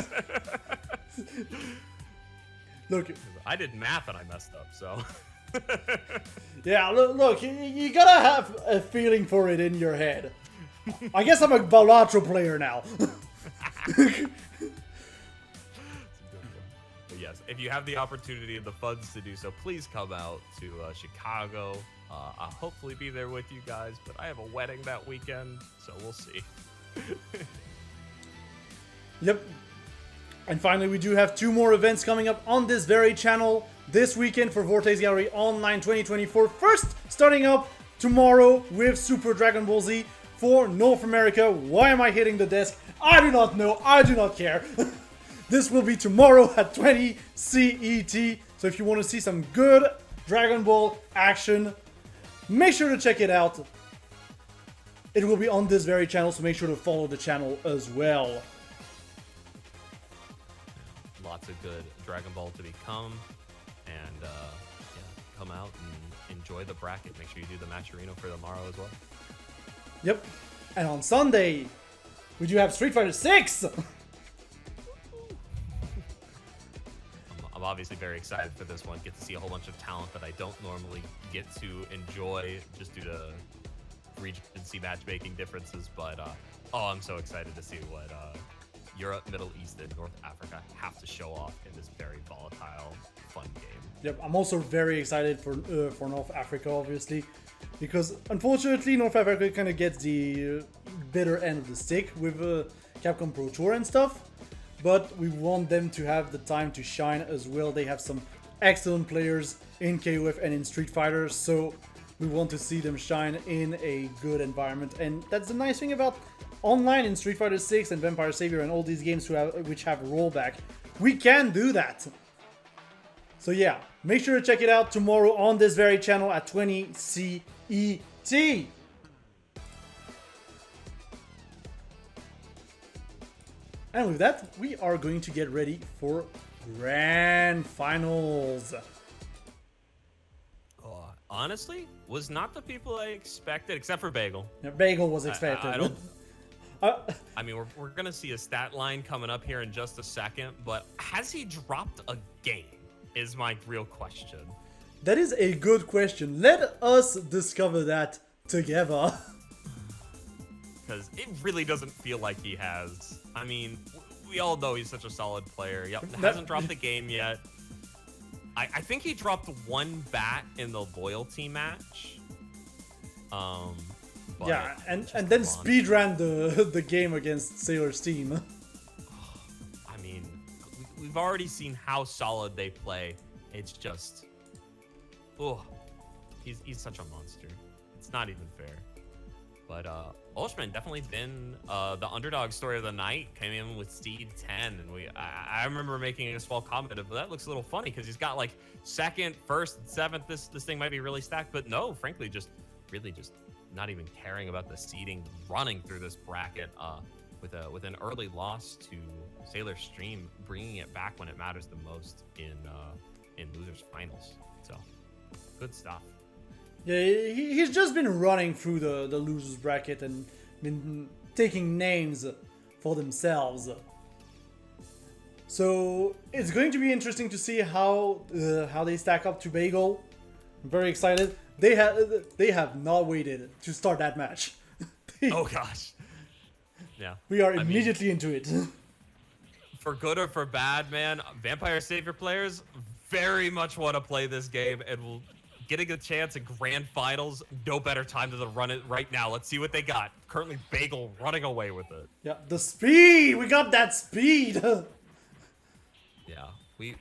Look, I did math and I messed up, so. yeah, look, you gotta have a feeling for it in your head. I guess I'm a Balatro player now. But yes, if you have the opportunity and the funds to do so, please come out to Chicago. I'll hopefully be there with you guys, but I have a wedding that weekend, so we'll see. Yep. And finally, we do have 2 more events coming up on this very channel this weekend for Vortex Gallery Online 2024. First, starting up tomorrow with Super Dragon Ball Z for North America. Why am I hitting the desk? I do not know. I do not care. This will be tomorrow at 20 CET. So if you want to see some good Dragon Ball action, make sure to check it out. It will be on this very channel, so make sure to follow the channel as well. Lots of good Dragon Ball to become, and yeah, come out and enjoy the bracket. Make sure you do the Matcherino for tomorrow as well. Yep. And on Sunday, we do have Street Fighter 6. I'm obviously very excited for this one. Get to see a whole bunch of talent that I don't normally get to enjoy just due to Regency matchmaking differences. But oh, I'm so excited to see what Europe, Middle East, and North Africa have to show off in this very volatile, fun game. Yep, I'm also very excited for North Africa, obviously, because unfortunately North Africa kind of gets the bitter end of the stick with Capcom Pro Tour and stuff, but we want them to have the time to shine as well. They have some excellent players in KOF and in Street Fighter, so we want to see them shine in a good environment, and that's the nice thing about online in Street Fighter 6 and Vampire Savior and all these games which have rollback. We can do that. So yeah, make sure to check it out tomorrow on this very channel at 20 CET. And with that, we are going to get ready for Grand Finals. Honestly, was not the people I expected, except for Bagel. Yeah, Bagel was expected. I don't. I mean, we're gonna see a stat line coming up here in just a second, but has he dropped a game? Is my real question. That is a good question. Let us discover that together. Because it really doesn't feel like he has. I mean, we all know he's such a solid player. Yep, hasn't dropped the game yet. I think he dropped 1 bat in the loyalty match. But Yeah, and then speedran the game against Sailor's team. I mean, we've already seen how solid they play. It's just, oh, he's such a monster. It's not even fair. But Ultraman definitely been the underdog story of the night. Came in with Steed 10, and I remember making a small comment of that looks a little funny because he's got like 2nd, 1st, and 7th. This thing might be really stacked, but no, frankly, really just not even caring about the seeding, running through this bracket with an early loss to Sailor Stream, bringing it back when it matters the most in losers finals. So good stuff. Yeah, he's just been running through the losers bracket and been taking names for themselves. So it's going to be interesting to see how they stack up to Bagel. I'm very excited. They have not waited to start that match. Oh gosh. Yeah. We are immediately into it. For good or for bad, man, Vampire Savior players very much want to play this game and will getting a chance at grand finals. No better time to run it right now. Let's see what they got. Currently, Bagel running away with it. Yeah, the speed. We got that speed. Yeah, we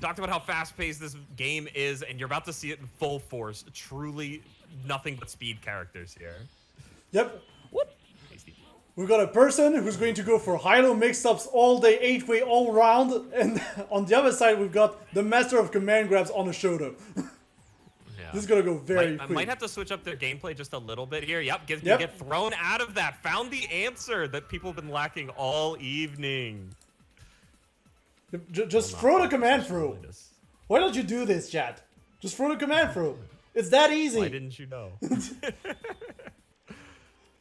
talked about how fast-paced this game is, and you're about to see it in full force. Truly, nothing but speed characters here. Yep. Whoop. Tasty. We've got a person who's going to go for high-low mix-ups all day, 8-way all round, and on the other side we've got the master of command grabs on a Shoto. Yeah. This is gonna go very quick. I might have to switch up their gameplay just a little bit here. Yep, get thrown out of that. Found the answer that people have been lacking all evening. Just throw the command through. Why don't you do this, chat? Just throw the command through. It's that easy. Why didn't you know?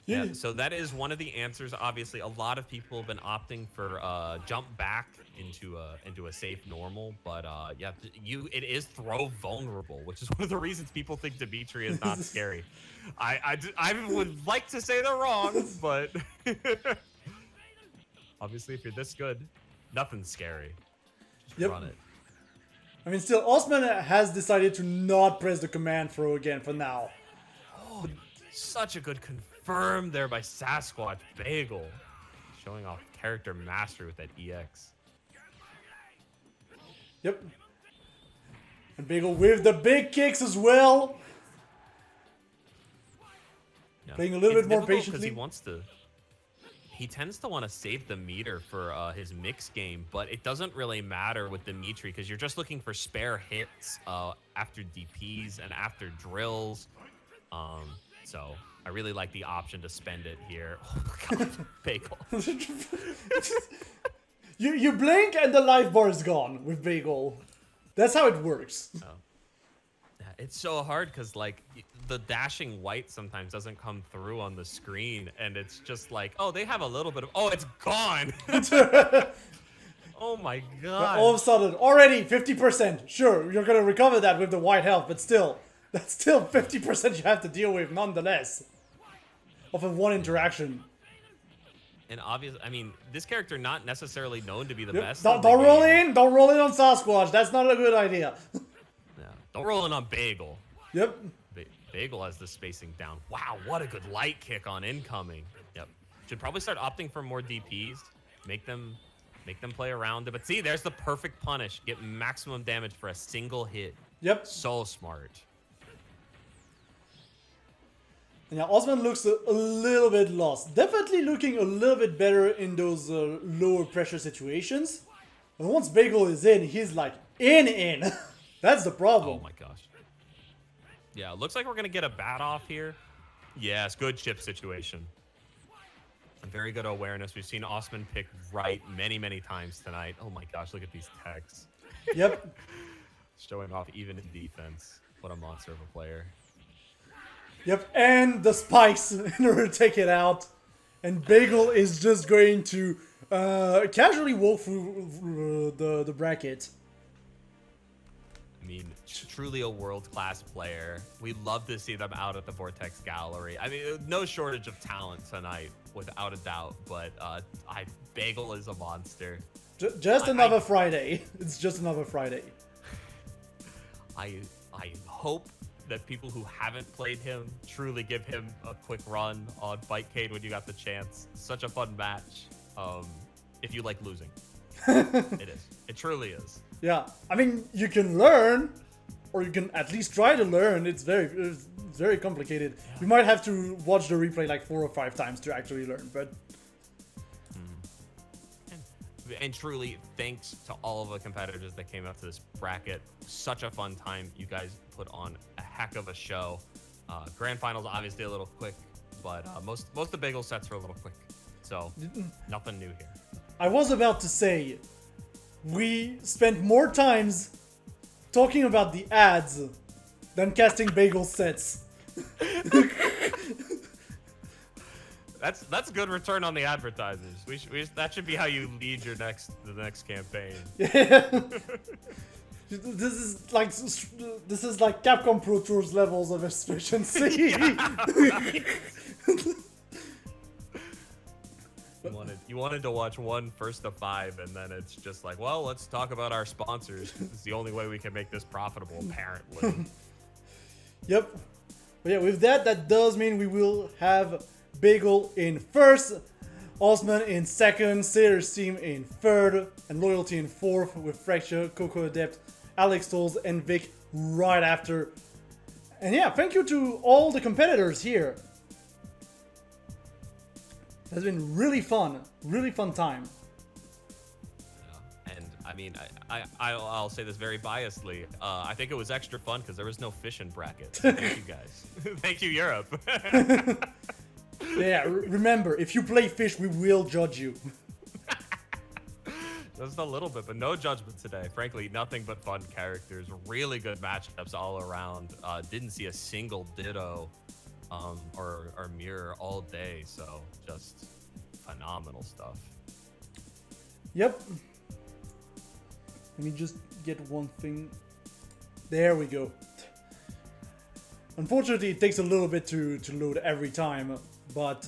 Yeah, so that is one of the answers. Obviously, a lot of people have been opting for jump back into a safe normal, but yeah, it is throw vulnerable, which is one of the reasons people think Dimitri is not scary. I would like to say they're wrong, but obviously, if you're this good, nothing's scary. Just run it. I mean, still, Osman has decided to not press the command throw again for now. Oh, such a good confirm there by Sasquatch Bagel. Showing off character mastery with that EX. Yep. And Bagel with the big kicks as well. Yeah. Playing a little bit more patiently. He tends to want to save the meter for his mix game, but it doesn't really matter with Dimitri because you're just looking for spare hits after DPs and after drills. So I really like the option to spend it here. Oh my god, Bagel. you blink and the life bar is gone with Bagel. That's how it works. Oh. Yeah, it's so hard because like the dashing white sometimes doesn't come through on the screen, and it's just like, oh, they have a little bit of, oh, it's gone. Oh my god. All of a sudden, already 50%. Sure, you're gonna recover that with the white health, but still, that's still 50% you have to deal with nonetheless. Of a one interaction. And obviously, I mean, this character not necessarily known to be the best. Don't roll in. Don't roll in on Sasquatch. That's not a good idea. Yeah. Don't roll in on Bagel. Yep. Bagel has the spacing down. Wow, what a good light kick on incoming. Yep. Should probably start opting for more DPs. Make them play around it. But see, there's the perfect punish. Get maximum damage for a single hit. Yep. So smart. Yeah, Osman looks a little bit lost. Definitely looking a little bit better in those lower pressure situations. And once Bagel is in, he's like in. That's the problem. Oh my gosh. Yeah, looks like we're going to get a bat off here. Yes, good chip situation. Very good awareness. We've seen Osman pick right many times tonight. Oh my gosh, look at these techs. Yep. Showing off even in defense. What a monster of a player. Yep, and the spikes in order to take it out. And Bagel is just going to casually walk through the bracket. I mean, truly a world-class player. We love to see them out at the Vortex Gallery. I mean, no shortage of talent tonight, without a doubt. But Bagel is a monster. Just another Friday. It's just another Friday. I hope that people who haven't played him truly give him a quick run on Fightcade when you got the chance. Such a fun match. If you like losing. It is. It truly is. Yeah, I mean, you can learn, or you can at least try to learn. It's very complicated. Yeah. You might have to watch the replay like 4 or 5 times to actually learn, but... And truly, thanks to all of the competitors that came up to this bracket. Such a fun time. You guys put on a heck of a show. Grand finals, obviously a little quick, but most of the Bagel sets were a little quick. So, nothing new here. I was about to say... We spent more times talking about the ads than casting Bagel sets. That's good return on the advertisers. That should be how you lead the next campaign. Yeah. This is like Capcom Pro Tours levels of efficiency. You wanted to watch one first to 5, and then it's just like, well, let's talk about our sponsors. It's the only way we can make this profitable, apparently. Yep. But yeah, with that does mean we will have Bagel in first, Osman in second, Sailor's team in third, and Loyalty in fourth, with Fracture, Coco Adept, Alex Tolls, and Vic right after. And yeah, thank you to all the competitors here. It's been really fun time. And I mean, I'll say this very biasedly. I think it was extra fun because there was no fishing bracket. Thank you guys. Thank you, Europe. Yeah, remember, if you play fish, we will judge you. Just a little bit, but no judgment today. Frankly, nothing but fun characters. Really good matchups all around. Didn't see a single ditto or mirror all day, so just phenomenal stuff. Yep. Let me just get one thing. There we go. Unfortunately, it takes a little bit to load every time, but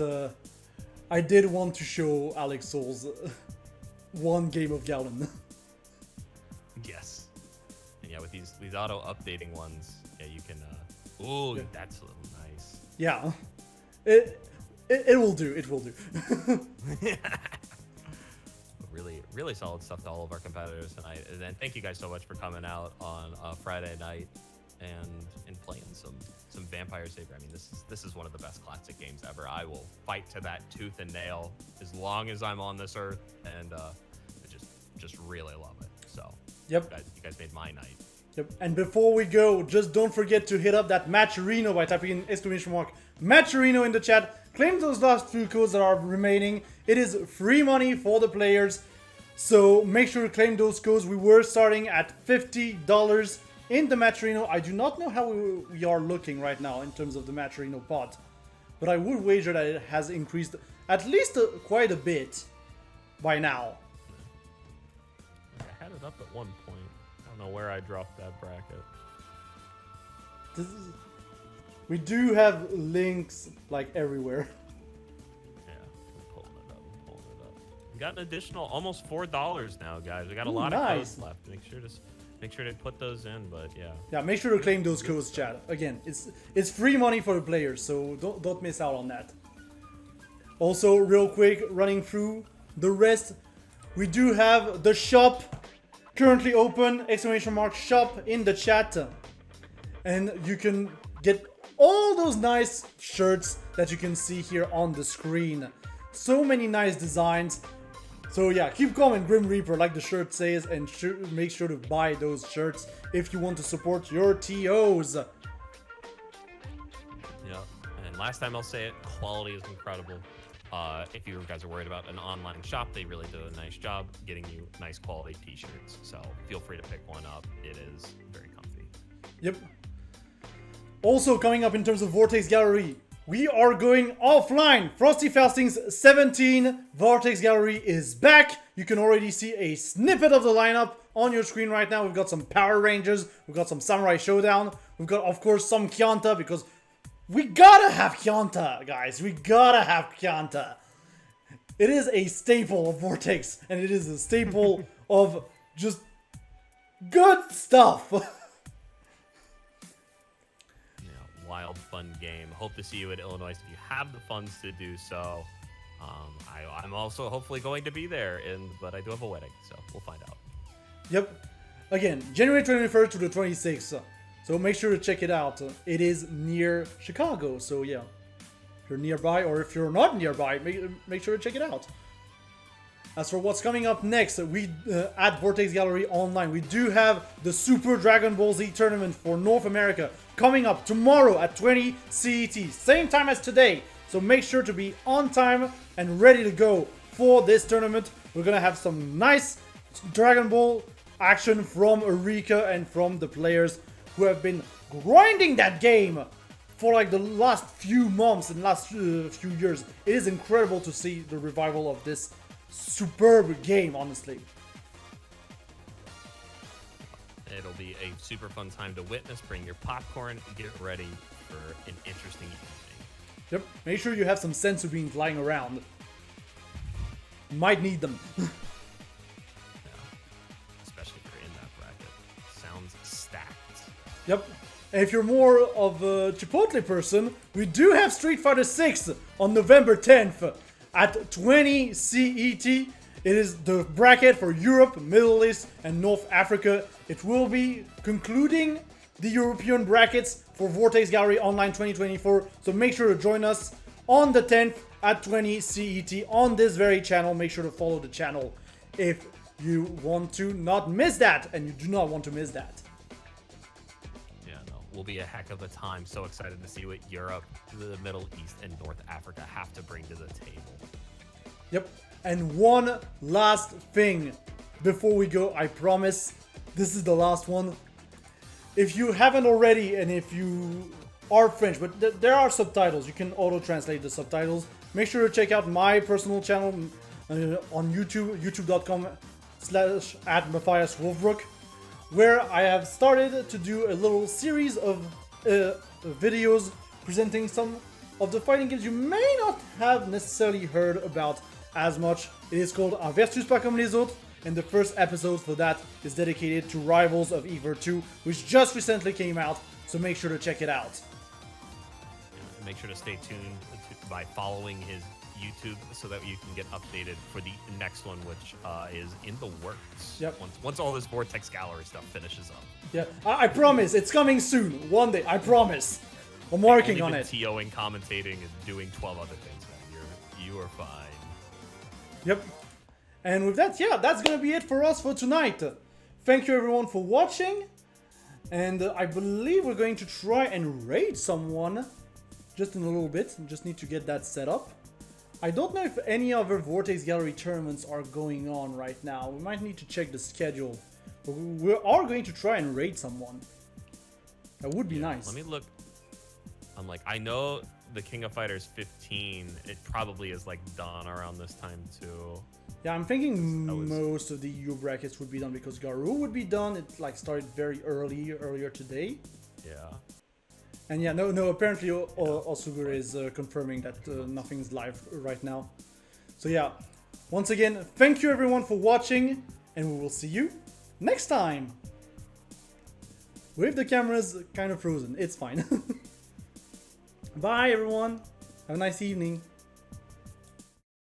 I did want to show Alex Souls one game of Gallon. Yes. And yeah, with these auto updating ones, yeah, you can. Ooh, yeah. That's a little nice. Yeah, it will do. It will do. Really solid stuff to all of our competitors tonight. And then thank you guys so much for coming out on Friday night and playing some Vampire Saber. I mean, this is one of the best classic games ever. I will fight to that tooth and nail as long as I'm on this earth, and I just really love it. So yep, you guys made my night. Yep. And before we go, just don't forget to hit up that Matcherino by typing in !Matcherino in the chat. Claim those last few codes that are remaining. It is free money for the players, so make sure to claim those codes. We were starting at $50 in the Matcherino. I do not know how we are looking right now in terms of the Matcherino pot, but I would wager that it has increased at least quite a bit by now. I had it up at one point. I don't know where I dropped that bracket. We do have links like everywhere. Yeah, I'm pulling it up. We got an additional almost $4 now, guys. We got a lot of codes left. Make sure to put those in, but yeah. Yeah, make sure to claim those codes, chat. Again, it's free money for the players, so don't miss out on that. Also, real quick, running through the rest, we do have the shop currently open, !shop in the chat, and you can get all those nice shirts that you can see here on the screen. So many nice designs. So yeah, keep coming, Grim Reaper, like the shirt says, and make sure to buy those shirts if you want to support your TOs. Yeah, and last time I'll say it, quality is incredible. If you guys are worried about an online shop, they really do a nice job getting you nice quality t-shirts. So feel free to pick one up. It is very comfy. Yep. Also coming up in terms of Vortex Gallery, we are going offline. Frosty Fasting's 17 Vortex Gallery is back. You can already see a snippet of the lineup on your screen right now. We've got some Power Rangers, we've got some Samurai Showdown, we've got, of course, some Kyanta, because we gotta have Kyanta, guys. We gotta have Kyanta. It is a staple of Vortex, and it is a staple of just good stuff. Wild, fun game. Hope to see you at Illinois if you have the funds to do so. I'm also hopefully going to be there, but I do have a wedding, so we'll find out. Yep. Again, January 21st to the 26th. So make sure to check it out. It is near Chicago, so yeah. If you're nearby, or if you're not nearby, make sure to check it out. As for what's coming up next, we at Vortex Gallery Online, we do have the Super Dragon Ball Z tournament for North America coming up tomorrow at 20 CET, same time as today. So make sure to be on time and ready to go for this tournament. We're gonna have some nice Dragon Ball action from Eureka and from the players who have been grinding that game for like the last few months and last few years. It is incredible to see the revival of this superb game, honestly. It'll be a super fun time to witness. Bring your popcorn and get ready for an interesting evening. Yep, make sure you have some sensu beans lying around. Might need them. Yeah. Especially if you're in that bracket. Sounds stacked. Yep. And if you're more of a Chipotle person, we do have Street Fighter 6 on November 10th at 20 CET. It is the bracket for Europe, Middle East, and North Africa. It will be concluding the European brackets for Vortex Gallery Online 2024. So make sure to join us on the 10th at 20 CET on this very channel. Make sure to follow the channel if you want to not miss that, and you do not want to miss that. Yeah, no, will be a heck of a time. So excited to see what Europe, the Middle East, and North Africa have to bring to the table. Yep. And one last thing before we go, I promise this is the last one. If you haven't already, and if you are French, but there are subtitles, you can auto-translate the subtitles. Make sure to check out my personal channel on YouTube, youtube.com/@Mathias Wolfbrok, where I have started to do a little series of videos presenting some of the fighting games you may not have necessarily heard about as much. It is called Un versus pas comme les autres, and the first episode for that is dedicated to Rivals of Ever 2, which just recently came out, so make sure to check it out. Make sure to stay tuned by following his YouTube so that you can get updated for the next one, which is in the works. Yep. Once all this Vortex Gallery stuff finishes up. Yeah, I promise, it's coming soon, one day, I promise. I'm working on it. TOing, commentating, and doing 12 other things, man. You are fine. Yep. And with that, yeah, that's gonna be it for us for tonight. Thank you everyone for watching. And I believe we're going to try and raid someone just in a little bit. Just need to get that set up. I don't know if any other Vortex Gallery tournaments are going on right now. We might need to check the schedule. But we are going to try and raid someone. That would be nice. Let me look. I'm like, I know the King of Fighters 15, it probably is like done around this time too. Yeah, I'm thinking most of the EU brackets would be done because Garou would be done. It like started very earlier today. Yeah. And yeah, no, apparently Osugur is confirming that nothing's live right now. So yeah, once again, thank you everyone for watching, and we will see you next time. With the cameras kind of frozen, it's fine. Bye everyone, have a nice evening.